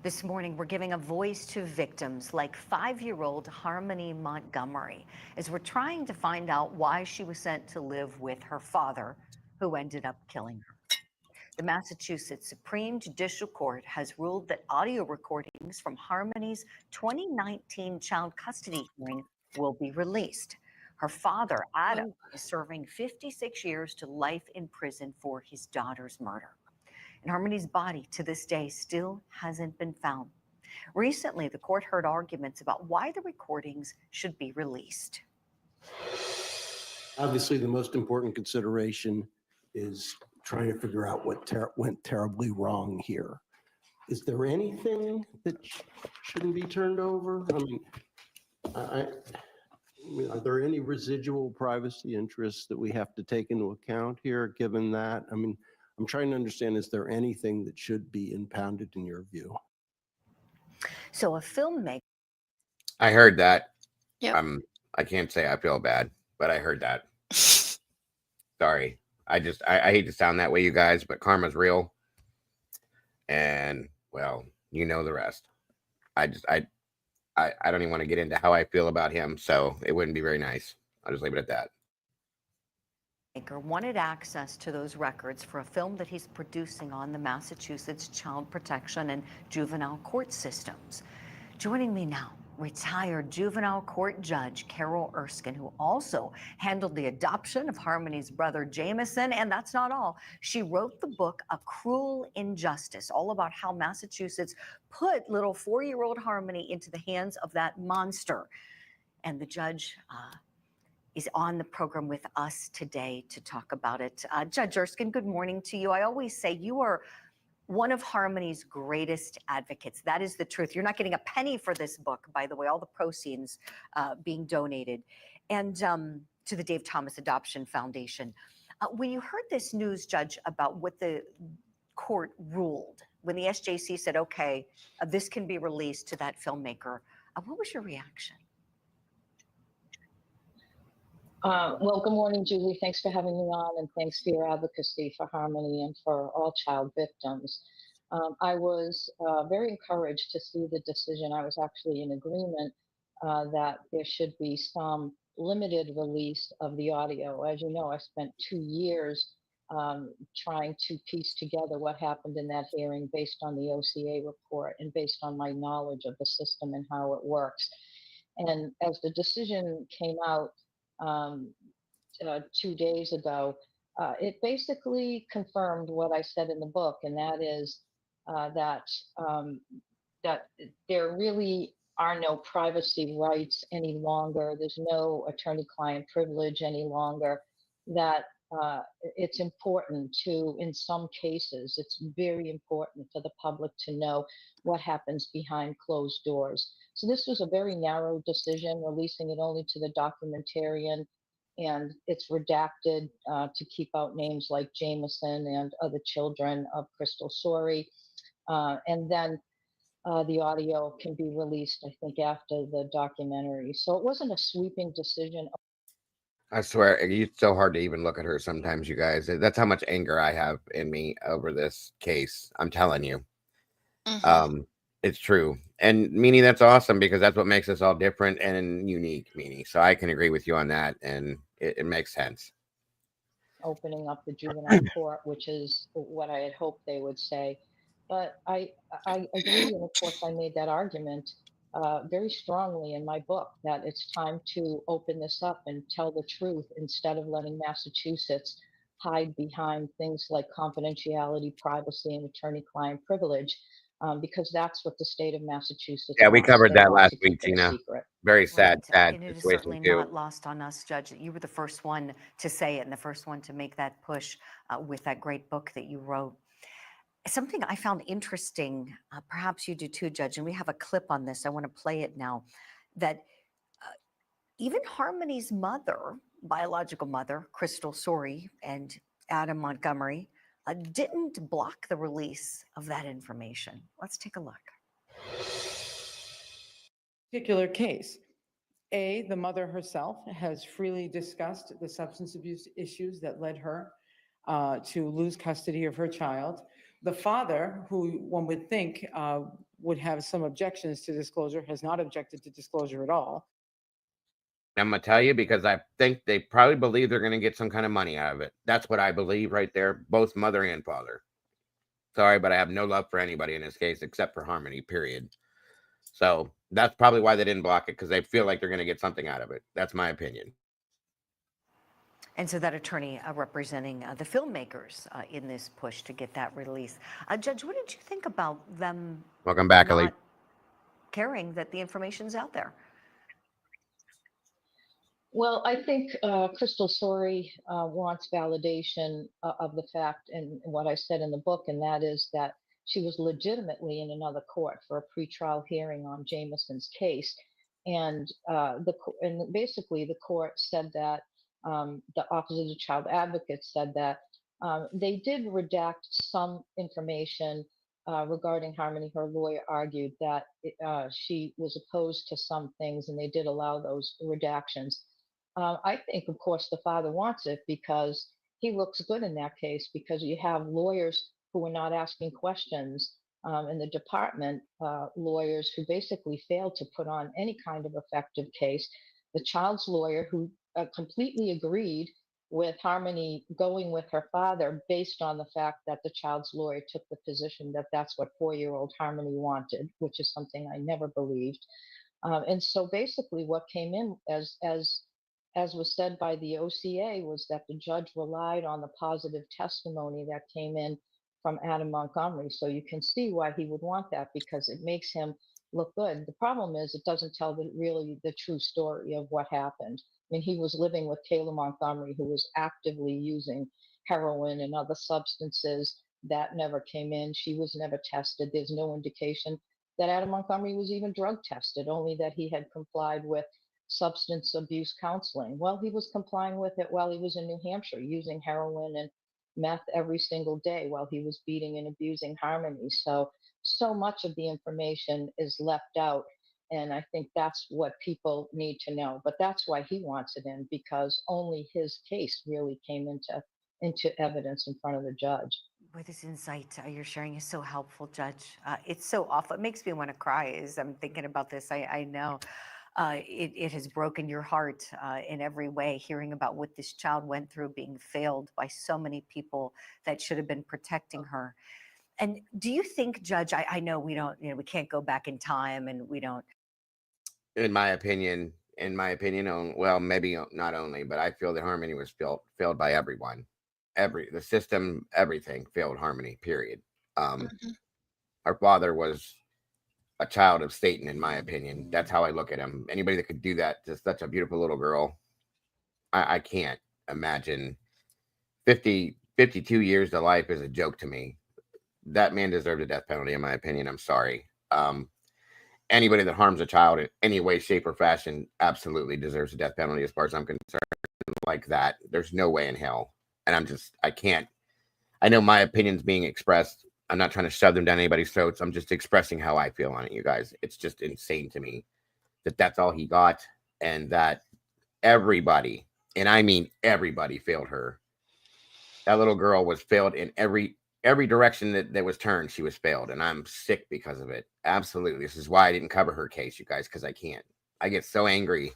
This morning, we're giving a voice to victims like 5-year-old Harmony Montgomery, as we're trying to find out why she was sent to live with her father, who ended up killing her. The Massachusetts Supreme Judicial Court has ruled that audio recordings from Harmony's 2019 child custody hearing will be released. Her father, Adam, is serving 56 years to life in prison for his daughter's murder. And Harmony's body, to this day, still hasn't been found. Recently, the court heard arguments about why the recordings should be released. Obviously, the most important consideration is trying to figure out what went terribly wrong here. Is there anything that shouldn't be turned over? I mean, I mean, are there any residual privacy interests that we have to take into account here, given that? I mean, I'm trying to understand, is there anything that should be impounded in your view? So a filmmaker. I heard that. Yep. I can't say I feel bad, but I heard that. Sorry. I hate to sound that way, you guys, but karma's real. And well, you know the rest. I don't even want to get into how I feel about him, so it wouldn't be very nice. I'll just leave it at that. Wanted access to those records for a film that he's producing on the Massachusetts child protection and juvenile court systems. Joining me now, retired juvenile court judge Carol Erskine, who also handled the adoption of Harmony's brother Jameson. And that's not all. She wrote the book, A Cruel Injustice, all about how Massachusetts put little 4-year-old Harmony into the hands of that monster. And the judge is on the program with us today to talk about it. Judge Erskine, good morning to you. I always say you are one of Harmony's greatest advocates. That is the truth. You're not getting a penny for this book, by the way, all the proceeds being donated, and to the Dave Thomas Adoption Foundation. When you heard this news, Judge, about what the court ruled, when the SJC said, okay, this can be released to that filmmaker, what was your reaction? Well, good morning, Julie. Thanks for having me on, and thanks for your advocacy for Harmony and for all child victims. I was very encouraged to see the decision. I was actually in agreement that there should be some limited release of the audio. As you know, I spent 2 years trying to piece together what happened in that hearing based on the OCA report and based on my knowledge of the system and how it works. And as the decision came out 2 days ago, it basically confirmed what I said in the book, and that is that there really are no privacy rights any longer. There's no attorney-client privilege any longer. That it's important to, in some cases, it's very important for the public to know what happens behind closed doors. So this was a very narrow decision, releasing it only to the documentarian, and it's redacted to keep out names like Jameson and other children of Crystal Sorey. And then the audio can be released, I think, after the documentary. So it wasn't a sweeping decision. I swear, it's so hard to even look at her sometimes, you guys. That's how much anger I have in me over this case. I'm telling you. Mhm. It's true. And Meanie, that's awesome, because that's what makes us all different and unique, Meanie. So I can agree with you on that, and it makes sense. Opening up the juvenile court, which is what I had hoped they would say. But I agree, and of course I made that argument very strongly in my book, that it's time to open this up and tell the truth instead of letting Massachusetts hide behind things like confidentiality, privacy, and attorney-client privilege, because that's what the state of Massachusetts Yeah, we wants. covered They that want last to week, keep it a Tina. secret. Very sad, sad And it is situation certainly too. not lost on us, Judge, that you were the first one to say it and the first one to make that push with that great book that you wrote. Something I found interesting, perhaps you do too, Judge, and we have a clip on this. I want to play it now, that even Harmony's mother, biological mother, Crystal Sorey, and Adam Montgomery, didn't block the release of that information. Let's take a look. Particular case. The mother herself has freely discussed the substance abuse issues that led her to lose custody of her child. The father, who one would think would have some objections to disclosure, has not objected to disclosure at all. I'm gonna tell you because I think they probably believe they're gonna get some kind of money out of it. That's what I believe right there, both mother and father. Sorry, but I have no love for anybody in this case except for Harmony, period. So that's probably why they didn't block it, because they feel like they're gonna get something out of it. That's my opinion. And so that attorney representing the filmmakers in this push to get that release. Judge, what did you think about them Welcome back, not Ali. caring that the information's out there? Well, I think Crystal Sorey wants validation of the fact and what I said in the book, and that is that she was legitimately in another court for a pretrial hearing on Jamison's case, and basically the court said that the Office of the Child Advocate said that they did redact some information regarding Harmony. Her lawyer argued that she was opposed to some things, and they did allow those redactions. I think, of course, the father wants it because he looks good in that case, because you have lawyers who are not asking questions in the department, lawyers who basically failed to put on any kind of effective case. The child's lawyer who completely agreed with Harmony going with her father based on the fact that the child's lawyer took the position that that's what 4-year-old Harmony wanted, which is something I never believed. And so basically what came in as was said by the OCA was that the judge relied on the positive testimony that came in from Adam Montgomery. So you can see why he would want that, because it makes him look good. The problem is it doesn't tell really the true story of what happened. I mean, he was living with Kayla Montgomery, who was actively using heroin and other substances. That never came in. She was never tested. There's no indication that Adam Montgomery was even drug tested, only that he had complied with substance abuse counseling. Well, he was complying with it while he was in New Hampshire, using heroin and meth every single day while he was beating and abusing Harmony. So much of the information is left out. And I think that's what people need to know. But that's why he wants it in, because only his case really came into evidence in front of the judge. Boy, this insight you're sharing is so helpful, Judge. It's so awful. It makes me want to cry as I'm thinking about this. I know. It has broken your heart in every way, hearing about what this child went through, being failed by so many people that should have been protecting her. And do you think, Judge, I know we don't, we can't go back in time, and we don't. In my opinion, well, maybe not only, but I feel that Harmony was failed by everyone. The system, everything failed Harmony, period. Our father was a child of Satan, in my opinion. That's how I look at him. Anybody that could do that to such a beautiful little girl, I can't imagine. 52 years to life is a joke to me. That man deserved a death penalty, in my opinion. I'm sorry. Anybody that harms a child in any way, shape, or fashion absolutely deserves a death penalty, as far as I'm concerned. Like that, there's no way in hell. And I can't. I know my opinion's being expressed. I'm not trying to shove them down anybody's throats. I'm just expressing how I feel on it, you guys. It's just insane to me that that's all he got, and that everybody, and I mean everybody, failed her. That little girl was failed in every direction that was turned. She was failed, and I'm sick because of it. Absolutely. This is why I didn't cover her case, you guys, because I can't. I get so angry.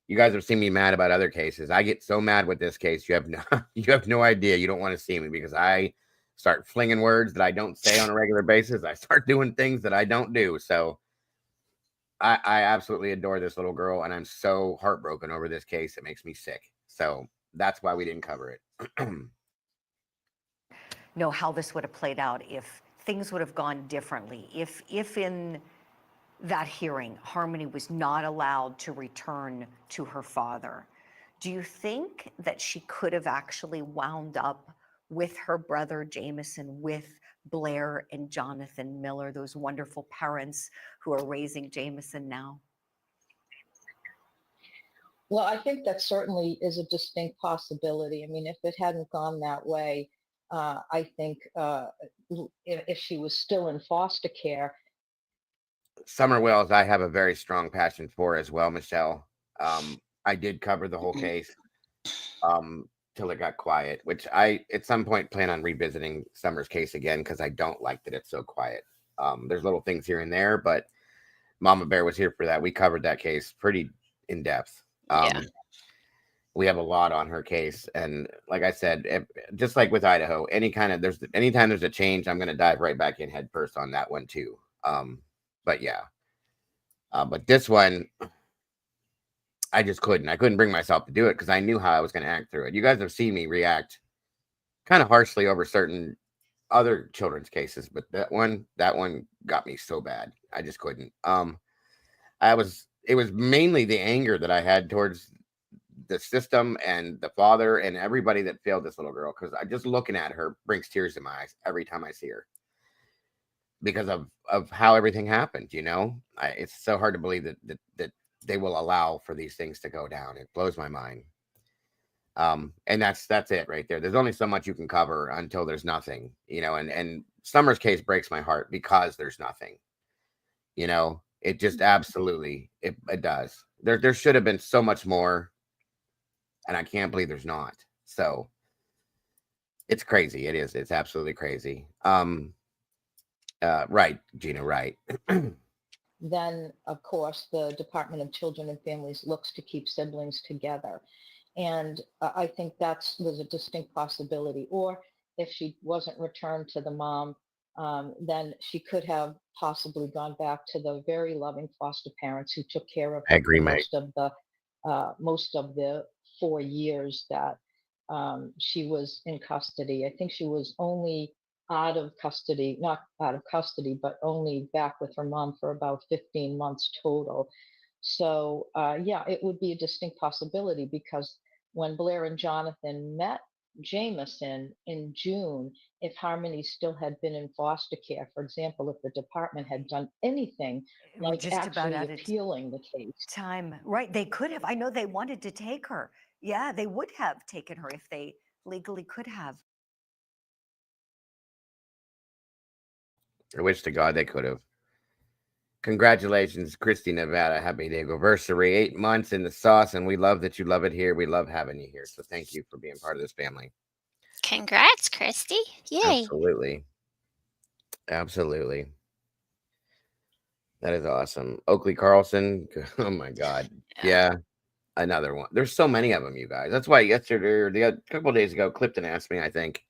You guys have seen me mad about other cases. I get so mad with this case. You have no idea. You don't want to see me, because I start flinging words that I don't say on a regular basis. I start doing things that I don't do. So I absolutely adore this little girl, and I'm so heartbroken over this case. It makes me sick. So that's why we didn't cover it. Know how this would have played out if things would have gone differently. If in that hearing, Harmony was not allowed to return to her father, do you think that she could have actually wound up with her brother Jamison, with Blair and Jonathan Miller, those wonderful parents who are raising Jamison now? Well, I think that certainly is a distinct possibility. I mean, if it hadn't gone that way, I think if she was still in foster care. Summer Wells, I have a very strong passion for as well, Michelle. I did cover the whole case till it got quiet, which I, at some point, plan on revisiting Summer's case again, because I don't like that it's so quiet. There's little things here and there, but Mama Bear was here for that. We covered that case pretty in depth. Yeah. We have a lot on her case, and like I said, just like with Idaho, anytime there's a change, I'm going to dive right back in head first on that one too. But yeah, but this one, I just couldn't bring myself to do it because I knew how I was going to act through it. You guys have seen me react kind of harshly over certain other children's cases, but that one got me so bad. I just couldn't. It was mainly the anger that I had towards the system and the father and everybody that failed this little girl, because I just looking at her brings tears to my eyes every time I see her because of how everything happened. It's so hard to believe that they will allow for these things to go down. It blows my mind. And that's it right there. There's only so much you can cover until there's nothing, and Summer's case breaks my heart because there's nothing. It just absolutely it does. There should have been so much more, and I can't believe there's not. So it's crazy. It is. It's absolutely crazy. Right, Gina, right. Then, of course, the Department of Children and Families looks to keep siblings together. And I think was a distinct possibility. Or if she wasn't returned to the mom, then she could have possibly gone back to the very loving foster parents who took care of her I agree, for mate. most of the 4 years that she was in custody. I think she was only not out of custody, but only back with her mom for about 15 months total. So yeah, it would be a distinct possibility, because when Blair and Jonathan met Jameson in June, if Harmony still had been in foster care, for example, if the department had done anything We're like just about actually out of appealing the case. time. Right. They could have. I know they wanted to take her. Yeah, they would have taken her if they legally could have. I wish to God they could have. Congratulations, Christy Nevada. Happy anniversary. 8 months in the sauce, and we love that you love it here. We love having you here. So thank you for being part of this family. Congrats, Christy. Yay. Absolutely. Absolutely. That is awesome. Oakley Carlson. Oh my God. Yeah. Another one. There's so many of them, you guys. That's why yesterday or a couple of days ago, Clifton asked me, I think,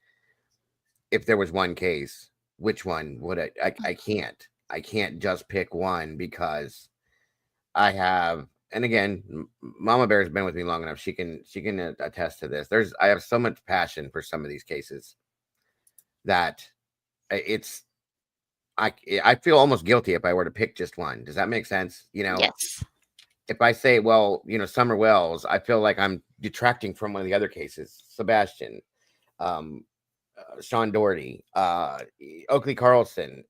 if there was one case, which one would I can't. I can't just pick one because I have, and again, Mama Bear has been with me long enough. She can attest to this. I have so much passion for some of these cases that I feel almost guilty if I were to pick just one. Does that make sense? Yes. If I say, well, Summer Wells, I feel like I'm detracting from one of the other cases. Sebastian, Sean Doherty, Oakley Carlson,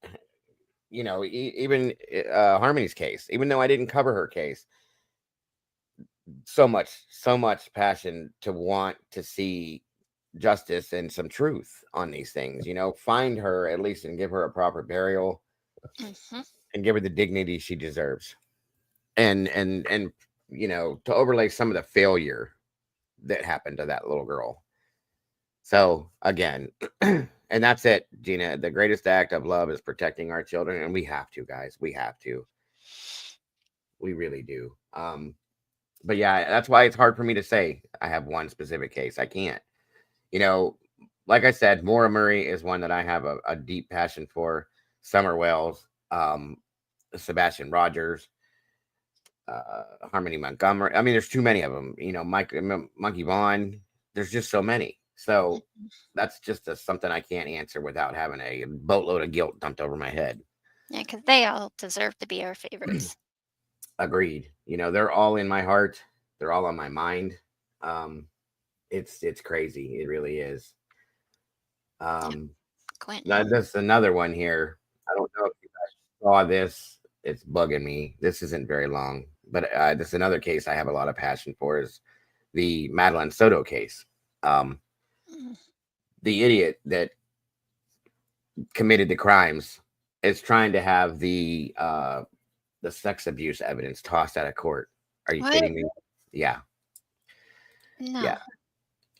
even Harmony's case, even though I didn't cover her case, so much passion to want to see justice and some truth on these things, find her at least and give her a proper burial and give her the dignity she deserves. And to overlay some of the failure that happened to that little girl. So again, and that's it, Gina. The greatest act of love is protecting our children, and we have to, guys. We have to. We really do. But yeah, that's why it's hard for me to say I have one specific case. I can't. Like I said, Maura Murray is one that I have a deep passion for. Summer Wells, Sebastian Rogers, Harmony Montgomery. I mean, there's too many of them. Monkey Vaughn. There's just so many. So that's just something I can't answer without having a boatload of guilt dumped over my head. Yeah, because they all deserve to be our favorites. Agreed. They're all in my heart. They're all on my mind. It's crazy. It really is. That's another one here. I don't know if you guys saw this. It's bugging me. This isn't very long, but this is another case I have a lot of passion for, is the Madeline Soto case. The idiot that committed the crimes is trying to have the sex abuse evidence tossed out of court. Are you kidding me? Yeah. No. Yeah.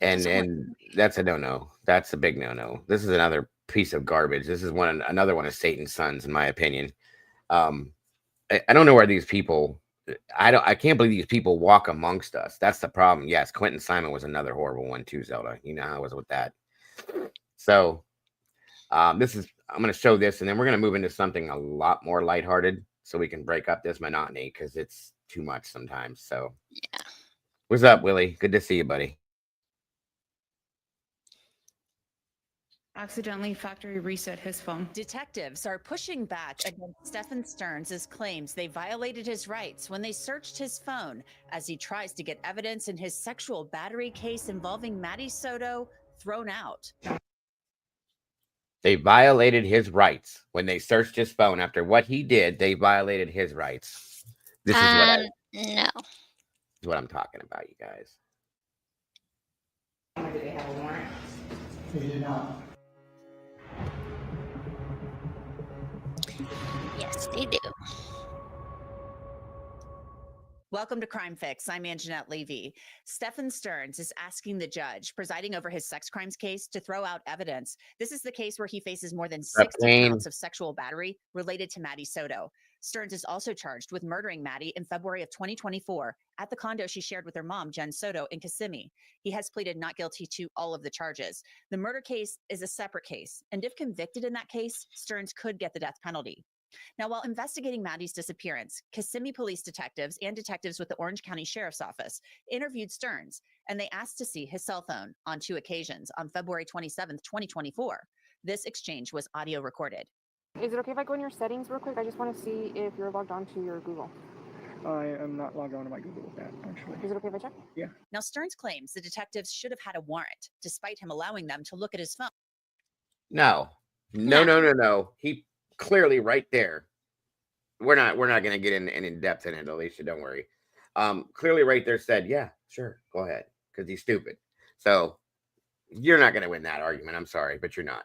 And that's a no-no. That's a big no-no. This is another piece of garbage. This is another one of Satan's sons, in my opinion. I don't know where these people. I can't believe these people walk amongst us. That's the problem. Yes, Quentin Simon was another horrible one too, Zelda. You know how it was with that. So I'm going to show this, and then we're going to move into something a lot more lighthearted, so we can break up this monotony because it's too much sometimes. So yeah. What's up, Willie? Good to see you, buddy. Accidentally factory reset his phone. Detectives are pushing back against Stephen Stearns' claims they violated his rights when they searched his phone as he tries to get evidence in his sexual battery case involving Maddie Soto thrown out. They violated his rights when they searched his phone. After what he did, they violated his rights. This is what I'm talking about, you guys. Did they have a warrant? They did not. Yes, they do. Welcome to Crime Fix. I'm Anjanette Levy. Stephen Stearns is asking the judge presiding over his sex crimes case to throw out evidence. This is the case where he faces more than 60 counts of sexual battery related to Maddie Soto. Stearns is also charged with murdering Maddie in February of 2024 at the condo she shared with her mom, Jen Soto, in Kissimmee. He has pleaded not guilty to all of the charges. The murder case is a separate case, and if convicted in that case, Stearns could get the death penalty. Now, while investigating Maddie's disappearance, Kissimmee police detectives and detectives with the Orange County Sheriff's Office interviewed Stearns, and they asked to see his cell phone on 2 occasions on February 27th, 2024. This exchange was audio recorded. Is it okay if I go in your settings real quick? I just want to see if you're logged on to your Google. I am not logged on to my Google with that, actually. Is it okay if I check? Yeah. Now, Stearns claims the detectives should have had a warrant, despite him allowing them to look at his phone. No. He clearly right there. We're not going to get in depth in it, Alicia. Don't worry. Clearly right there said, yeah, sure, go ahead, because he's stupid. So you're not going to win that argument. I'm sorry, but you're not.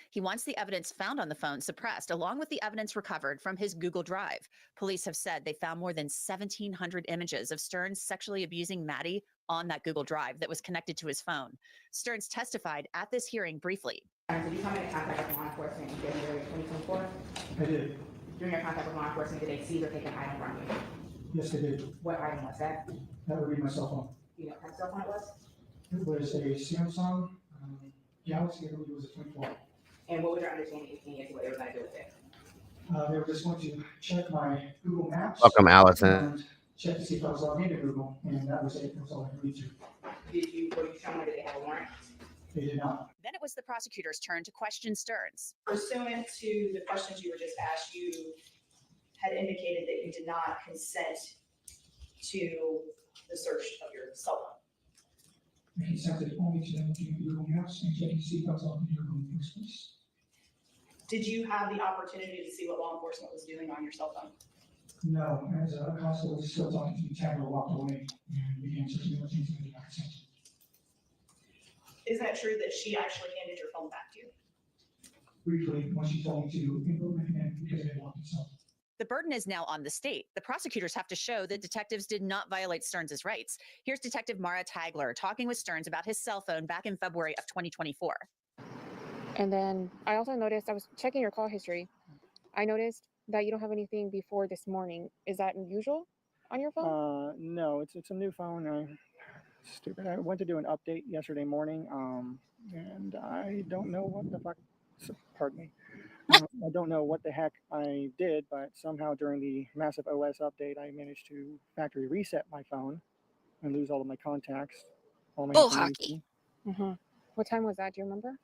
He wants the evidence found on the phone suppressed, along with the evidence recovered from his Google Drive. Police have said they found more than 1,700 images of Stearns sexually abusing Maddie on that Google Drive that was connected to his phone. Stearns testified at this hearing briefly. Did you come into contact with law enforcement in January 2024? I did. During your contact with law enforcement, did they seize or take an item from you? Yes, they did. What item was that? That would be my cell phone. Do you know what kind of cell phone it was? It was a Samsung Galaxy. I believe it was a 24. And what was your understanding as to what they were going to do with it? They were just going to check my Google Maps. Welcome, Allison. And check to see if I was logged into Google, and that was it. That's all I agreed to. Were you shown that they had a warrant? They did not. Then it was the prosecutor's turn to question Stearns. Pursuant to the questions you were just asked, you had indicated that you did not consent to the search of your cell phone. I consented only to them looking at Google Maps and checking to see if I was logged into Google in the first place. Did you have the opportunity to see what law enforcement was doing on your cell phone? No, as a constable was still talking to me, Tagger walked away and began searching the things that did not consent. Is that true that she actually handed your phone back to you? Briefly, when she told me to input my command because I didn't want myself. The burden is now on the state. The prosecutors have to show that detectives did not violate Stearns' rights. Here's Detective Mara Tagler talking with Stearns about his cell phone back in February of 2024. And then I also noticed, I was checking your call history. I noticed that you don't have anything before this morning. Is that unusual on your phone? No, it's a new phone. Stupid. I went to do an update yesterday morning, and I don't know what the fuck. Pardon me. I don't know what the heck I did, but somehow during the massive OS update, I managed to factory reset my phone and lose all of my contacts. All my hockey. What time was that? Do you remember?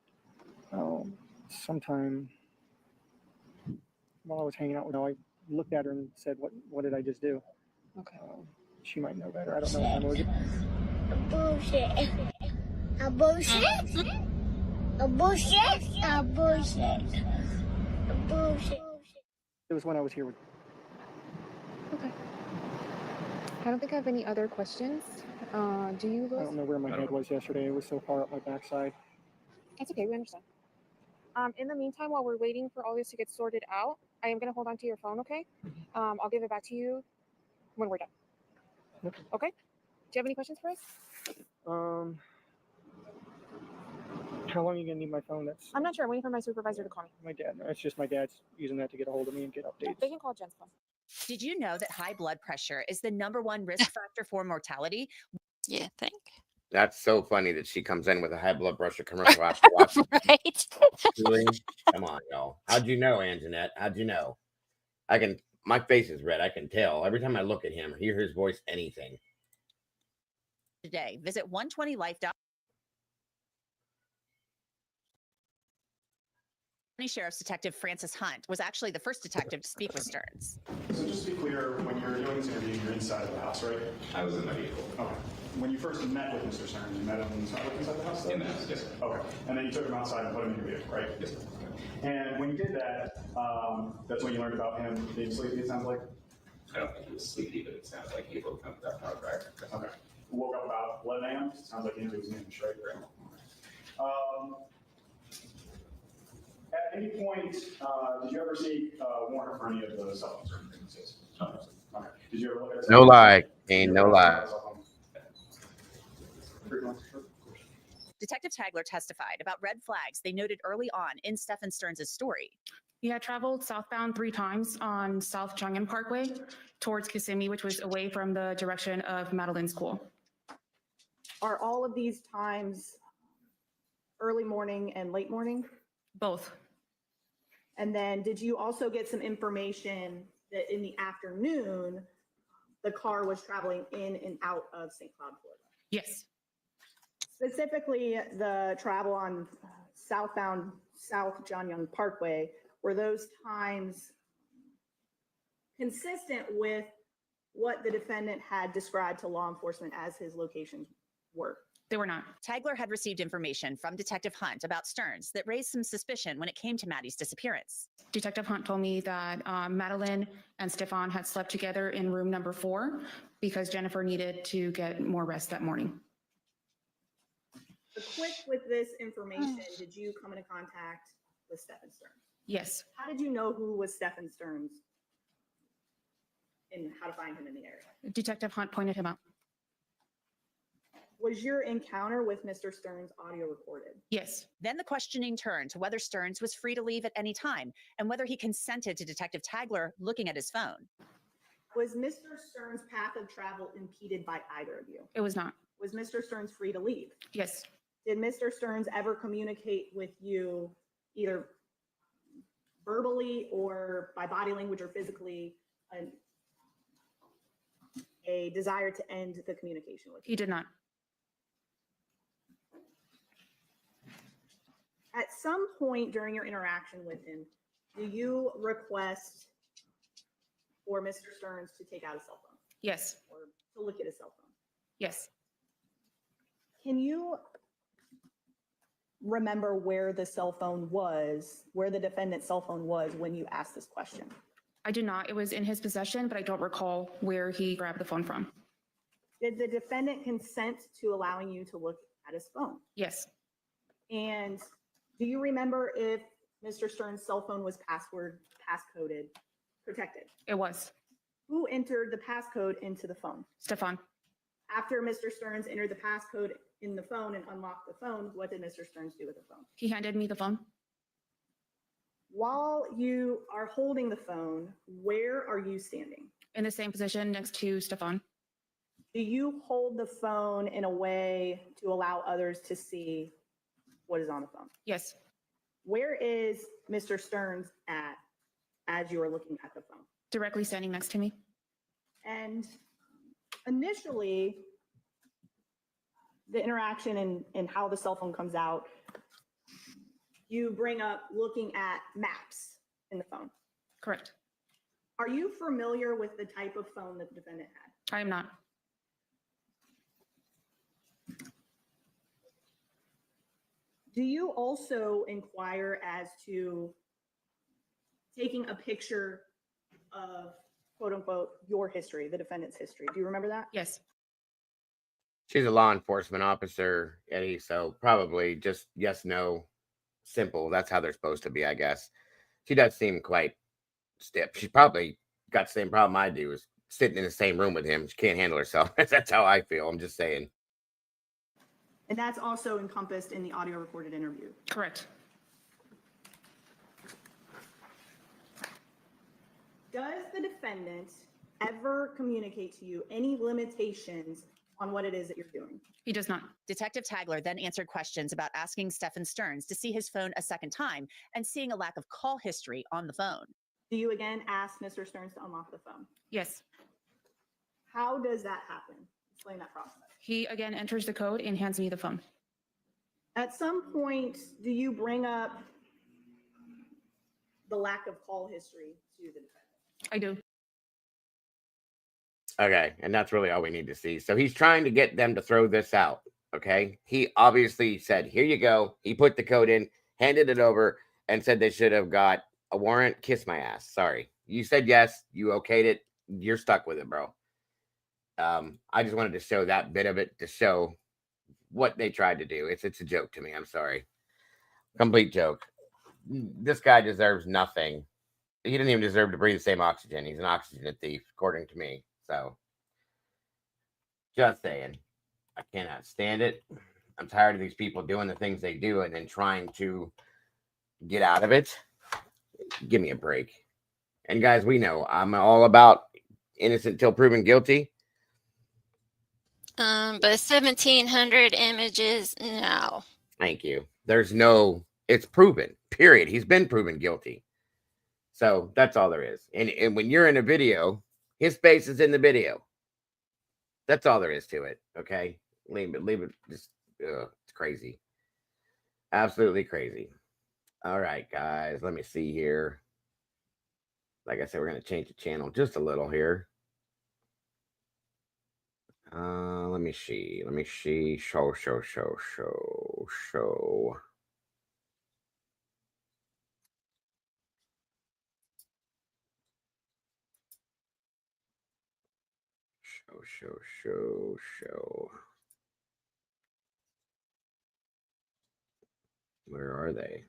Oh, sometime while I was hanging out with her, I looked at her and said, "What did I just do?" Okay. She might know better. I don't know what time it was. Bullshit. A bullshit. A bullshit. A bullshit. A bullshit. It was when I was here with. Okay. I don't think I have any other questions. Do you? I don't know where my head was yesterday. It was so far up my backside. That's okay. We understand. In the meantime, while we're waiting for all this to get sorted out, I am going to hold on to your phone, okay? I'll give it back to you when we're done. Okay? Do you have any questions for us? How long are you gonna need my phone? That's I'm not sure. I'm waiting for my supervisor to call me. my dad. It's just my dad's using that to get a hold of me and get updates. They can call Jen's phone. Did you know that high blood pressure is the #1 risk factor for mortality? You think? That's so funny that she comes in with a high blood pressure commercial after watching. Right. Really? Come on, y'all. How'd you know, Anjanette? How'd you know? My face is red. I can tell every time I look at him or hear his voice, anything. Today, visit 120life.com. Sheriff's Detective Francis Hunt was actually the first detective to speak with Stearns. So just to be clear, when you're doing this interview, you're inside of the house, right? I was in my vehicle. Okay. When you first met with Mr. Stearns, you met him inside the house? In the house, yes. Okay. And then you took him outside and put him in your vehicle, right? Yes. And when you did that, that's when you learned about him being sleepy, it sounds like? I don't think he was sleepy, but it sounds like he woke up about that prior. Okay. Woke up about 11 a.m.? Sounds like he knew he was in, right? At any point, did you ever see a warrant for any of the cell phones or anything? No. Okay. Did you ever look at it? No lie, Kane. No lie. Detective Tagler testified about red flags they noted early on in Stephen Stearns' story. He had traveled southbound 3 times on South Chang'an Parkway towards Kissimmee, which was away from the direction of Madeline School. Are all of these times early morning and late morning? Both. And then did you also get some information that in the afternoon, the car was traveling in and out of St. Cloud, Florida? Yes. Specifically, the travel on southbound South John Young Parkway, were those times consistent with what the defendant had described to law enforcement as his locations were? They were not. Tagler had received information from Detective Hunt about Stearns that raised some suspicion when it came to Maddie's disappearance. Detective Hunt told me that Madeline and Stefan had slept together in room number 4 because Jennifer needed to get more rest that morning. Equipped with this information, did you come into contact with Stephen Stearns? Yes. How did you know who was Stephen Stearns and how to find him in the area? Detective Hunt pointed him out. Was your encounter with Mr. Stearns audio recorded? Yes. Then the questioning turned to whether Stearns was free to leave at any time and whether he consented to Detective Tagler looking at his phone. Was Mr. Stearns' path of travel impeded by either of you? It was not. Was Mr. Stearns free to leave? Yes. Did Mr. Stearns ever communicate with you either verbally or by body language or physically a desire to end the communication with you? He did not. At some point during your interaction with him, do you request for Mr. Stearns to take out a cell phone? Yes. Or to look at his cell phone? Yes. Can you remember where the cell phone was, where the defendant's cell phone was when you asked this question? I do not. It was in his possession, but I don't recall where he grabbed the phone from. Did the defendant consent to allowing you to look at his phone? Yes. And do you remember if Mr. Stearns' cell phone was passcoded, protected? It was. Who entered the passcode into the phone? Stefan. After Mr. Stearns entered the passcode in the phone and unlocked the phone, what did Mr. Stearns do with the phone? He handed me the phone. While you are holding the phone, where are you standing? In the same position next to Stefan. Do you hold the phone in a way to allow others to see what is on the phone? Yes. Where is Mr. Stearns at as you are looking at the phone? Directly standing next to me. And initially, the interaction and how the cell phone comes out, you bring up looking at maps in the phone. Correct. Are you familiar with the type of phone that the defendant had? I am not. Do you also inquire as to taking a picture of, quote unquote, your history, the defendant's history? Do you remember that? Yes. She's a law enforcement officer, Eddie, so probably just yes, no, simple. That's how they're supposed to be, I guess. She does seem quite stiff. She's probably got the same problem I do, is sitting in the same room with him. She can't handle herself. That's how I feel. I'm just saying. And that's also encompassed in the audio recorded interview. Correct. Does the defendant ever communicate to you any limitations on what it is that you're doing? He does not. Detective Tagler then answered questions about asking Stephen Stearns to see his phone a second time and seeing a lack of call history on the phone. Do you again ask Mr. Stearns to unlock the phone? Yes. How does that happen? Explain that process. He again enters the code and hands me the phone. At some point, do you bring up the lack of call history to the defendant? I do. Okay, and that's really all we need to see. So he's trying to get them to throw this out. Okay, he obviously said, "Here you go." He put the code in, handed it over, and said they should have got a warrant. Kiss my ass. Sorry, you said yes. You okayed it. You're stuck with it, bro. I just wanted to show that bit of it to show what they tried to do. It's a joke to me. I'm sorry, complete joke. This guy deserves nothing. He didn't even deserve to breathe the same oxygen. He's an oxygen thief, according to me. So, just saying, I cannot stand it. I'm tired of these people doing the things they do and then trying to get out of it. Give me a break. And guys, we know I'm all about innocent till proven guilty. But 1,700 images, no. Thank you. It's proven, period. He's been proven guilty. So that's all there is. And when you're in a video, his face is in the video. That's all there is to it. Okay. Leave it. Just, it's crazy. Absolutely crazy. All right, guys, let me see here. Like I said, we're going to change the channel just a little here. Let me see. Show. Show. Where are they?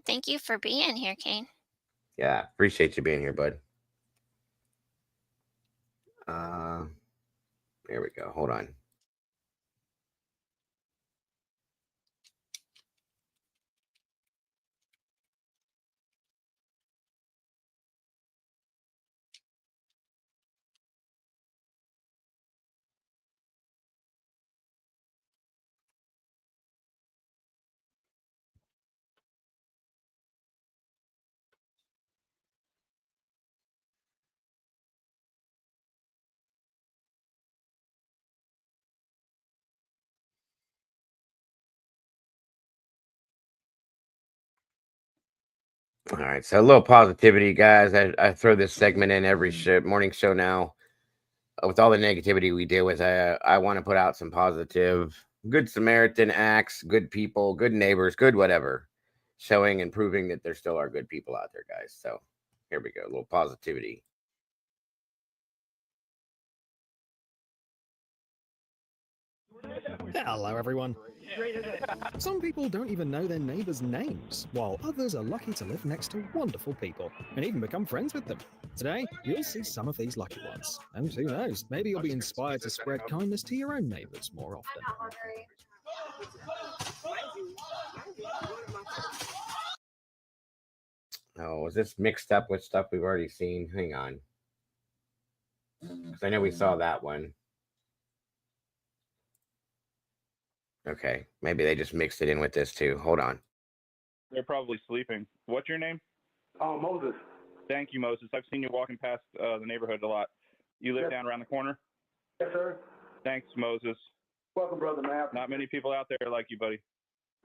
Thank you for being here, Kane. Yeah, appreciate you being here, bud. There we go. Hold on. All right, so a little positivity, guys. I throw this segment in every morning show now. With all the negativity we deal with, I want to put out some positive, good Samaritan acts, good people, good neighbors, good whatever, showing and proving that there still are good people out there, guys. So here we go, a little positivity. Hello, everyone. Some people don't even know their neighbors' names, while others are lucky to live next to wonderful people and even become friends with them. Today, you'll see some of these lucky ones. And who knows, maybe you'll be inspired to spread kindness to your own neighbors more often. Oh, is this mixed up with stuff we've already seen? Hang on. Because I know we saw that one. Okay, maybe they just mixed it in with this too. Hold on. They're probably sleeping. What's your name? Oh, Moses. Thank you, Moses. I've seen you walking past the neighborhood a lot. You live Yes. down around the corner? Yes, sir. Thanks, Moses. Welcome, brother, man. Not many people out there like you, buddy.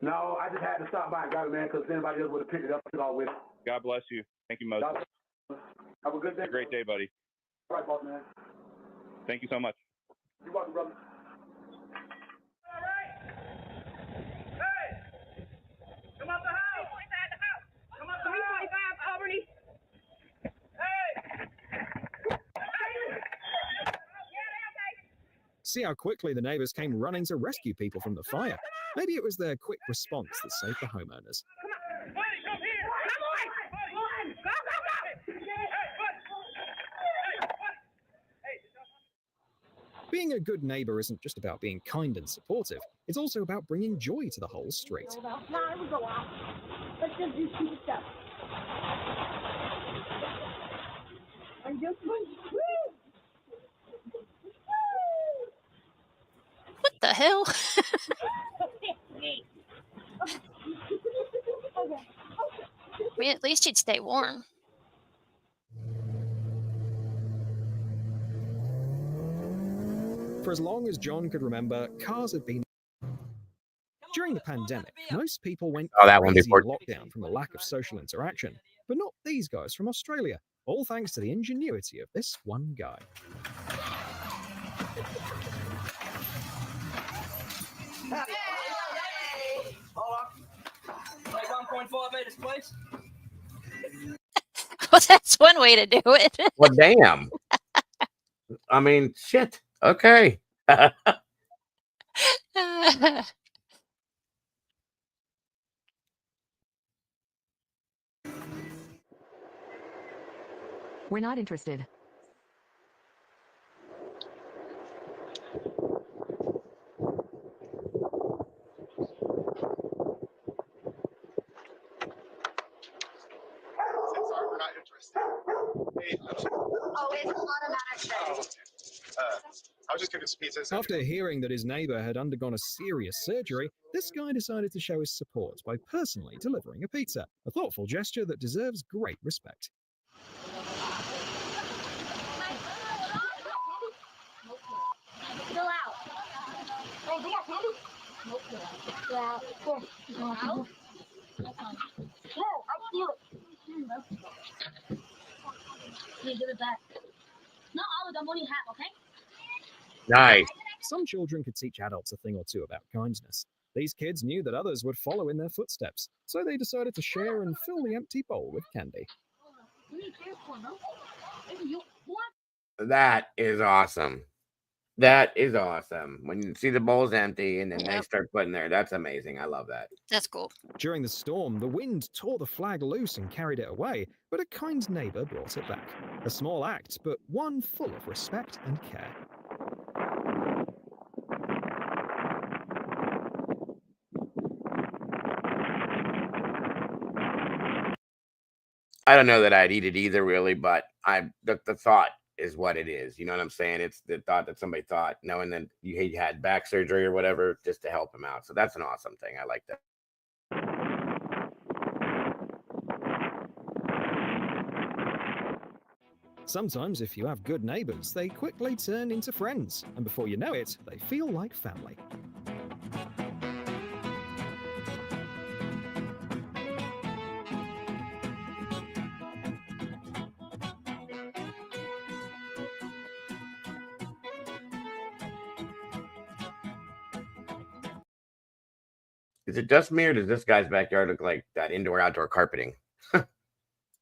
No, I just had to stop by and got it, man, because anybody else would have picked it up and all with it. God bless you. Thank you, Moses. Have a good day. Have a great day, buddy. All right, boss, man. Thank you so much. You're welcome, brother. Come up the house! Come up the house! Albany! See how quickly the neighbors came running to rescue people from the fire. Maybe it was their quick response that saved the homeowners. Come on! Buddy, come here! Come on! Go! Being a good neighbor isn't just about being kind and supportive, it's also about bringing joy to the whole street. Now we go out. Let's just do stupid stuff. And just What the hell? I mean, at least you'd stay warm. For as long as John could remember, cars had been... During the pandemic, most people went Oh, that one crazy before. in lockdown from the lack of social interaction. But not these guys from Australia, all thanks to the ingenuity of this one guy. Hold on. Like 1.5 meters, please. Well, that's one way to do it. Well, damn. I mean, shit. Okay. We're not interested. Oh, it's automatic. I was just getting some pizza. After hearing that his neighbor had undergone a serious surgery, this guy decided to show his support by personally delivering a pizza, a thoughtful gesture that deserves great respect. Go out. Wait, we got candy? Nope. Go out. Here. You want out? No, I steal it. You give it back. Not all of them, only half, okay? Nice. Some children could teach adults a thing or two about kindness. These kids knew that others would follow in their footsteps, so they decided to share and fill the empty bowl with candy. That is awesome. That is awesome. When you see the bowl's empty and then they Yep. start putting there, that's amazing. I love that. That's cool. During the storm, the wind tore the flag loose and carried it away, but a kind neighbor brought it back. A small act, but one full of respect and care. I don't know that I'd eat it either, really, but the thought is what it is. You know what I'm saying? It's the thought that somebody thought, knowing that he had back surgery or whatever, just to help him out. So that's an awesome thing. I like that. Sometimes, if you have good neighbors, they quickly turn into friends, and before you know it, they feel like family. Is it just me or does this guy's backyard look like that indoor-outdoor carpeting?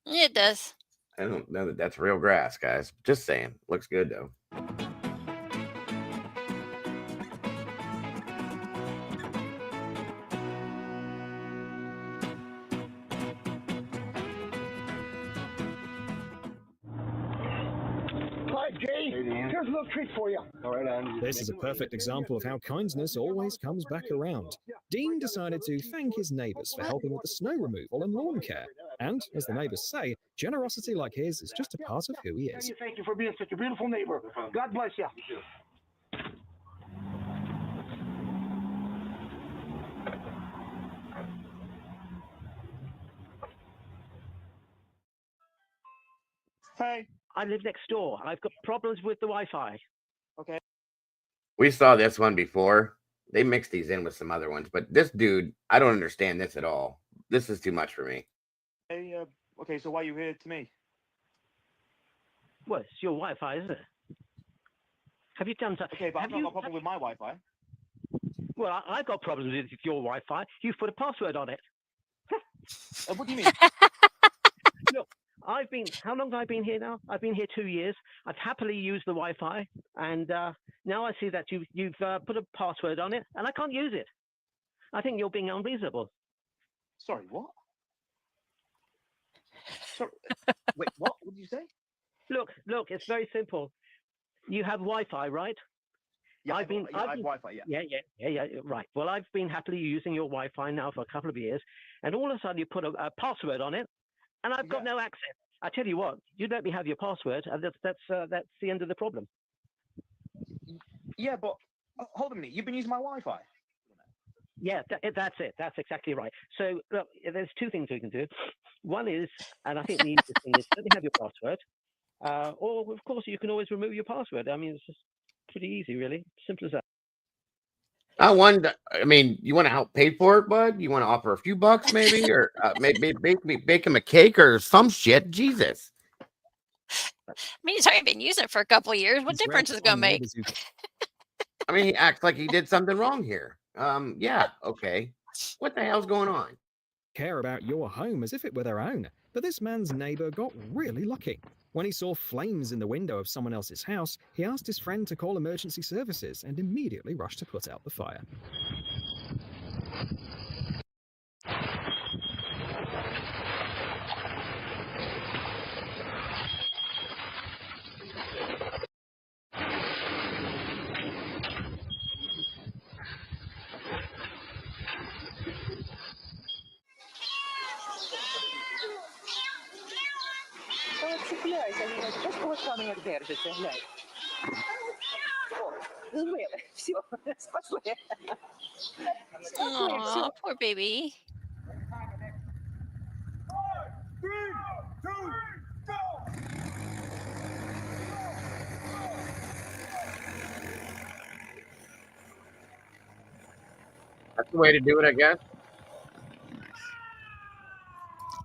It does. I don't know that that's real grass, guys. Just saying. Looks good, though. Hi, Jay. Here's a little treat for you. All right, Andy. This is a perfect example of how kindness always comes back around. Dean decided to thank his neighbors for helping with the snow removal and lawn care. And, as the neighbors say, generosity like his is just a part of who he is. Thank you for being such a beautiful neighbor. God bless you. Hey, I live next door. I've got problems with the Wi-Fi. Okay. We saw this one before. They mixed these in with some other ones, but this dude, I don't understand this at all. This is too much for me. Hey, okay, so why are you here to me? Well, it's your Wi-Fi, isn't it? Have you done something? Okay, but I've not got a problem with my Wi-Fi. Well, I've got problems with your Wi-Fi. You've put a password on it. What do you mean? Look, how long have I been here now? I've been here 2 years. I've happily used the Wi-Fi, and now I see that you've put a password on it, and I can't use it. I think you're being unreasonable. Sorry, what? Sorry, wait, what? What did you say? Look, it's very simple. You have Wi-Fi, right? Yeah, I've been Wi-Fi. Yeah. Right. Well, I've been happily using your Wi-Fi now for a couple of years, and all of a sudden you put a password on it, and I've got no access. I tell you what, you let me have your password, and that's the end of the problem. Yeah, but hold on a minute. You've been using my Wi-Fi. Yeah, that's it. That's exactly right. So look, there's two things we can do. One is, and I think the easiest thing is, let me have your password, or of course you can always remove your password. I mean, it's just pretty easy, really. Simple as that. I wonder. I mean, you want to help pay for it, bud? You want to offer a few bucks, maybe, or maybe bake him a cake or some shit? Jesus. I mean, he's already been using it for a couple of years. What difference is it gonna make? I mean, he acts like he did something wrong here. Yeah, okay. What the hell's going on? Care about your home as if it were their own. But this man's neighbor got really lucky. When he saw flames in the window of someone else's house, he asked his friend to call emergency services and immediately rushed to put out the fire. Oh, poor baby. That's the way to do it, I guess.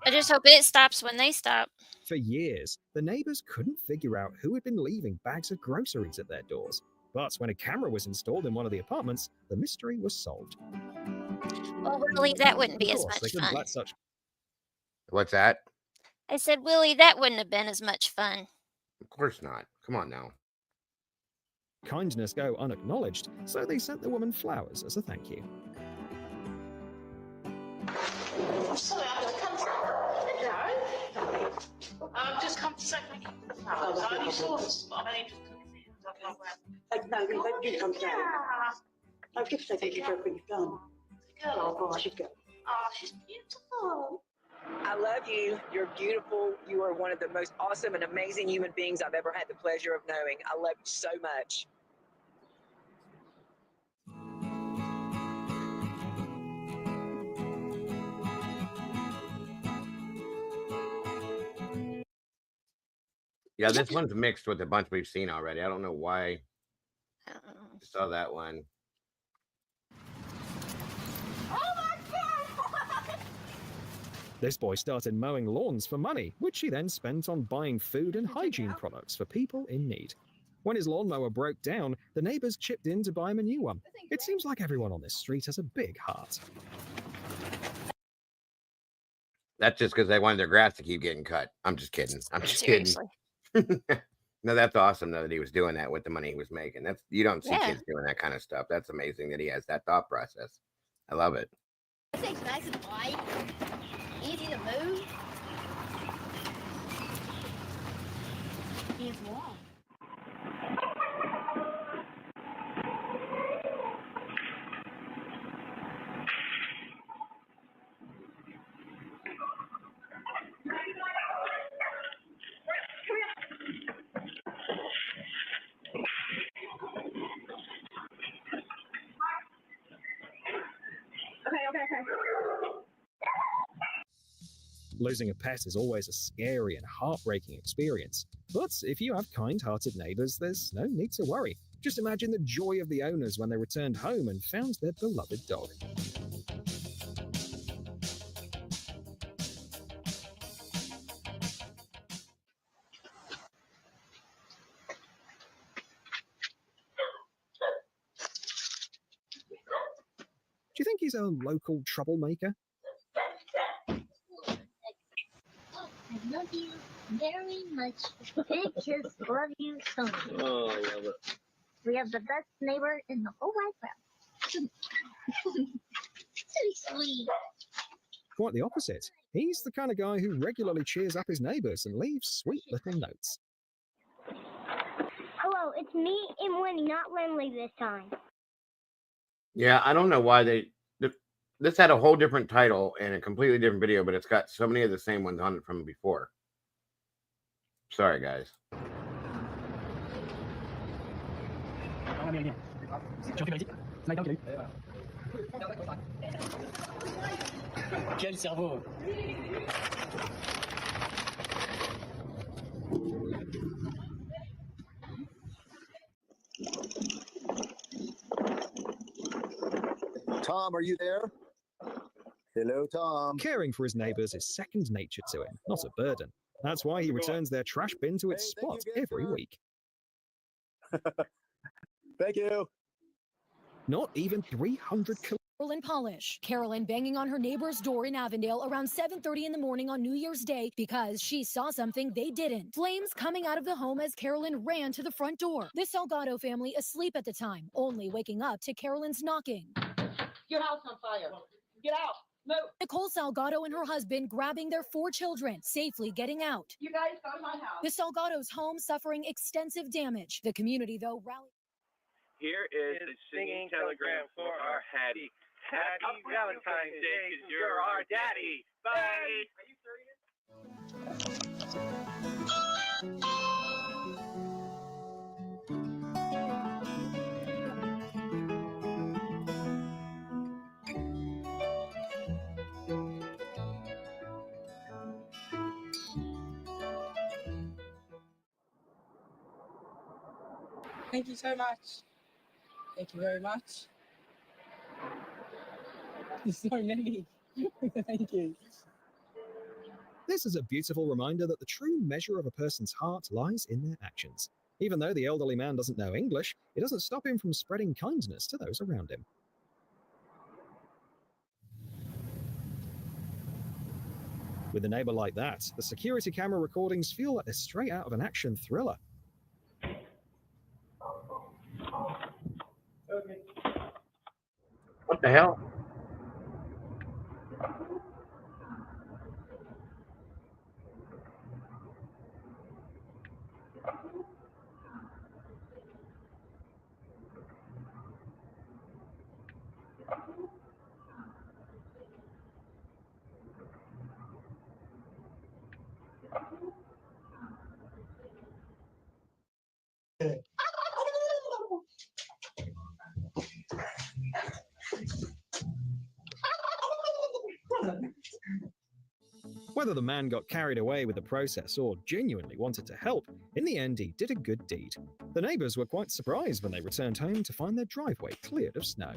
I just hope it stops when they stop. For years, the neighbors couldn't figure out who had been leaving bags of groceries at their doors. But when a camera was installed in one of the apartments, the mystery was solved. Well, Willie, that wouldn't be Of as course, they much couldn't fun. let such What's that? I said, Willie, that wouldn't have been as much fun. Of course not. Come on now. kindness go unacknowledged, so they sent the woman flowers as a thank you. I'm sorry, I've come to... Hello? I've just come to say thank you for the flowers. I only saw this, but I've only just come to see it. No, you did come down. I've just said thank you for everything you've done. Girl, Oh, she's good. oh, she's beautiful. I love you. You're beautiful. You are one of the most awesome and amazing human beings I've ever had the pleasure of knowing. I love you so much. Yeah, this one's mixed with a bunch we've seen already. I don't know why. I saw that one. This boy started mowing lawns for money, which he then spent on buying food and hygiene products for people in need. When his lawnmower broke down, the neighbors chipped in to buy him a new one. It seems like everyone on this street has a big heart. That's just because they wanted their grass to keep getting cut. I'm just kidding. I'm just Seriously. kidding. No, that's awesome though that he was doing that with the money he was making. That's you don't see Yeah. kids doing that kind of stuff. That's amazing that he has that thought process. I love it. This thing's nice and light, easy to move. It's long. Okay. Losing a pet is always a scary and heartbreaking experience. But if you have kind-hearted neighbors, there's no need to worry. Just imagine the joy of the owners when they returned home and found their beloved dog. Do you think he's a local troublemaker? I love you very much. Big kiss, love you so much. Oh, I love it. We have the best neighbor in the whole wide world. So sweet. Quite the opposite. He's the kind of guy who regularly cheers up his neighbors and leaves sweet little notes. Hello, it's me and Winnie, not Lindley this time. Yeah, I don't know why this had a whole different title and a completely different video, but it's got so many of the same ones on it from before. Sorry, guys. Quel cerveau! Tom, are you there? Hello, Tom. Caring for his neighbors is second nature to him, not a burden. That's why he returns their trash bin to its spot every week. Thank you. Not even 300 Carolyn Polish. Carolyn banging on her neighbor's door in Avondale around 7:30 in the morning on New Year's Day because she saw something they didn't. Flames coming out of the home as Carolyn ran to the front door. The Salgado family asleep at the time, only waking up to Carolyn's knocking. Your house on fire. Get out. Move. Nicole Salgado and her husband grabbing their 4 children, safely getting out. You guys go to my house. The Salgado's home suffering extensive damage. The community, though, rallied. Here is a singing telegram for our Hattie. Happy Valentine's Day, because you're our daddy. Bye. Thank you so much. Thank you very much. There's so many. Thank you. This is a beautiful reminder that the true measure of a person's heart lies in their actions. Even though the elderly man doesn't know English, it doesn't stop him from spreading kindness to those around him. With a neighbor like that, the security camera recordings feel like they're straight out of an action thriller. What the hell? Whether the man got carried away with the process or genuinely wanted to help, in the end he did a good deed. The neighbors were quite surprised when they returned home to find their driveway cleared of snow.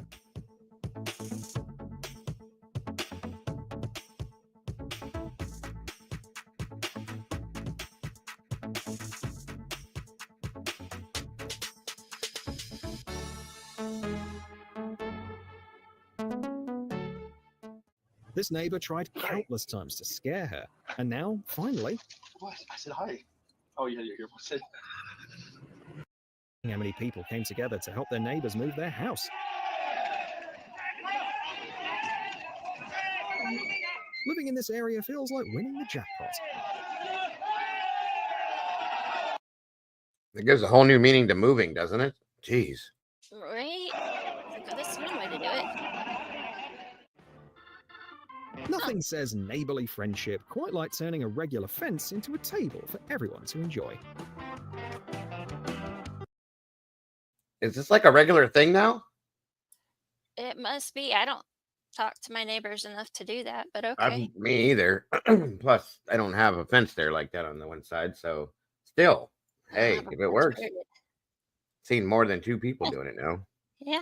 This neighbor tried countless times to scare her, and now, finally... What? I said hi. Oh, yeah, you're here. What's it? How many people came together to help their neighbors move their house? Living in this area feels like winning the jackpot. It gives a whole new meaning to moving, doesn't it? Jeez. Right? That's one way to do it. Nothing says neighborly friendship quite like turning a regular fence into a table for everyone to enjoy. Is this like a regular thing now? It must be. I don't talk to my neighbors enough to do that, but okay. Me either. Plus, I don't have a fence there like that on the one side, so still, hey, if it works. Seen more than 2 people doing it now. Yeah.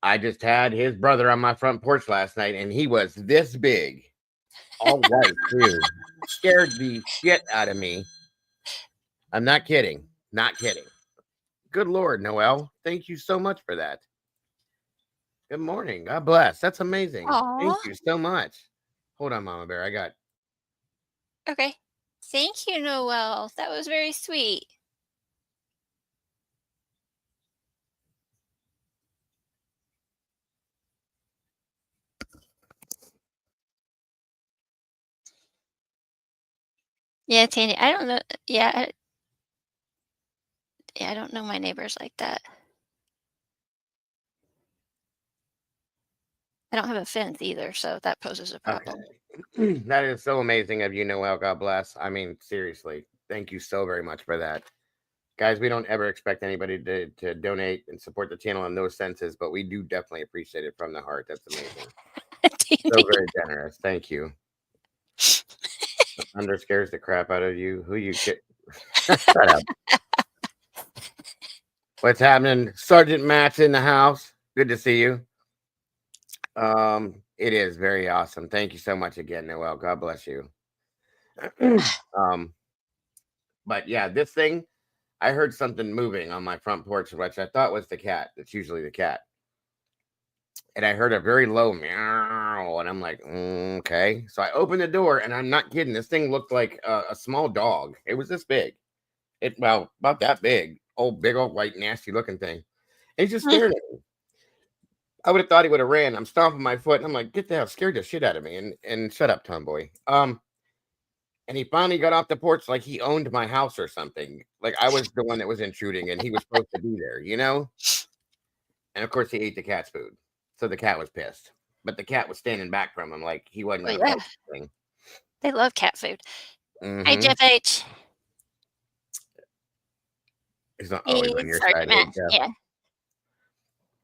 I just had his brother on my front porch last night, and he was this big. All white, too. Scared the shit out of me. I'm not kidding. Not kidding. Good Lord, Noelle. Thank you so much for that. Good morning. God bless. That's amazing. Aww. Thank you so much. Hold on, Mama Bear. I got... Okay. Thank you, Noelle. That was very sweet. Yeah, Tanya, I don't know. Yeah, I don't know my neighbors like that. I don't have a fence either, so that poses a problem. That is so amazing of you, Noel. God bless. I mean, seriously, thank you so very much for that. Guys, we don't ever expect anybody to donate and support the channel in those senses, but we do definitely appreciate it from the heart. That's amazing. So very generous. Thank you. Thunder scares the crap out of you. Who you get? Shut up. What's happening? Sergeant Matt's in the house. Good to see you. It is very awesome. Thank you so much again, Noel. God bless you. But yeah, this thing, I heard something moving on my front porch, which I thought was the cat. It's usually the cat. And I heard a very low meow, and I'm like, okay. So I opened the door, and I'm not kidding. This thing looked like a small dog. It was this big. Well, about that big. Big old white nasty looking thing. And he's just staring at me. I would have thought he would have ran. I'm stomping my foot, and I'm like, get the hell, scared the shit out of me. And shut up, tomboy. And he finally got off the porch like he owned my house or something. Like I was the one that was intruding, and he was supposed to be there, you know? And of course, he ate the cat's food. So the cat was pissed. But the cat was standing back from him like he wasn't going to fight the thing. They love cat food. Mhm. Hi, Jeff H. He's not always on your Sergeant side. Matt. Jeff. Yeah.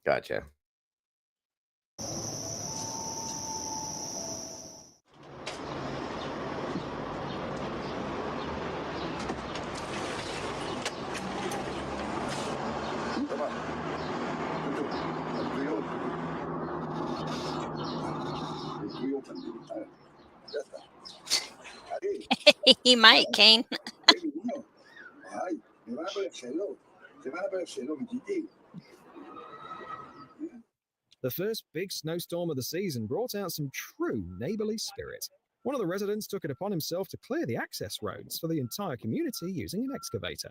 Gotcha. He might, Kane. Ay, me van a poner celo. Se van a poner celo, mi titi. The first big snowstorm of the season brought out some true neighborly spirit. One of the residents took it upon himself to clear the access roads for the entire community using an excavator.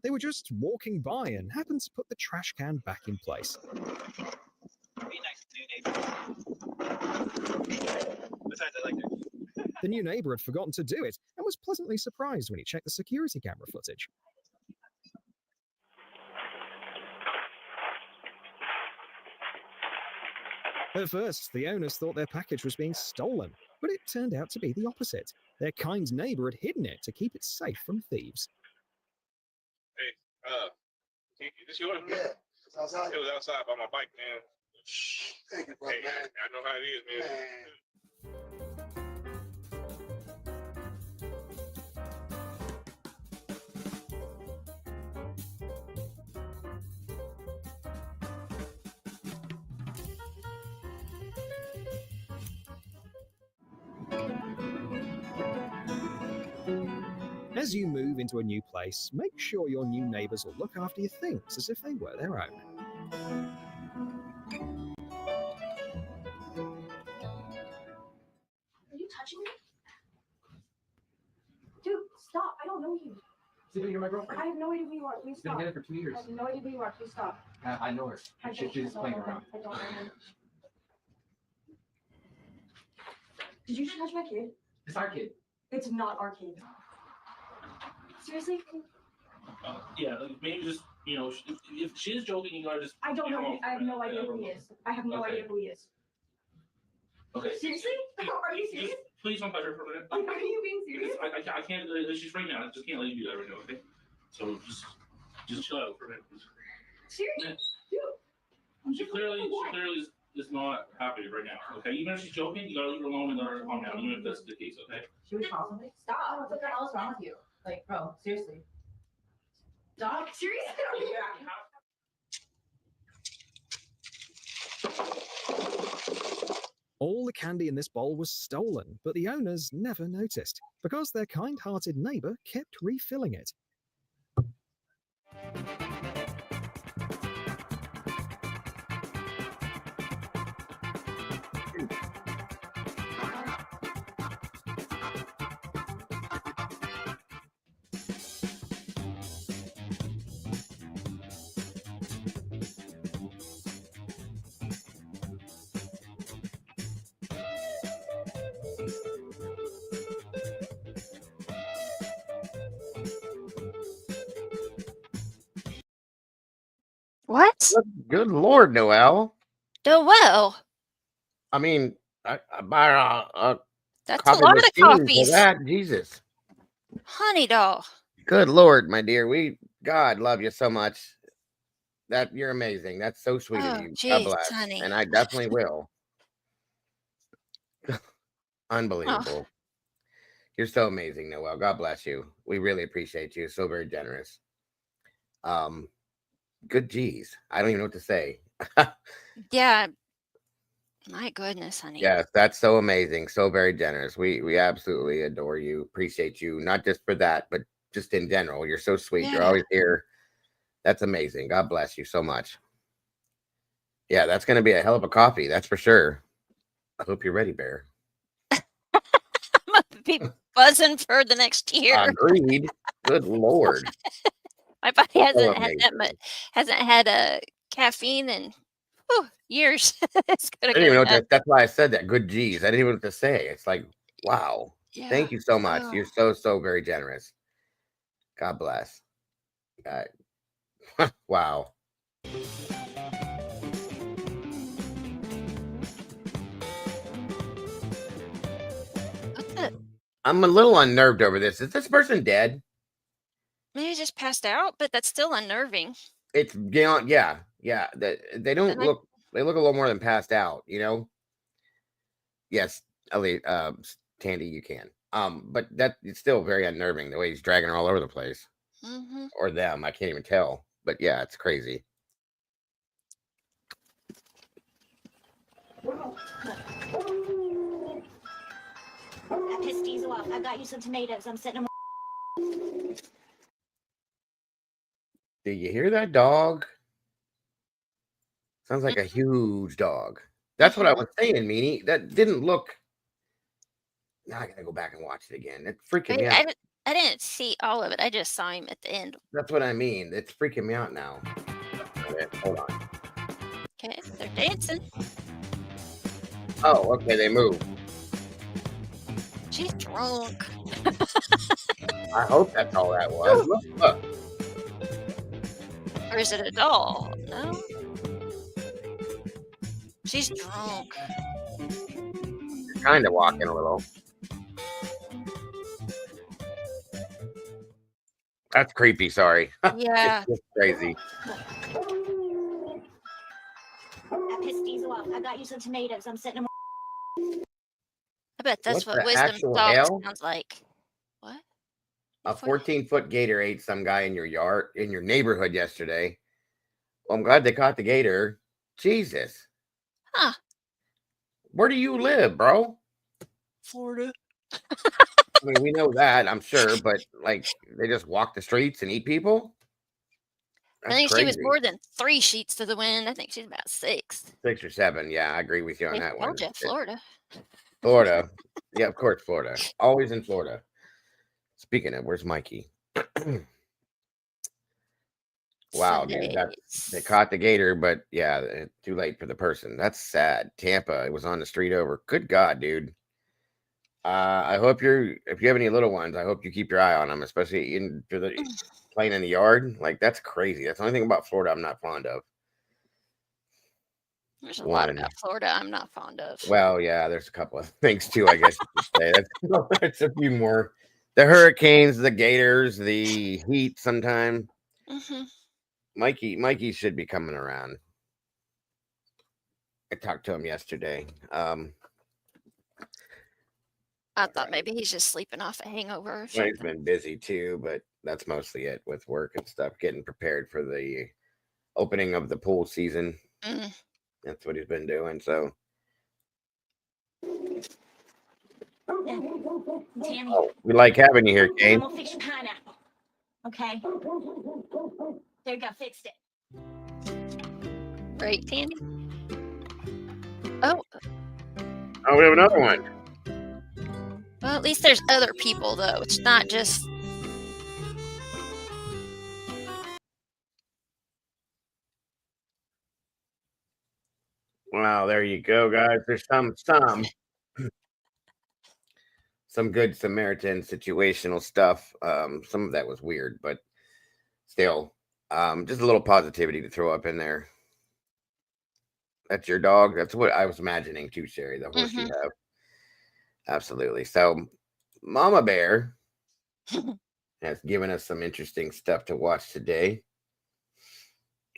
They were just walking by and happened to put the trash can back in place. The new neighbor had forgotten to do it and was pleasantly surprised when he checked the security camera footage. At first, the owners thought their package was being stolen, but it turned out to be the opposite. Their kind neighbor had hidden it to keep it safe from thieves. Hey, this yours? Yeah, it's outside. It was outside by my bike, man. Thank you, brother. Hey, man. I know how it is, man. As you move into a new place, make sure your new neighbors will look after your things as if they were their own. Are you touching me? Dude, stop. I don't know you. Is you're my girlfriend? I have no idea who you are. Please Been stop. together for 2 years. I have no idea who you are. Please stop. I know her. I She's just playing around. I don't know her. Did you just touch my kid? It's our kid. It's not our kid. Seriously? Yeah, like maybe just, you know, if she is joking, you gotta just. I don't know. I have no idea who he is. I have no idea who he is. Okay. Seriously? Are you serious? Just, please don't touch her for a minute. Like, are you being serious? I can't. It's just right now. I just can't let you do that right now. Okay. So just chill out for a minute, please. Seriously? Dude. She clearly is not happy right now. Okay. Even if she's joking, you gotta leave her alone and let her calm down. Even if that's the case. Okay. She was possibly. Stop. What the hell is wrong with you? Like, bro, seriously. Stop. Seriously? All the candy in this bowl was stolen, but the owners never noticed, because their kind-hearted neighbor kept refilling it. What? Good Lord, Noel. Noel. I mean, I buy a That's a coffee lot of machine for coffees. that. Jesus. Honey doll. Good Lord, my dear. God love you so much. That you're amazing. That's so sweet of Oh, you. God jeez, bless. honey. And I definitely will. Oh, Unbelievable. You're so amazing, Noel. God bless you. We really appreciate you. So very generous. Good geez. I don't even know what to say. yeah. My goodness, honey. Yes, that's so amazing. So very generous. We absolutely adore you. Appreciate you. Not just for that, but just in general. You're so sweet. You're Yeah. always here. That's amazing. God bless you so much. Yeah, that's going to be a hell of a coffee. That's for sure. I hope you're ready, Bear. I'm gonna be buzzing for the next year. Agreed. Good Lord. My body hasn't had amazing. that much, hasn't had a caffeine in years. It's I gonna didn't even know go what down. that's why I said that. Good geez. I didn't even know what to say. It's like, wow. Yeah. Thank you so much. Oh. You're so very generous. God bless. God. Wow. What the? I'm a little unnerved over this. Is this person dead? Maybe he just passed out, but that's still unnerving. It's yeah. They don't And I- look. They look a little more than passed out. You know. Yes, Ellie. Tandy, you can. But that it's still very unnerving the way he's dragging her all over the place, Mhm. or them. I can't even tell. But yeah, it's crazy. That pissed Diesel off. I got you some tomatoes. I'm sitting them. Do you hear that dog? Sounds like a huge dog. That's what I was saying, Meanie. That didn't look. Now I gotta go back and watch it again. It's freaking me out. I didn't see all of it. I just saw him at the end. That's what I mean. It's freaking me out now. Okay, hold on. Okay, they're dancing. Oh, okay, they move. She's drunk. I hope that's all that was. Look. Or is it a doll? No. She's drunk. Kind of walking a little. That's creepy. Sorry. Yeah. It's just crazy. That pissed Diesel off. I got you some tomatoes. I'm sitting them. I bet that's What what the wisdom actual dog hell? sounds like. What? A 14-foot gator ate some guy in your neighborhood yesterday. Well, I'm glad they caught the gator. Jesus. Huh. Where do you live, bro? Florida. I mean, we know that, I'm sure, but like they just walk the streets and eat people? I That's think she was crazy. more than 3 sheets to the wind. I think she's about 6. 6 or 7. Yeah, I agree with you on Hey, that one. told ya, Florida. Florida. Yeah, of course, Florida. Always in Florida. Speaking of, where's Mikey? Wow, dude. They caught the gator, but yeah, too late for the person. That's sad. Tampa, it was on the street over. Good God, dude. I hope if you have any little ones, I hope you keep your eye on them, especially playing in the yard. Like, that's crazy. That's the only thing about Florida I'm not fond of. There's a lot about Florida I'm not fond of. Well, yeah, there's a couple of things too, I guess you could say. There's a few more. The hurricanes, the gators, the heat sometime. Mm-hmm. Mikey should be coming around. I talked to him yesterday. I thought maybe he's just sleeping off a hangover or Well, something. he's been busy too, but that's mostly it with work and stuff, getting prepared for the opening of the pool season. Mm. That's what he's been doing. So, Tammy. we like having you here, Kane. I'm gonna fix your pineapple. Okay. There you go. Fixed it. Right, Tandy? Oh, Oh, we have another one. well, at least there's other people, though. It's not just... Wow, there you go, guys. There's some good Samaritan situational stuff. Some of that was weird, but still, Just a little positivity to throw up in there. That's your dog. That's what I was imagining too, Sherry. The horse you have. Absolutely. So, Mama Bear has given us some interesting stuff to watch today.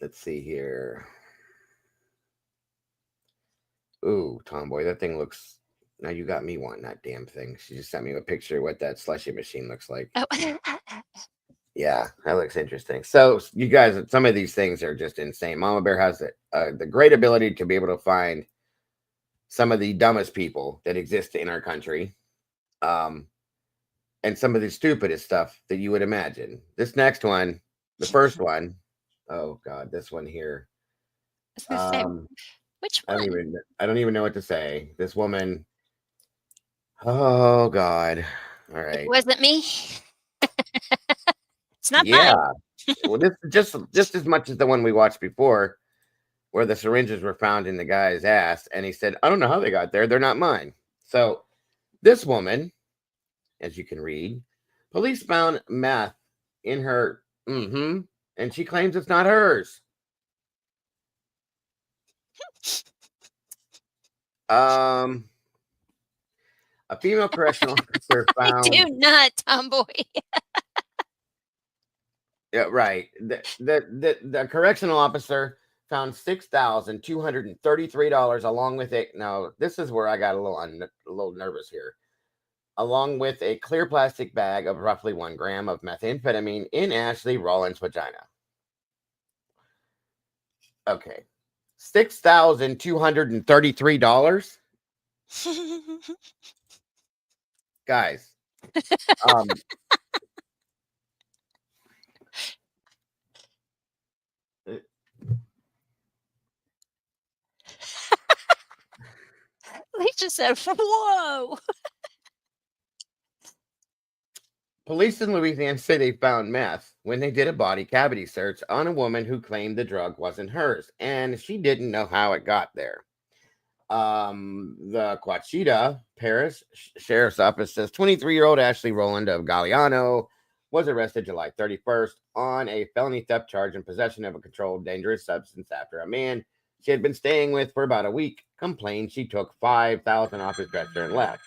Let's see here. Ooh, Tomboy, that thing looks. Now you got me wanting that damn thing. She just sent me a picture of what that slushy machine looks like. Oh. Yeah, that looks interesting. So, you guys, some of these things are just insane. Mama Bear has the great ability to be able to find some of the dumbest people that exist in our country, and some of the stupidest stuff that you would imagine. This next one, the first one, oh God, this one here. Which one? I don't even know what to say. This woman. Oh God. All right. It wasn't me. It's not Yeah. mine. Well, this is just as much as the one we watched before, where the syringes were found in the guy's ass, and he said, "I don't know how they got there. They're not mine." So, this woman, as you can read, police found meth in her, and she claims it's not hers. A female correctional officer found. I do not, Tomboy. Yeah, right. The correctional officer found $6,233 along with it. Now, this is where I got a little nervous here. Along with a clear plastic bag of roughly 1 gram of methamphetamine in Ashley Rawlins' vagina. Okay. $6,233. Guys. Alicia said, "Whoa." Police in Louisiana say they found meth when they did a body cavity search on a woman who claimed the drug wasn't hers, and she didn't know how it got there. The Quachita Parish Sheriff's Office says 23-year-old Ashley Rowland of Galliano was arrested July 31st on a felony theft charge in possession of a controlled dangerous substance after a man she had been staying with for about a week complained she took $5,000 off his dresser and left.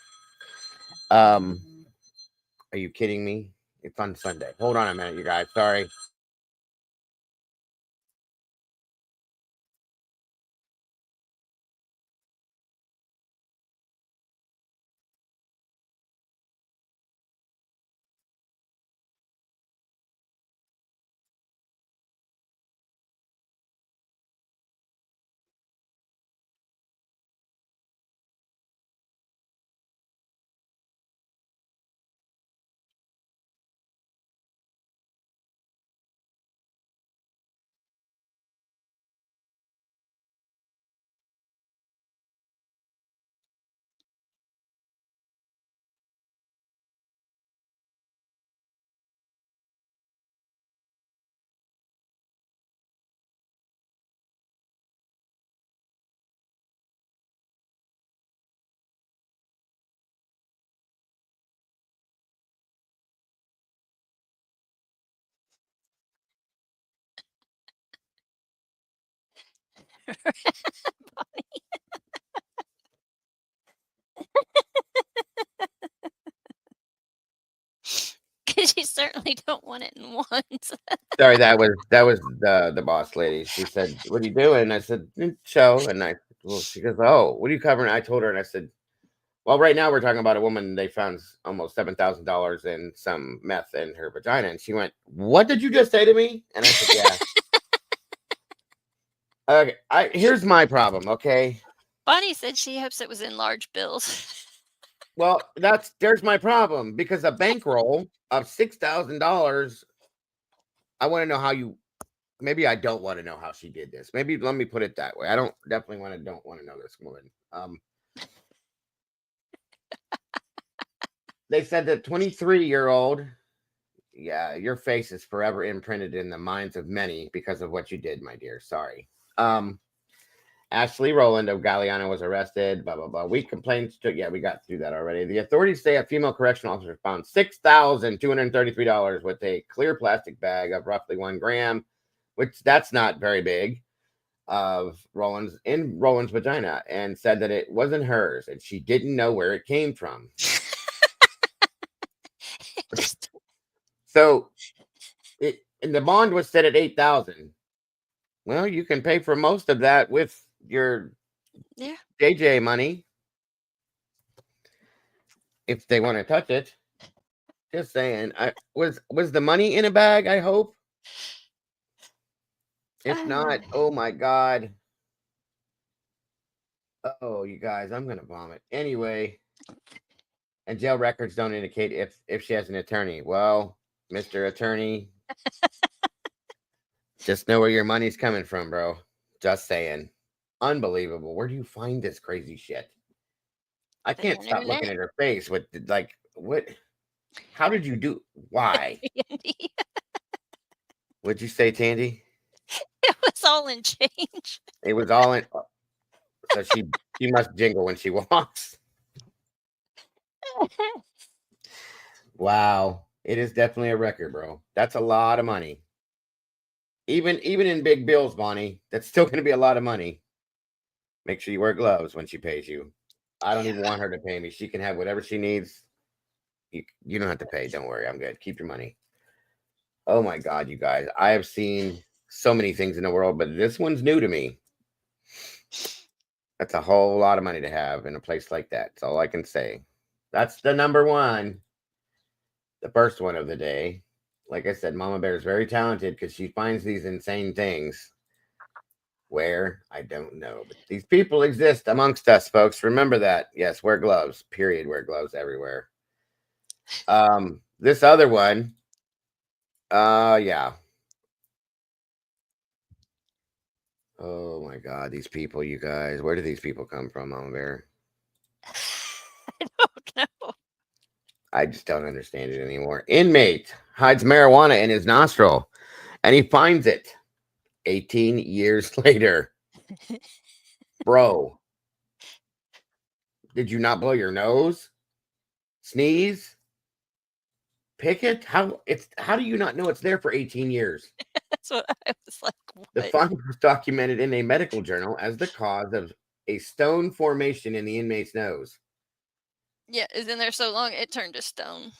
Are you kidding me? It's on Sunday. Hold on a minute, you guys. Sorry. Because you certainly don't want it in ones. Sorry, that was the boss lady. She said, "What are you doing?" I said, "Show." And she goes, "Oh, what are you covering?" I told her, and I said, "Well, right now we're talking about a woman. They found almost $7,000 in some meth in her vagina." And she went, "What did you just say to me?" And I said, "Yeah." Okay, here's my problem. Okay. Bonnie said she hopes it was in large bills. Well, there's my problem, because a bankroll of $6,000. I want to know how you. Maybe I don't want to know how she did this. Maybe let me put it that way. I don't want to know this woman. They said that 23-year-old. Yeah, your face is forever imprinted in the minds of many because of what you did, my dear. Sorry. Ashley Rowland of Galliano was arrested. Blah blah blah. We complained. Yeah, we got through that already. The authorities say a female correctional officer found $6,233 with a clear plastic bag of roughly 1 gram which that's not very big, of Roland's vagina, and said that it wasn't hers and she didn't know where it came from. So and the bond was set at $8,000. Well, you can pay for most of that with your JJ money if they want to touch it. Just saying. Was the money in a bag, I hope? If not, oh my God. Oh, you guys, I'm gonna vomit. Anyway, and jail records don't indicate if she has an attorney. Well, Mr. Attorney, just know where your money's coming from, bro. Just saying. Unbelievable. Where do you find this crazy shit? I can't stop looking at her face with like what? How did you do? Why? What'd you say, Tandy? It was all in change. It was all in. So she must jingle when she walks. Wow, it is definitely a record, bro. That's a lot of money. Even in big bills, Bonnie, that's still going to be a lot of money. Make sure you wear gloves when she pays you. I don't even want her to pay me. She can have whatever she needs. You don't have to pay. Don't worry. I'm good. Keep your money. Oh my God, you guys. I have seen so many things in the world, but this one's new to me. That's a whole lot of money to have in a place like that. That's all I can say. That's the number one. The first one of the day. Like I said, Mama Bear is very talented because she finds these insane things. Where? I don't know. But these people exist amongst us, folks. Remember that. Yes, wear gloves. Period. Wear gloves everywhere. This other one. Yeah. Oh my God, these people, you guys. Where do these people come from, Mama Bear? I don't know. I just don't understand it anymore. Inmate hides marijuana in his nostril and he finds it 18 years later. Bro, did you not blow your nose? Sneeze? Pick it? How do you not know it's there for 18 years? That's what I was like. What? The find was documented in a medical journal as the cause of a stone formation in the inmate's nose. Yeah, it was in there so long it turned to stone.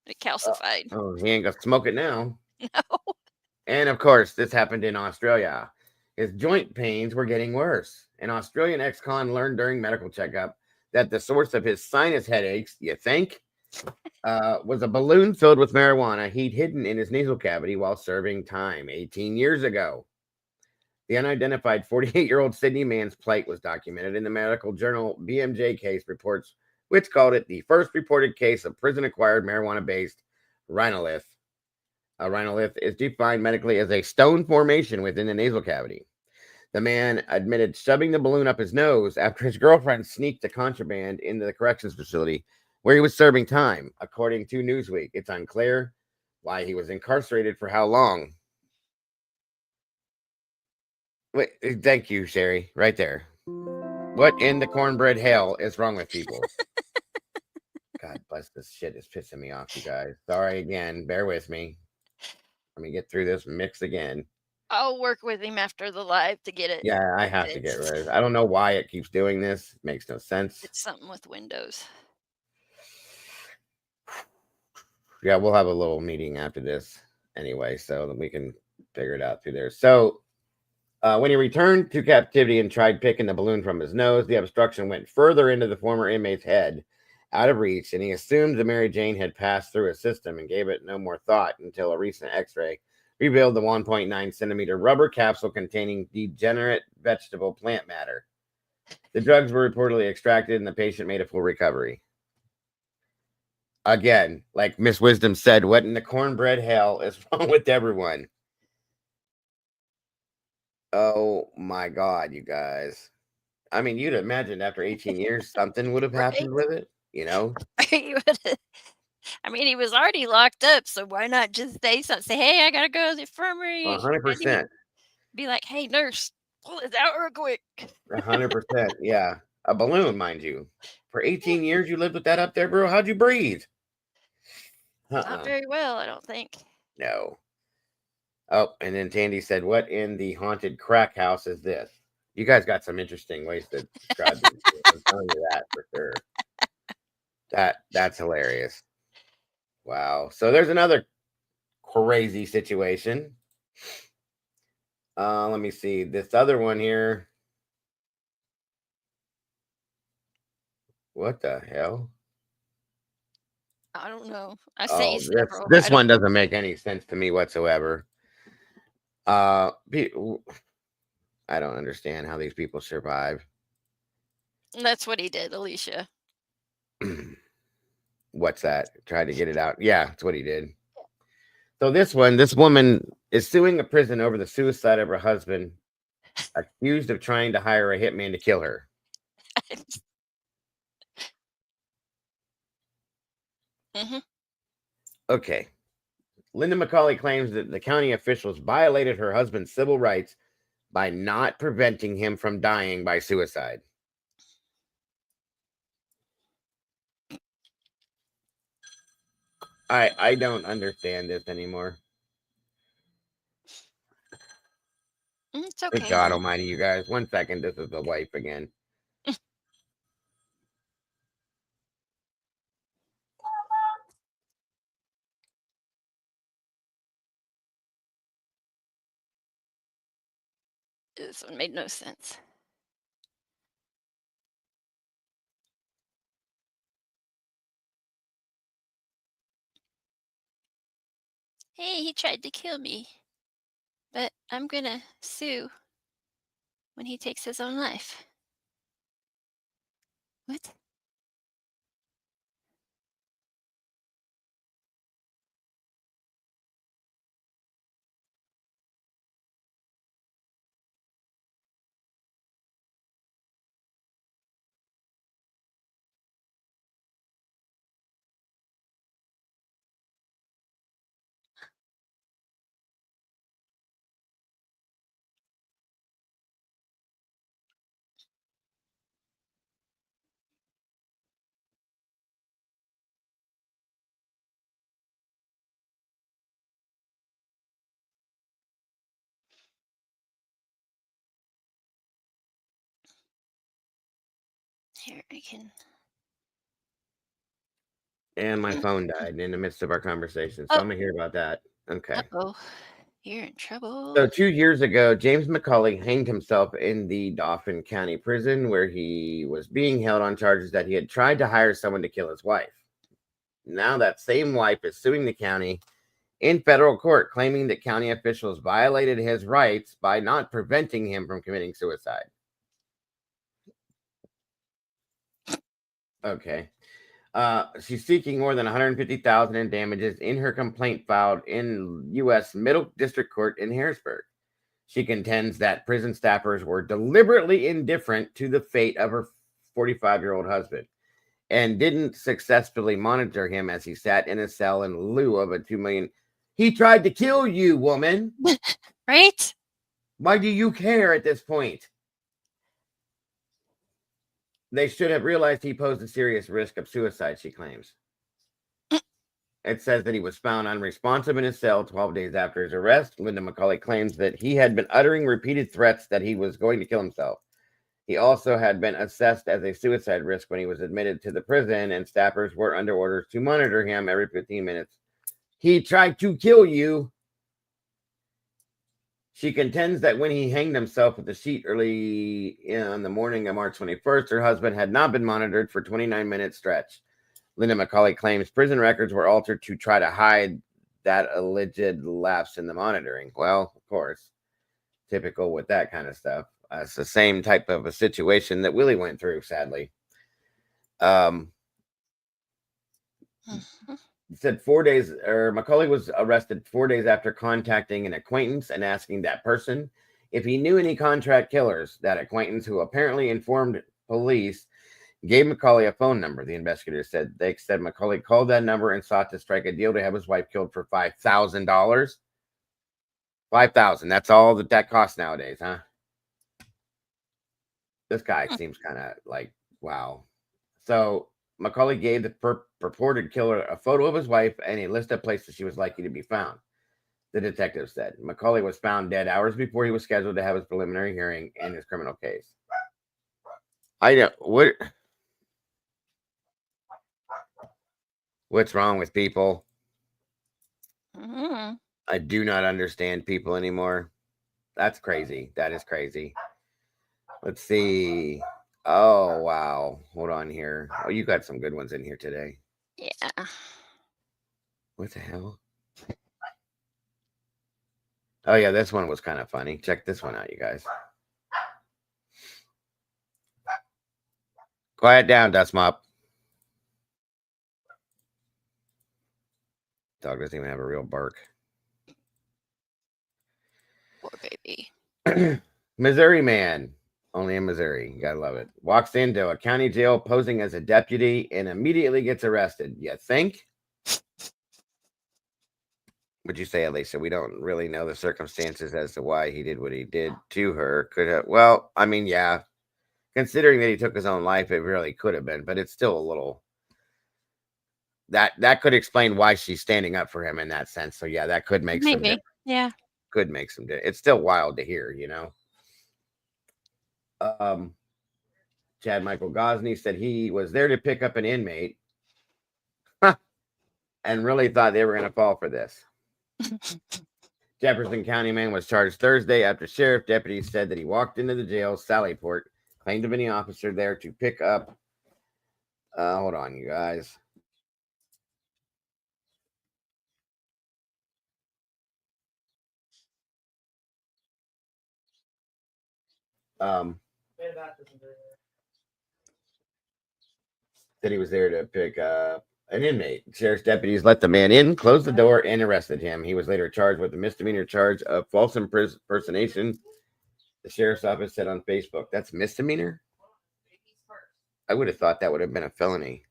It calcified. Oh, he ain't gonna smoke it now. No. And of course, this happened in Australia. His joint pains were getting worse. An Australian ex-con learned during medical checkup that the source of his sinus headaches, you think, was a balloon filled with marijuana he'd hidden in his nasal cavity while serving time 18 years ago. The unidentified 48-year-old Sydney man's plight was documented in the medical journal BMJ Case Reports, which called it the first reported case of prison-acquired marijuana-based rhinolith. A rhinolith is defined medically as a stone formation within the nasal cavity. The man admitted shoving the balloon up his nose after his girlfriend sneaked the contraband into the corrections facility where he was serving time, according to Newsweek. It's unclear why he was incarcerated for how long. Wait, thank you, Sherry. Right there. What in the cornbread hell is wrong with people? God bless, this shit is pissing me off, you guys. Sorry again. Bear with me. Let me get through this mix again. I'll work with him after the live to get it. Yeah, I have to get rid of it. I don't know why it keeps doing this. It makes no sense. It's something with Windows. Yeah, we'll have a little meeting after this anyway, so that we can figure it out through there. So when he returned to captivity and tried picking the balloon from his nose, the obstruction went further into the former inmate's head, out of reach, and he assumed the Mary Jane had passed through his system and gave it no more thought until a recent x-ray revealed the 1.9 centimeter rubber capsule containing degenerate vegetable plant matter. The drugs were reportedly extracted and the patient made a full recovery. Again, like Miss Wisdom said, what in the cornbread hell is wrong with everyone? Oh my God, you guys. I mean, you'd imagine after 18 years, something would have happened with it, you know? I mean, he was already locked up, so why not just say something? Say, hey, I gotta go to the infirmary. 100%. Be like, hey, nurse, pull this out real quick. 100%. Yeah. A balloon, mind you. For 18 years, you lived with that up there, bro. How'd you breathe? Not very well, I don't think. No. Oh, and then Tandy said, "What in the haunted crack house is this?" You guys got some interesting ways to describe these. I'm telling you that for sure. That's hilarious. Wow. So there's another crazy situation. Let me see this other one here. What the hell? I don't know. I sent you several. This one doesn't make any sense to me whatsoever. I don't understand how these people survive. That's what he did, Alicia. What's that? Tried to get it out. Yeah, that's what he did. So this woman is suing a prison over the suicide of her husband, accused of trying to hire a hitman to kill her. Okay. Linda McCauley claims that the county officials violated her husband's civil rights by not preventing him from dying by suicide. I don't understand this anymore. It's okay. Good God almighty, you guys. 1 second. This is the wife again. This one made no sense. Hey, he tried to kill me, but I'm gonna sue when he takes his own life. What? Here, I can. And my phone died in the midst of our conversation. So I'm going to hear about that. Okay. Uh-oh. You're in trouble. So 2 years ago, James McCauley hanged himself in the Dauphin County prison where he was being held on charges that he had tried to hire someone to kill his wife. Now that same wife is suing the county in federal court, claiming that county officials violated his rights by not preventing him from committing suicide. Okay. She's seeking more than $150,000 in damages in her complaint filed in U.S. Middle District Court in Harrisburg. She contends that prison staffers were deliberately indifferent to the fate of her 45-year-old husband and didn't successfully monitor him as he sat in a cell in lieu of a $2 million. He tried to kill you, woman. Right? Why do you care at this point? They should have realized he posed a serious risk of suicide, she claims. It says that he was found unresponsive in his cell 12 days after his arrest. Linda McCauley claims that he had been uttering repeated threats that he was going to kill himself. He also had been assessed as a suicide risk when he was admitted to the prison, and staffers were under orders to monitor him every 15 minutes. He tried to kill you. She contends that when he hanged himself with the sheet early in the morning of March 21st, her husband had not been monitored for 29-minute stretch. Linda McCauley claims prison records were altered to try to hide that alleged lapse in the monitoring. Well, of course, typical with that kind of stuff. It's the same type of a situation that Willie went through, sadly. Said 4 days, or McCauley was arrested 4 days after contacting an acquaintance and asking that person if he knew any contract killers. That acquaintance, who apparently informed police, gave McCauley a phone number. The investigators said McCauley called that number and sought to strike a deal to have his wife killed for $5,000. $5,000. That's all that costs nowadays, huh? This guy seems kind of like, wow. So McCauley gave the purported killer a photo of his wife and a list of places she was likely to be found. The detective said Macaulay was found dead hours before he was scheduled to have his preliminary hearing in his criminal case. I know what's wrong with people. Mm-hmm. I do not understand people anymore. That's crazy. That is crazy. Let's see. Oh, wow. Hold on here. Oh, you got some good ones in here today. Yeah. What the hell? Oh, yeah, this one was kind of funny. Check this one out, you guys. Quiet down, Dust Mop. Dog doesn't even have a real bark. Poor baby. Missouri man, only in Missouri, you gotta love it, walks into a county jail posing as a deputy and immediately gets arrested. You think? Would you say, Alicia? We don't really know the circumstances as to why he did what he did to her. Could have, well, I mean, yeah, considering that he took his own life, it really could have been, but it's still a little, that could explain why she's standing up for him in that sense. So yeah, that could make Maybe. Yeah. could make some. It's still wild to hear, you know. Chad Michael Gosney said he was there to pick up an inmate and really thought they were going to fall for this. Jefferson County man was charged Thursday after sheriff deputies said that he walked into the jail, Sallyport, claimed to be an officer there to pick up. Hold on, you guys. That he was there to pick up an inmate. Sheriff's deputies let the man in, closed the door, and arrested him. He was later charged with a misdemeanor charge of false impersonation. The sheriff's office said on Facebook, that's misdemeanor? I would have thought that would have been a felony.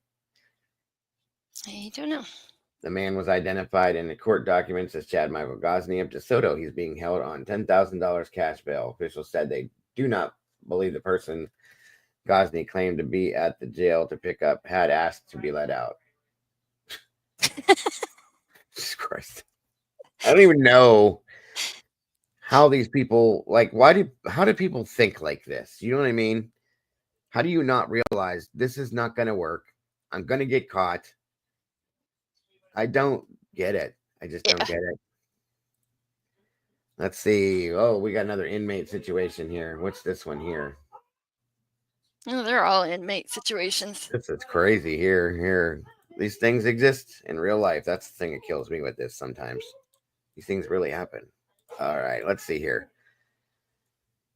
I don't know. The man was identified in the court documents as Chad Michael Gosney of DeSoto. He's being held on $10,000 cash bail. Officials said they do not believe the person Gosney claimed to be at the jail to pick up had asked to be let out. Jesus Christ. I don't even know how these people, like, how do people think like this? You know what I mean? How do you not realize this is not going to work? I'm going to get caught. I don't get it. I just don't get it. Let's see. Oh, we got another inmate situation here. What's this one here? Oh, they're all inmate situations. This is crazy here. These things exist in real life. That's the thing that kills me with this sometimes. These things really happen. All right, let's see here.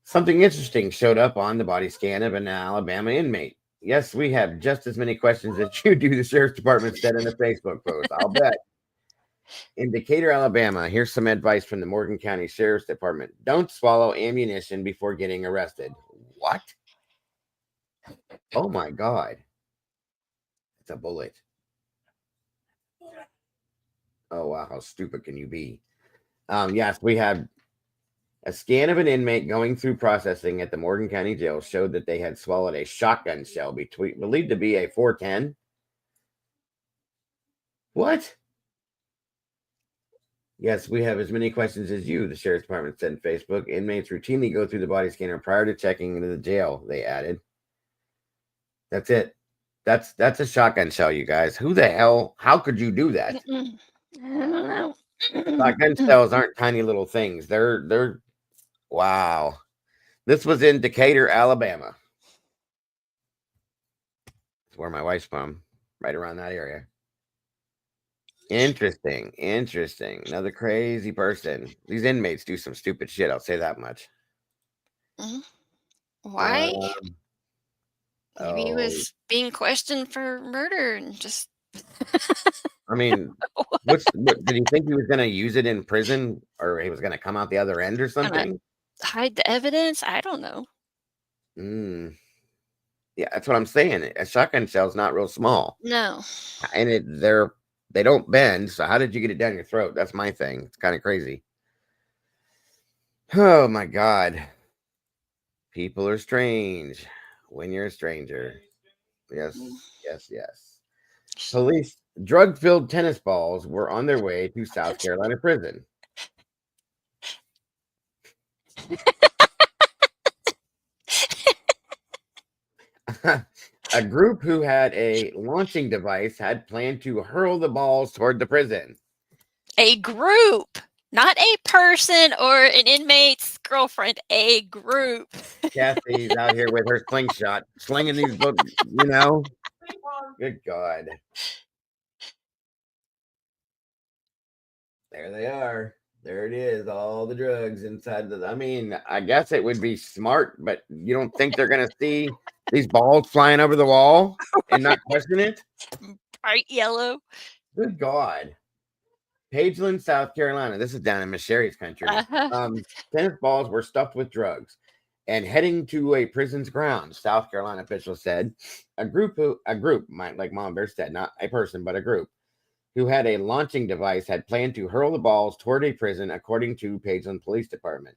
Something interesting showed up on the body scan of an Alabama inmate. Yes, we have just as many questions as you do, the sheriff's department said in a Facebook post. I'll bet. In Decatur, Alabama, here's some advice from the Morgan County Sheriff's Department. Don't swallow ammunition before getting arrested. What? Oh my God. It's a bullet. Oh wow, how stupid can you be? Yes, we have a scan of an inmate going through processing at the Morgan County Jail showed that they had swallowed a shotgun shell believed to be a 410. What? Yes, we have as many questions as you, the sheriff's department said in Facebook. Inmates routinely go through the body scanner prior to checking into the jail, they added. That's it. That's a shotgun shell, you guys. Who the hell? How could you do that? I don't know. Shotgun shells aren't tiny little things. They're wow. This was in Decatur, Alabama. That's where my wife's from, right around that area. Interesting. Another crazy person. These inmates do some stupid shit. I'll say that much. Why? Maybe he was being questioned for murder and just. I mean, what did he think he was going to use it in prison, or he was going to come out the other end or something? Hide the evidence? I don't know. Yeah, that's what I'm saying. A shotgun shell's not real small. No. And they don't bend. So how did you get it down your throat? That's my thing. It's kind of crazy. Oh my God. People are strange when you're a stranger. Yes. Police drug-filled tennis balls were on their way to South Carolina prison. A group who had a launching device had planned to hurl the balls toward the prison. A group, not a person or an inmate's girlfriend. A group. Kathy's out here with her slingshot, slinging these books, you know. Good God. There they are. There it is. All the drugs inside the. I mean, I guess it would be smart, but you don't think they're going to see these balls flying over the wall and not question it? Bright yellow. Good God. Pageland, South Carolina. This is down in Miss Sherry's country. Tennis balls were stuffed with drugs and heading to a prison's grounds, South Carolina officials said. A group, like Mom Bear said, not a person, but a group, who had a launching device had planned to hurl the balls toward a prison, according to Pageland Police Department.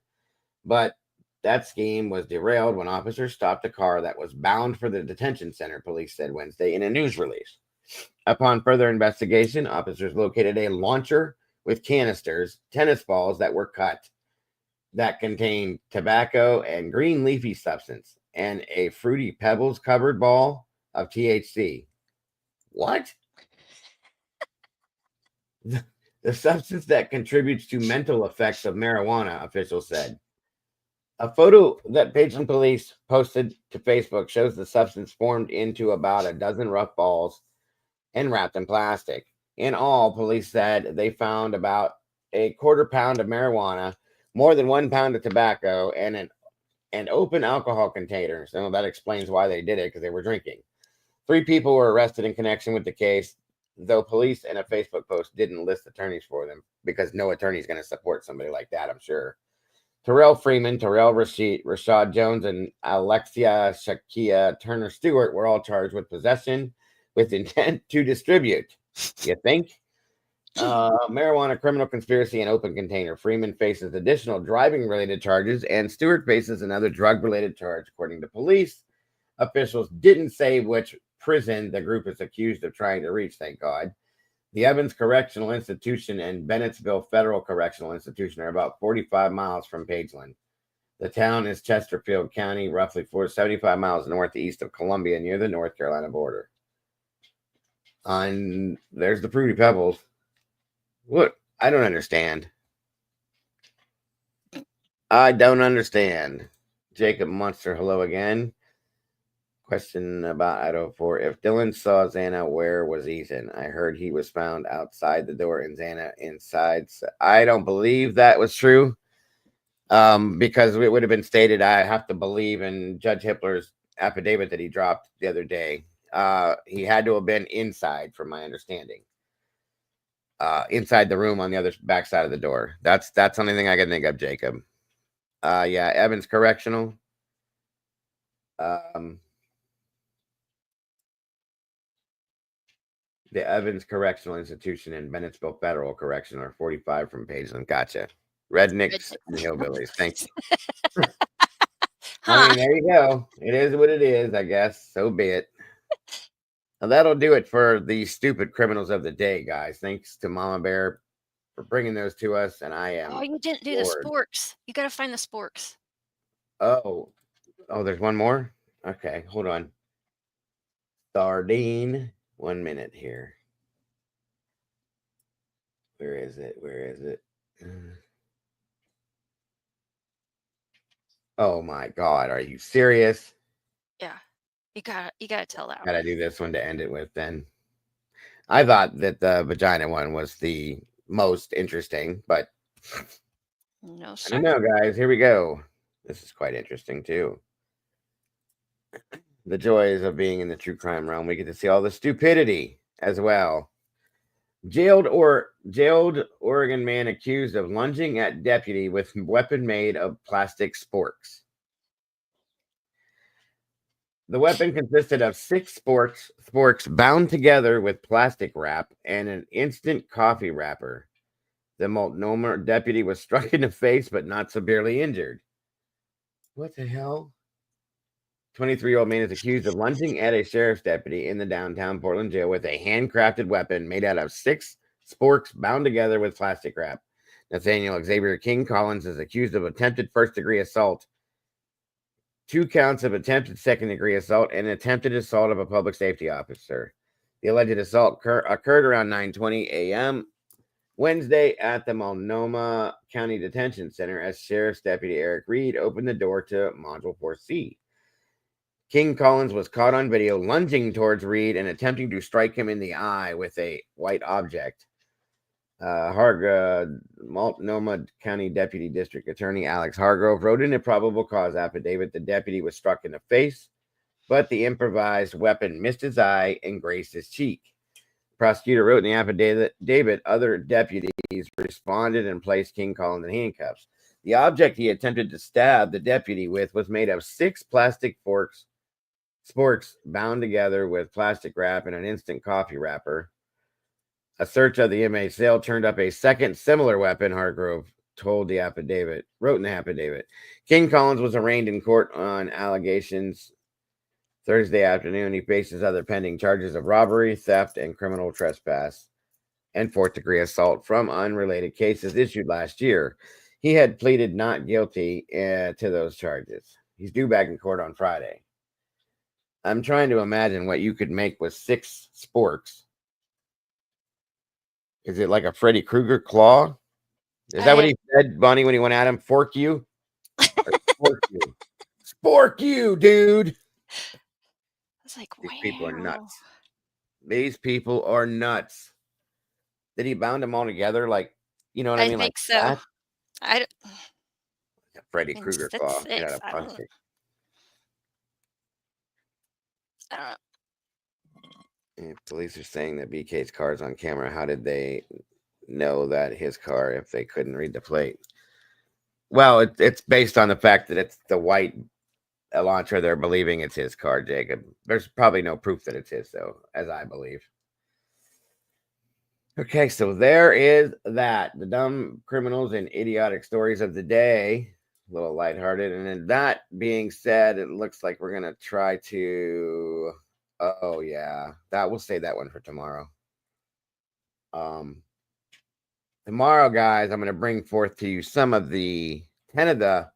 But that scheme was derailed when officers stopped a car that was bound for the detention center, police said Wednesday in a news release. Upon further investigation, officers located a launcher with canisters, tennis balls that were cut, that contained tobacco and green leafy substance, and a Fruity Pebbles covered ball of THC. What? The substance that contributes to mental effects of marijuana, officials said. A photo that Pageland police posted to Facebook shows the substance formed into about a dozen rough balls and wrapped in plastic. In all, police said they found about a quarter pound of marijuana, more than 1 pound of tobacco, and an open alcohol container. So that explains why they did it, because they were drinking. 3 people were arrested in connection with the case, though police in a Facebook post didn't list attorneys for them, because no attorney is going to support somebody like that, I'm sure. Terrell Freeman, Terrell Rashad Jones, and Alexia Shakia Turner Stewart were all charged with possession with intent to distribute. You think? Marijuana, criminal conspiracy, and open container. Freeman faces additional driving-related charges, and Stewart faces another drug-related charge, according to police. Officials didn't say which prison the group is accused of trying to reach, thank God. The Evans Correctional Institution and Bennettsville Federal Correctional Institution are about 45 miles from Pageland. The town is Chesterfield County, roughly 75 miles northeast of Columbia, near the North Carolina border. And there's the Fruity Pebbles. What? I don't understand. I don't understand. Jacob Munster, hello again. Question about Idaho 4. If Dylan saw Xana, where was Ethan? I heard he was found outside the door and Xana inside. So I don't believe that was true. Because it would have been stated, I have to believe in Judge Hippler's affidavit that he dropped the other day. He had to have been inside, from my understanding. Inside the room on the other back side of the door. That's the only thing I can think of, Jacob. Yeah, Evans Correctional. The Evans Correctional Institution and Bennettsville Federal Correctional are 45 from Pageland. Gotcha. Rednecks and hillbillies. Thank you. I mean, there you go. It is what it is, I guess. So be it. Now, that'll do it for the stupid criminals of the day, guys. Thanks to Mama Bear for bringing those to us. And I am. Oh, you didn't do the sporks. You got to find the sporks. Oh, there's one more? Okay, hold on. Sardine. 1 minute here. Where is it? Oh my God, are you serious? Yeah. You gotta tell that one. Gotta do this one to end it with then. I thought that the vagina one was the most interesting, but no, I sir. don't know, guys. Here we go. This is quite interesting too. The joys of being in the true crime realm. We get to see all the stupidity as well. Jailed Oregon man accused of lunging at deputy with weapon made of plastic sporks. The weapon consisted of 6 sporks bound together with plastic wrap and an instant coffee wrapper. The Multnomah deputy was struck in the face but not severely injured. What the hell? 23-year-old man is accused of lunging at a sheriff's deputy in the downtown Portland jail with a handcrafted weapon made out of 6 sporks bound together with plastic wrap. Nathaniel Xavier King Collins is accused of attempted first-degree assault, 2 counts of attempted second-degree assault, and attempted assault of a public safety officer. The alleged assault occurred around 9:20 a.m. Wednesday at the Multnomah County Detention Center as Sheriff's Deputy Eric Reed opened the door to Module 4C. King Collins was caught on video lunging towards Reed and attempting to strike him in the eye with a white object. Multnomah County Deputy District Attorney Alex Hargrove wrote in a probable cause affidavit the deputy was struck in the face, but the improvised weapon missed his eye and grazed his cheek. The prosecutor wrote in the affidavit other deputies responded and placed King Collins in handcuffs. The object he attempted to stab the deputy with was made of 6 plastic sporks bound together with plastic wrap and an instant coffee wrapper. A search of the inmate's cell turned up a second similar weapon, Hargrove wrote in the affidavit. King Collins was arraigned in court on allegations Thursday afternoon. He faces other pending charges of robbery, theft, and criminal trespass, and 4th-degree assault from unrelated cases issued last year. He had pleaded not guilty to those charges. He's due back in court on Friday. I'm trying to imagine what you could make with 6 sporks. Is it like a Freddy Krueger claw? Is that what he said, Bonnie, when he went at him? Fork you? Spork you. Spork you, dude. It's like, These people are nuts. These people are nuts. Did he bound them all together? Like, you know what I mean? I think like so. that? I don't. A Freddy Krueger claw. Six, Yeah, I don't know. I don't know. If police are saying that BK's car is on camera, how did they know that his car if they couldn't read the plate? Well, it's based on the fact that it's the white Elantra. They're believing it's his car, Jacob. There's probably no proof that it's his, though, as I believe. Okay, so there is that. The dumb criminals and idiotic stories of the day. A little lighthearted. And then that being said, it looks like we're going to try to... Oh, yeah. We'll save that one for tomorrow. Tomorrow, guys, I'm going to bring forth to you some of the 10 of the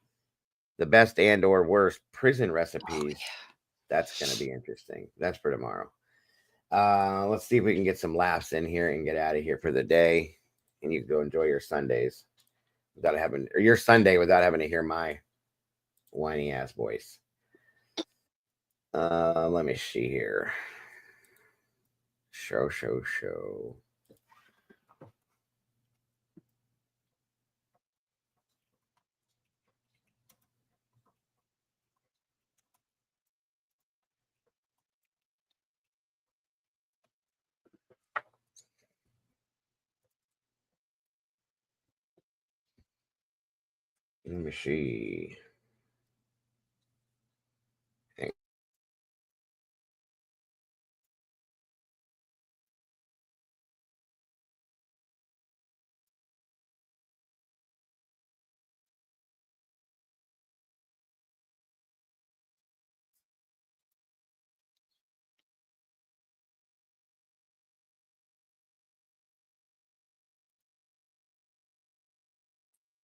best and or worst prison recipes. Oh, yeah. That's going to be interesting. That's for tomorrow. Let's see if we can get some laughs in here and get out of here for the day. And you can go enjoy your Sundays without having, or your Sunday without having to hear my whiny ass voice. Let me see here. Show. Let me see.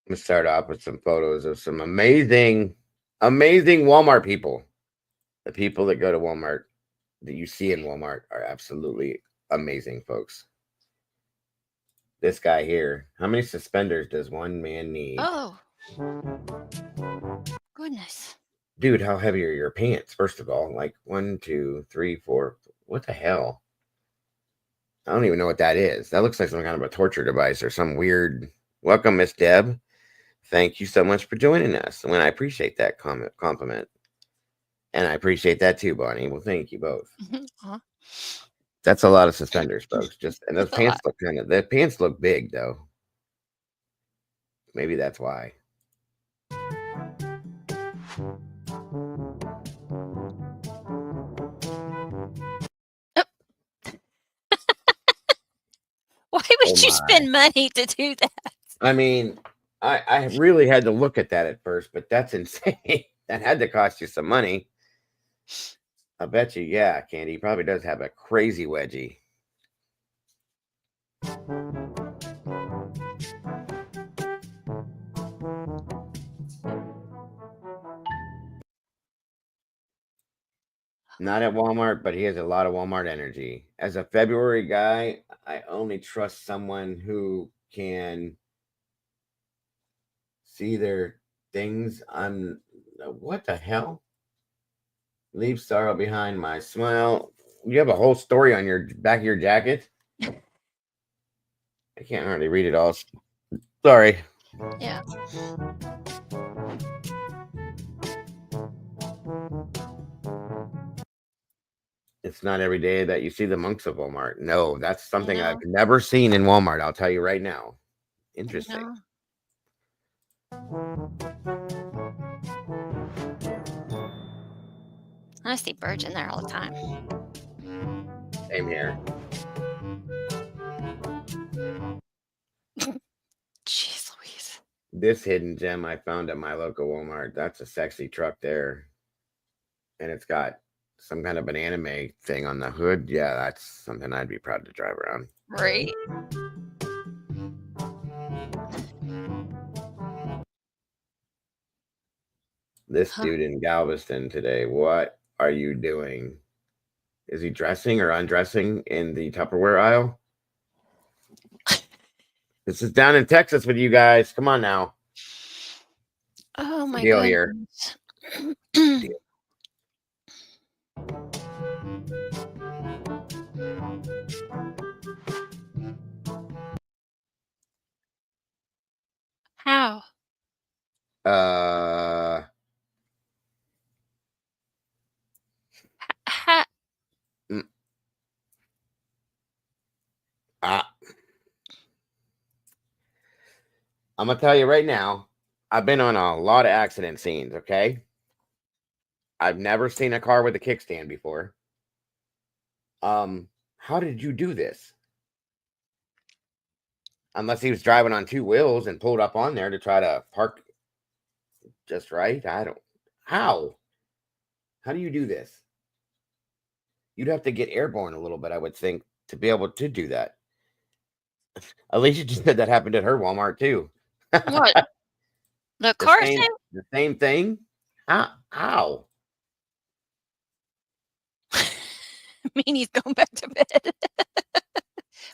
I'm gonna start off with some photos of some amazing Walmart people. The people that go to Walmart, that you see in Walmart, are absolutely amazing, folks. This guy here, how many suspenders does one man need? Oh, goodness. Dude, how heavy are your pants? First of all, like 1, 2, 3, 4. What the hell? I don't even know what that is. That looks like some kind of a torture device or some weird. Welcome, Miss Deb. Thank you so much for joining us. And I appreciate that compliment. And I appreciate that too, Bonnie. Well, thank you both. That's a lot of suspenders, folks. And those pants look the pants look big, though. Maybe that's why. Why would you spend money to do that? I mean, I really had to look at that at first, but that's insane. That had to cost you some money. I bet you, yeah, Candy. He probably does have a crazy wedgie. Not at Walmart, but he has a lot of Walmart energy. As a February guy, I only trust someone who can see their things. What the hell? Leave sorrow behind my smile. You have a whole story on your back of your jacket. I can't hardly read it all. Sorry. Yeah. It's not every day that you see the monks of Walmart. No, that's something know. I've never seen in Walmart. I'll tell you right now. Interesting. I see birds in there all the time. Same here. Jeez Louise. This hidden gem I found at my local Walmart. That's a sexy truck there. And it's got some kind of an anime thing on the hood. Yeah, that's something I'd be proud to drive around. Right. This dude in Galveston today, what are you doing? Is he dressing or undressing in the Tupperware aisle? This is down in Texas with you guys. Come on now. Oh my Deal here. goodness. How? Ha- I'm gonna tell you right now, I've been on a lot of accident scenes, okay? I've never seen a car with a kickstand before. How did you do this? Unless he was driving on two wheels and pulled up on there to try to park just right. How do you do this? You'd have to get airborne a little bit, I would think, to be able to do that. Alicia just said that happened at her Walmart too. What? The car thing? The same thing? How? I mean, he's going back to bed.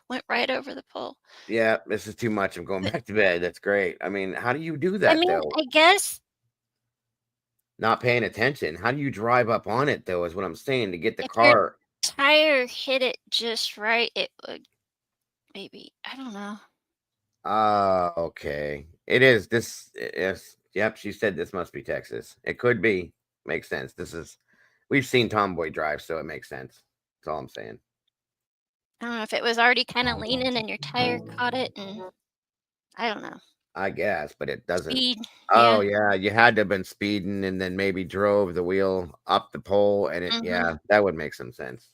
Went right over the pole. Yeah, this is too much. I'm going back to bed. That's great. I mean, how do you do that, I mean, though? I guess. Not paying attention. How do you drive up on it, though, is what I'm saying, to get the If car. your tire hit it just right, it would maybe. I don't know. Okay. It is. This is. Yep, she said this must be Texas. It could be. Makes sense. We've seen Tomboy drive, so it makes sense. That's all I'm saying. I don't know if it was already kind of leaning and your tire caught it, and I don't know. I guess, but it doesn't. Speed. Oh, yeah. You had to have been speeding and then maybe drove the wheel up the pole. And it, yeah, that would make some sense.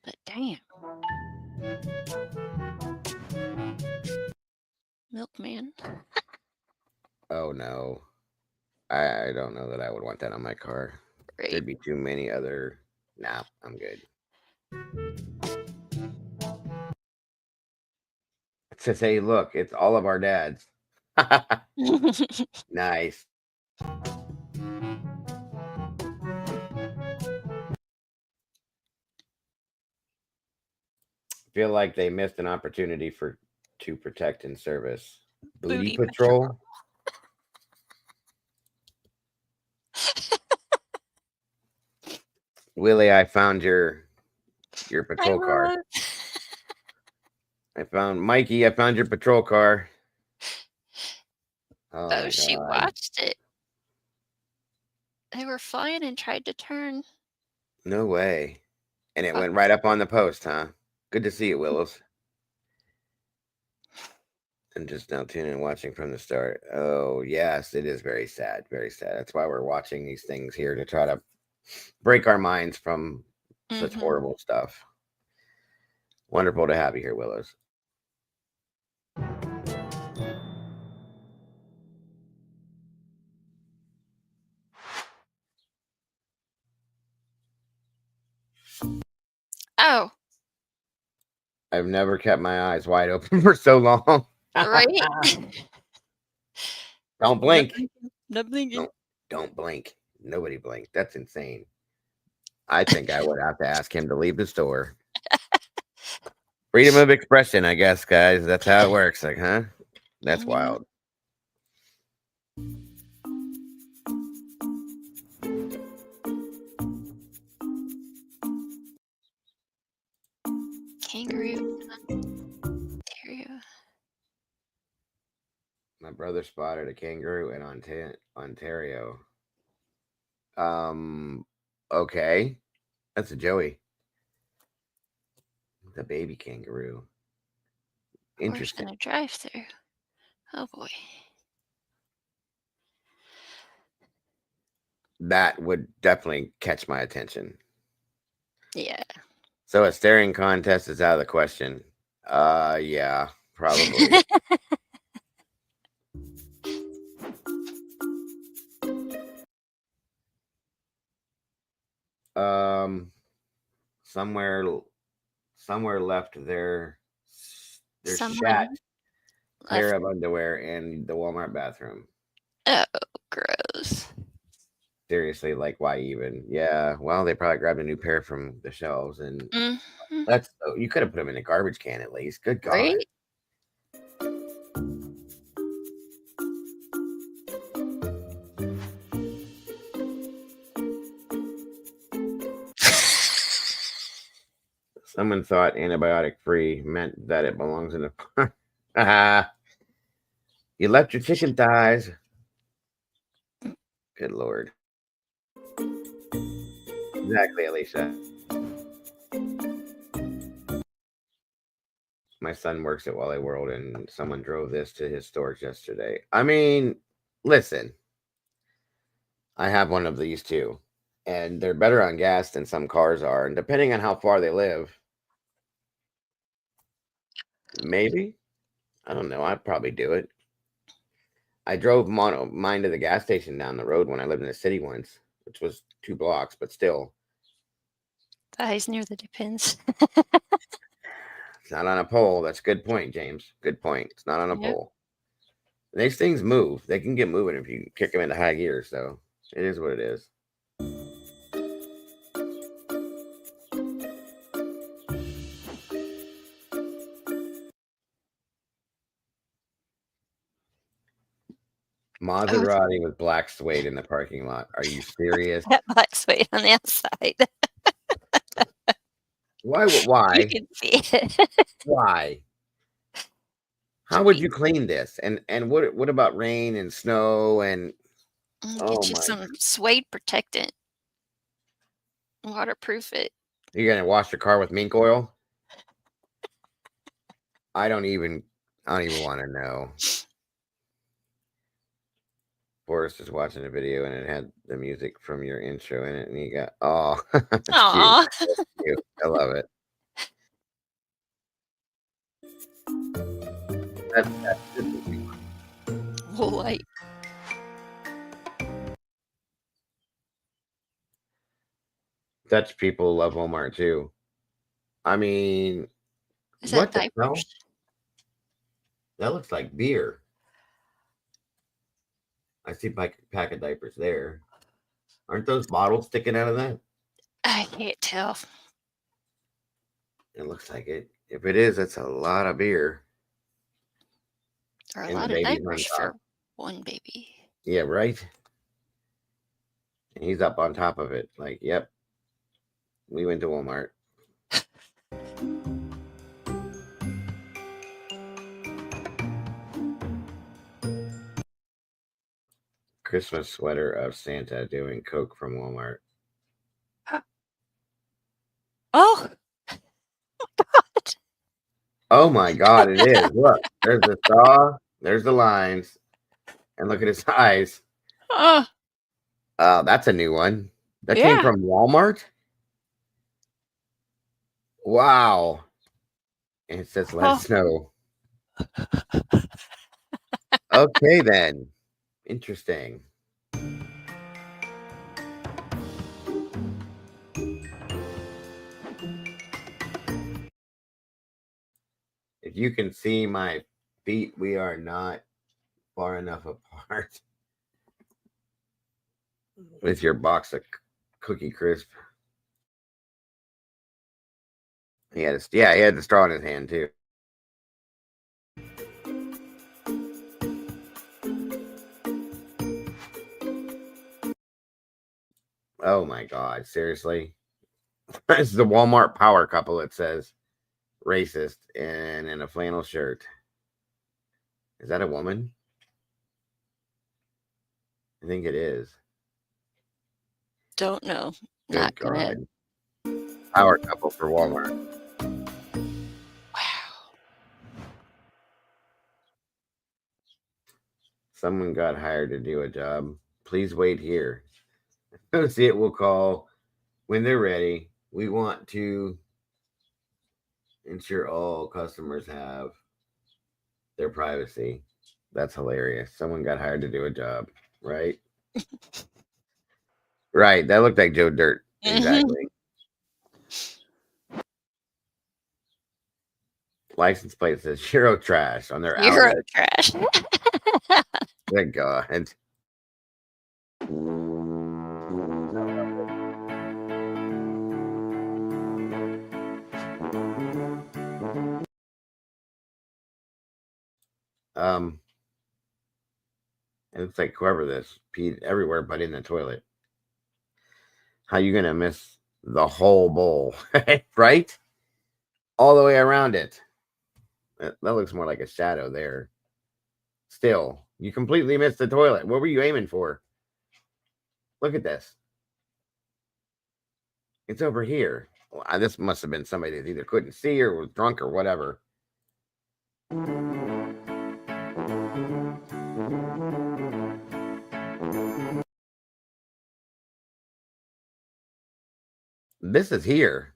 But damn. Milkman. Oh, no. I don't know that I would want that on my car. Right. There'd be too many other. Nah, I'm good. It says, hey, look, it's all of our dads. Nice. Feel like they missed an opportunity to protect and service. Booty patrol. Willie, I found your patrol car. I found Mikey. I found your patrol car. Oh, she watched it. They were flying and tried to turn. No way. And it went right up on the post, huh? Good to see you, Willows. And just now tuning and watching from the start. Oh, yes, it is very sad. Very sad. That's why we're watching these things here, to try to break our minds from such horrible stuff. Wonderful to have you here, Willows. Oh. I've never kept my eyes wide open for so long. Right? Don't blink. Not blinking. Don't blink. Nobody blink. That's insane. I think I would have to ask him to leave the store. Freedom of expression, I guess, guys. That's how it works. Like, huh? That's wild. Kangaroo. Ontario. My brother spotted a kangaroo in Ontario. Okay. That's a Joey. The baby kangaroo. Interesting. Horse in a drive-through. Oh boy. That would definitely catch my attention. Yeah. So a staring contest is out of the question. Yeah, probably. Somewhere left their shat pair of underwear in the Walmart bathroom. Oh, gross. Seriously, like, why even? Yeah, well, they probably grabbed a new pair from the shelves, and that's you could have put them in a garbage can at least. Good God. Right? Someone thought antibiotic free meant that it belongs in the. You left your chicken thighs. Good Lord. Exactly, Alicia. My son works at Wally World, and someone drove this to his stores yesterday. I mean, listen. I have one of these too, and they're better on gas than some cars are. And depending on how far they live, maybe. I don't know. I'd probably do it. I drove mine to the gas station down the road when I lived in the city once, which was 2 blocks, but still. Thighs near the depends. It's not on a pole. That's a good point, James. Good point. It's not on a pole. These things move. They can get moving if you kick them into high gear. So it is what it is. Maserati with black suede in the parking lot. Are you serious? That black suede on the outside. Why? Why? You can see it. Why? How would you clean this? And what about rain and snow and Get you some suede protectant. Waterproof it. You're gonna wash your car with mink oil? I don't even want to know. Forrest is watching a video and it had the music from your intro in it, and he got Aw. cute. That's cute. I love it. That's Light. Dutch people love Walmart too. I mean, Is what that the hell? diapers? That looks like beer. I see a pack of diapers there. Aren't those bottles sticking out of that? I can't tell. It looks like it. If it is, that's a lot of beer. Or a And the lot of baby's on diapers top. for one baby. Yeah, right. And he's up on top of it. Like, yep. We went to Walmart. Christmas sweater of Santa doing coke from Walmart. Oh, Oh my God, it is. Look, there's the straw, there's the lines, and look at his eyes. oh, That's a new one. That came Yeah. from Walmart? Wow. And it says, let us know. Okay, then. Interesting. If you can see my feet, we are not far enough apart. With your box of Cookie Crisp. He had he had the straw in his hand too. Oh my God! Seriously, this is the Walmart power couple. It says racist and in a flannel shirt. Is that a woman? I think it is. Don't know. Good Not gonna. God. Power couple for Walmart. Wow. Someone got hired to do a job. Please wait here. Associate will call when they're ready. We want to ensure all customers have their privacy. That's hilarious. Someone got hired to do a job, right? Right. That looked like Joe Dirt. Exactly. License plate says Euro trash on their Euro outlet. trash. Good God. It looks like whoever this peed everywhere but in the toilet. How you gonna miss the whole bowl, right? All the way around it. That looks more like a shadow there. Still, you completely missed the toilet. What were you aiming for? Look at this. It's over here. Well, this must have been somebody that either couldn't see or was drunk or whatever. This is here.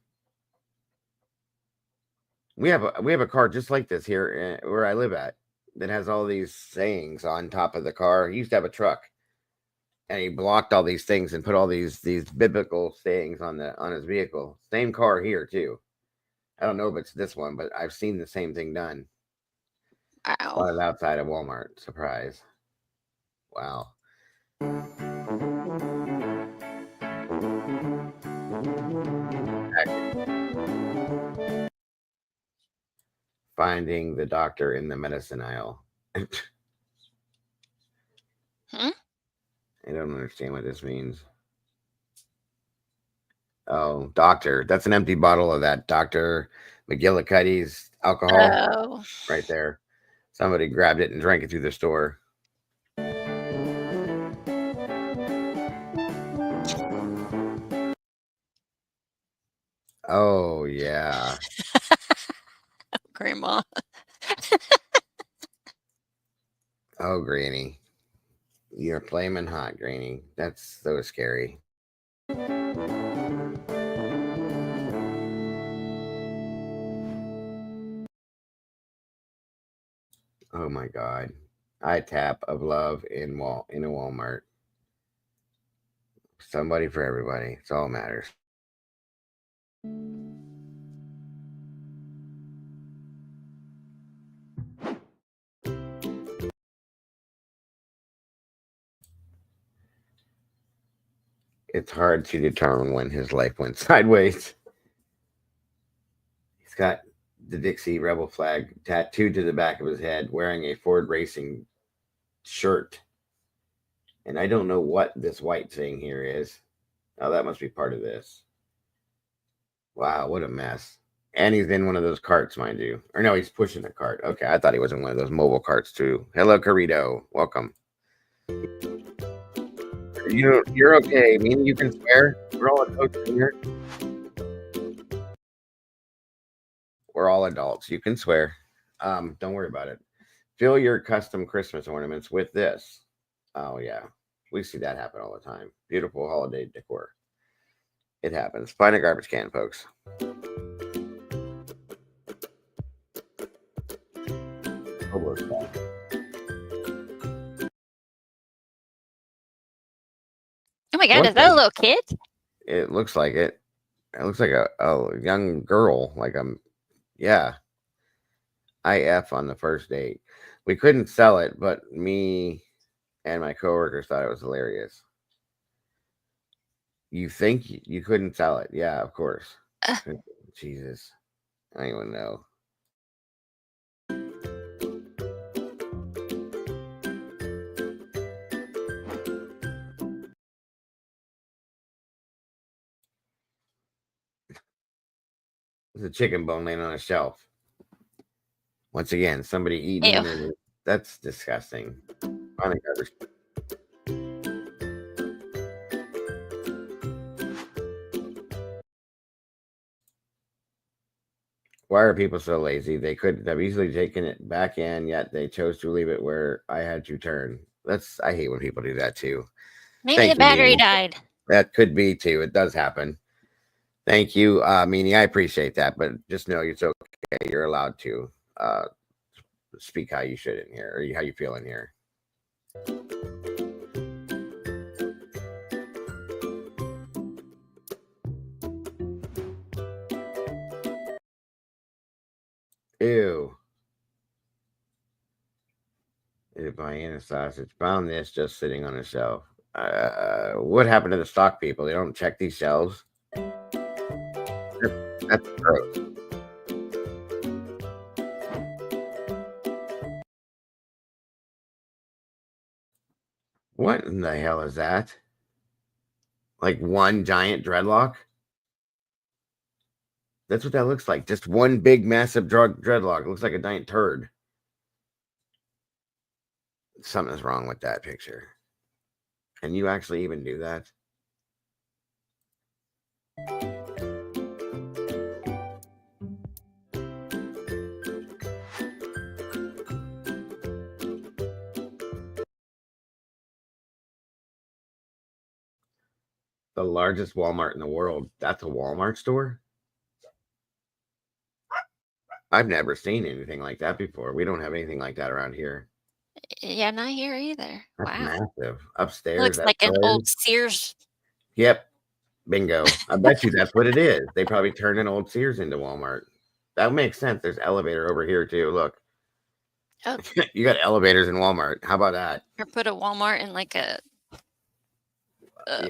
We have a car just like this here where I live at that has all these sayings on top of the car. He used to have a truck, and he blocked all these things and put all these biblical sayings on his vehicle. Same car here too. I don't know if it's this one, but I've seen the same thing done. Wow. Outside of Walmart. Surprise. Wow. Finding the doctor in the medicine aisle. I don't understand what this means. Oh, doctor. That's an empty bottle of that Dr. McGillicuddy's alcohol. Oh. Right there. Somebody grabbed it and drank it through the store. Oh, yeah. Grandma. Oh, Granny. You're flaming hot, Granny. That's so scary. Oh my God. iTap of love in a Walmart. Somebody for everybody. It's all matters. It's hard to determine when his life went sideways. He's got the Dixie Rebel flag tattooed to the back of his head, wearing a Ford Racing shirt. And I don't know what this white thing here is. Oh, that must be part of this. Wow, what a mess. And he's in one of those carts, mind you. Or no, he's pushing a cart. Okay, I thought he was in one of those mobile carts too. Hello, Carito. Welcome. You're okay. I mean, you can swear. We're all adults here. We're all adults. You can swear. Don't worry about it. Fill your custom Christmas ornaments with this. Oh, yeah. We see that happen all the time. Beautiful holiday decor. It happens. Find a garbage can, folks. Oh my God, is that a little kid? It looks like it. It looks like a young girl. Like yeah. IF on the first date. We couldn't sell it, but me and my coworkers thought it was hilarious. You think you couldn't sell it? Yeah, of course. Jesus. I don't even know. There's a chicken bone laying on a shelf. Once again, somebody eating Ew. it. That's disgusting. On the garbage. Why are people so lazy? They could have easily taken it back in, yet they chose to leave it where I had to turn. I hate when people do that too. Maybe Thank the you, battery Meanie. died. That could be too. It does happen. Thank you, Meanie. I appreciate that, but just know it's okay. You're allowed to speak how you should in here, or how you feel in here. Ew. Vienna sausage. Found this just sitting on a shelf. What happened to the stock people? They don't check these shelves. That's gross. What in the hell is that? Like one giant dreadlock? That's what that looks like. Just one big, massive dreadlock. It looks like a giant turd. Something's wrong with that picture. Can you actually even do that? The largest Walmart in the world. That's a Walmart store? I've never seen anything like that before. We don't have anything like that around here. Yeah, not here either. That's Wow. massive. Upstairs. Looks like an upstairs. old Sears. Yep. Bingo. I bet you that's what it is. They probably turned an old Sears into Walmart. That makes sense. There's elevator over here too. Look. Oh. You got elevators in Walmart. How about that? Or put a Walmart in like a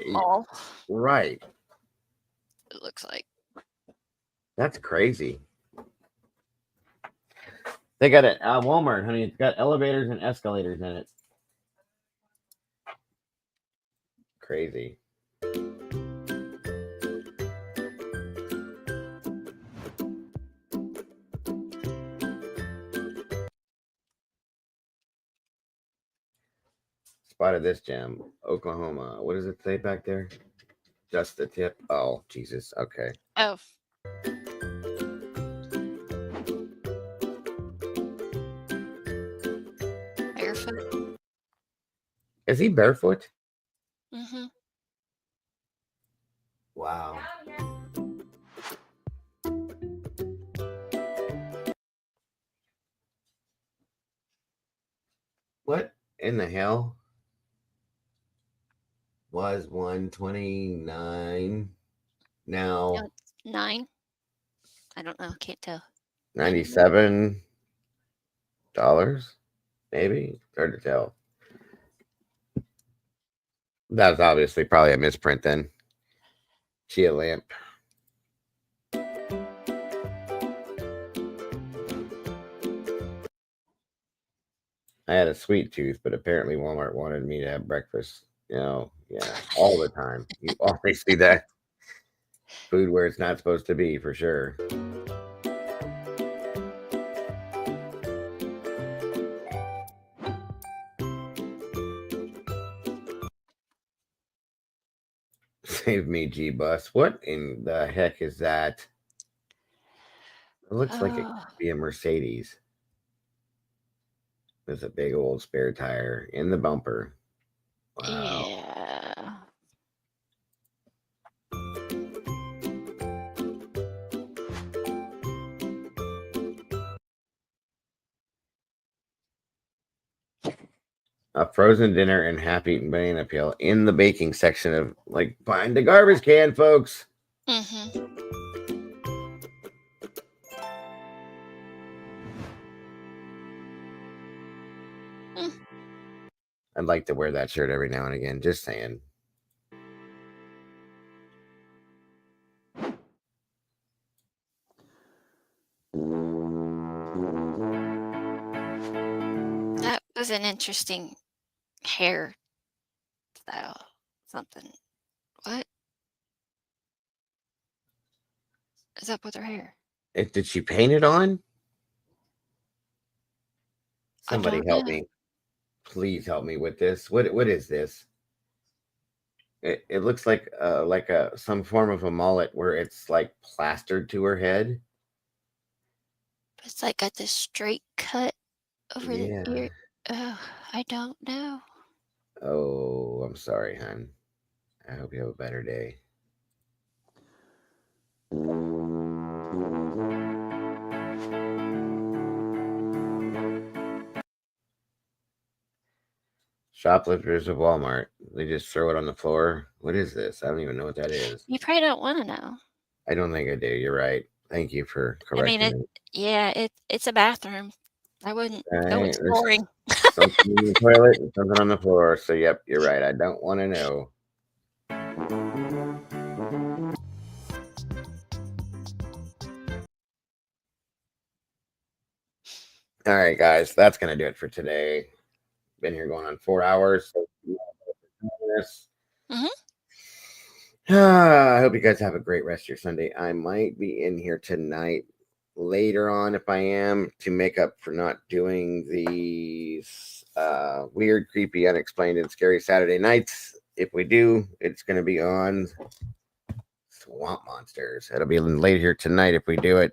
mall. Right. It looks like. That's crazy. They got a Walmart, honey. It's got elevators and escalators in it. Crazy. Spotted this gem. Oklahoma. What does it say back there? Just the tip. Oh, Jesus. Okay. Oh. Barefoot. Is he barefoot? Mm-hmm. Wow. What in the hell was 129 now? No, it's 9. I don't know. Can't tell. $97 maybe. Hard to tell. That's obviously probably a misprint then. Chia lamp. I had a sweet tooth, but apparently Walmart wanted me to have breakfast. You know, yeah, all the time. You always see that. Food where it's not supposed to be, for sure. Save me, G-Bus. What in the heck is that? It looks like it could be a Mercedes. There's a big old spare tire in the bumper. Wow. Yeah. A frozen dinner and half-eaten banana peel in the baking section of, like, behind the garbage can, folks. Mm-hmm. I'd like to wear that shirt every now and again. Just saying. was an interesting hair style. Something. What is up with her hair? Did she paint it on? I Somebody don't help know. me. Please help me with this. What is this? It looks like some form of a mullet where it's like plastered to her head. It's like got this straight cut over Yeah. the ear. Oh, I don't know. Oh, I'm sorry, hon. I hope you have a better day. Shoplifters of Walmart. They just throw it on the floor. What is this? I don't even know what that is. You probably don't want to know. I don't think I do. You're right. Thank you for I mean, correcting me. it's a bathroom. I wouldn't All go right, exploring. Something in the toilet and something on the floor. So, yep, you're right. I don't want to know. All right, guys, that's going to do it for today. Been here going on 4 hours. So I hope you guys have a great rest of your Sunday. I might be in here tonight later on if I am to make up for not doing these weird, creepy, unexplained, and scary Saturday nights. If we do, it's going to be on Swamp Monsters. It'll be late here tonight if we do it.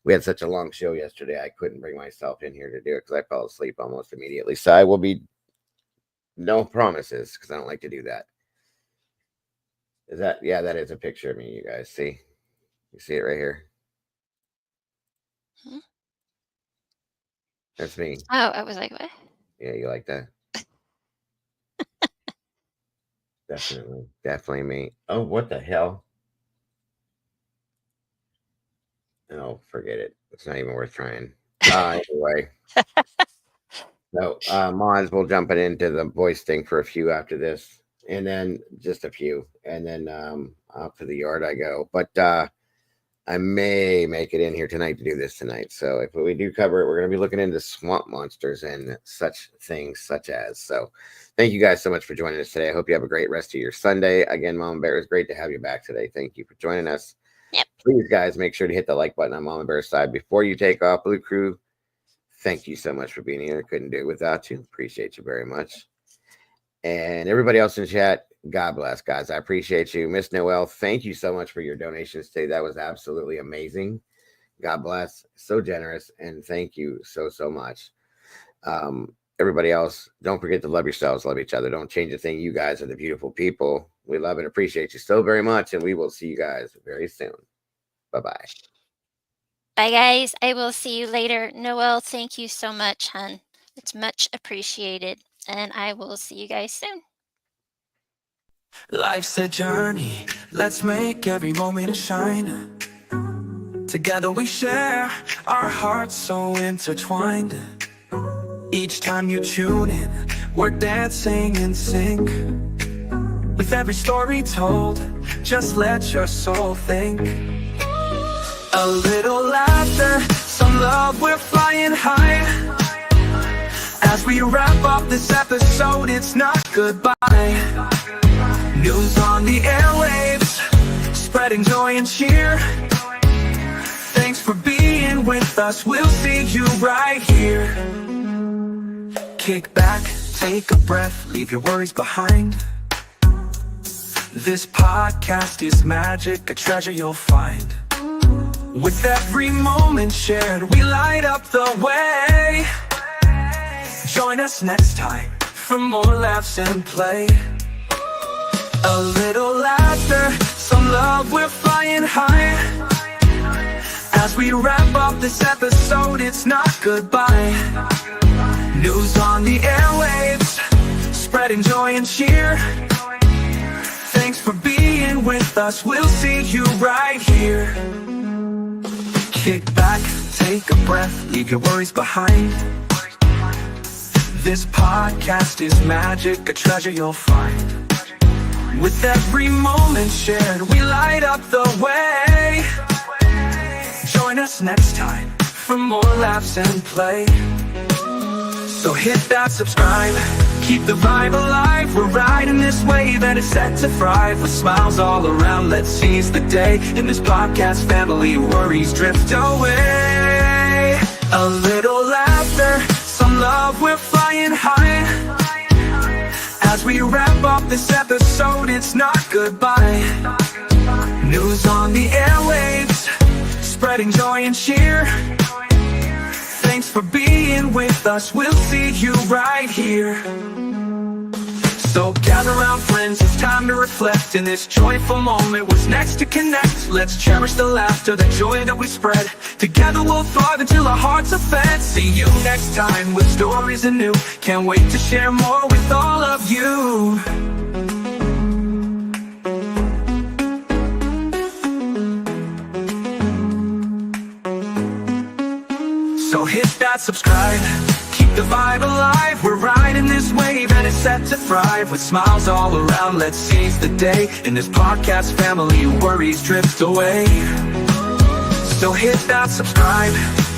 We had such a long show yesterday, I couldn't bring myself in here to do it because I fell asleep almost immediately. So I will be no promises because I don't like to do that. Is that, yeah, that is a picture of me, you guys. See? You see it right here? Hmm? That's me. Oh, I was like, what? Yeah, you like that? Definitely me. Oh, what the hell? Oh, forget it. It's not even worth trying. Anyway. No, might as well jump it into the voice thing for a few after this. And then just a few. And then out to the yard I go. But I may make it in here tonight to do this tonight. So if we do cover it, we're going to be looking into swamp monsters and such things such as. So thank you guys so much for joining us today. I hope you have a great rest of your Sunday. Again, Mama Bear, it's great to have you back today. Thank you for joining us. Yep. Please, guys, make sure to hit the like button on Mama Bear's side before you take off. Blue Crew, thank you so much for being here. Couldn't do it without you. Appreciate you very much. And everybody else in chat, God bless, guys. I appreciate you. Miss Noel, thank you so much for your donations today. That was absolutely amazing. God bless. So generous. And thank you so much. Everybody else, don't forget to love yourselves, love each other. Don't change a thing. You guys are the beautiful people. We love and appreciate you so very much. And we will see you guys very soon. Bye-bye. Bye, guys. I will see you later. Noel, thank you so much, hon. It's much appreciated. And I will see you guys soon. Life's a journey. Let's make every moment shine. Together we share our hearts so intertwined. Each time you tune in, we're dancing in sync. With every story told, just let your soul think. A little laughter, some love, we're flying high. As we wrap up this episode, it's not goodbye. News on the airwaves, spreading joy and cheer. Thanks for being with us, we'll see you right here. Kick back, take a breath, leave your worries behind. This podcast is magic, a treasure you'll find. With every moment shared, we light up the way. Join us next time for more laughs and play. A little laughter, some love, we're flying high. As we wrap up this episode, it's not goodbye. News on the airwaves, spreading joy and cheer. Thanks for being with us, we'll see you right here. Kick back, take a breath, leave your worries behind. This podcast is magic, a treasure you'll find. With every moment shared, we light up the way. Join us next time for more laughs and play. So hit that subscribe, keep the vibe alive. We're riding this wave and it's set to thrive. With smiles all around, let's seize the day. In this podcast family, worries drift away. A little laughter, some love, we're flying high. As we wrap up this episode, it's not goodbye. News on the airwaves, spreading joy and cheer. Thanks for being with us, we'll see you right here. So gather round friends, it's time to reflect. In this joyful moment, what's next to connect? Let's cherish the laughter, the joy that we spread. Together we'll thrive until our hearts are fed. See you next time with stories anew. Can't wait to share more with all of you. So hit that subscribe, keep the vibe alive. We're riding this wave and it's set to thrive. With smiles all around, let's seize the day. In this podcast family, worries drift away. So hit that subscribe,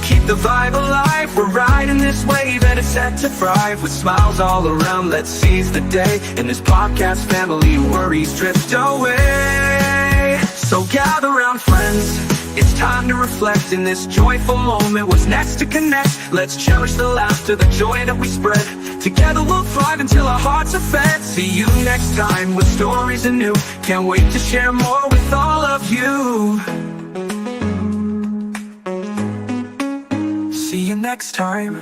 keep the vibe alive. We're riding this wave and it's set to thrive. With smiles all around, let's seize the day. In this podcast family, worries drift away. So gather round friends, it's time to reflect. In this joyful moment, what's next to connect? Let's cherish the laughter, the joy that we spread. Together we'll thrive until our hearts are fed. See you next time with stories anew. Can't wait to share more with all of you. See you next time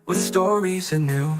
with stories anew.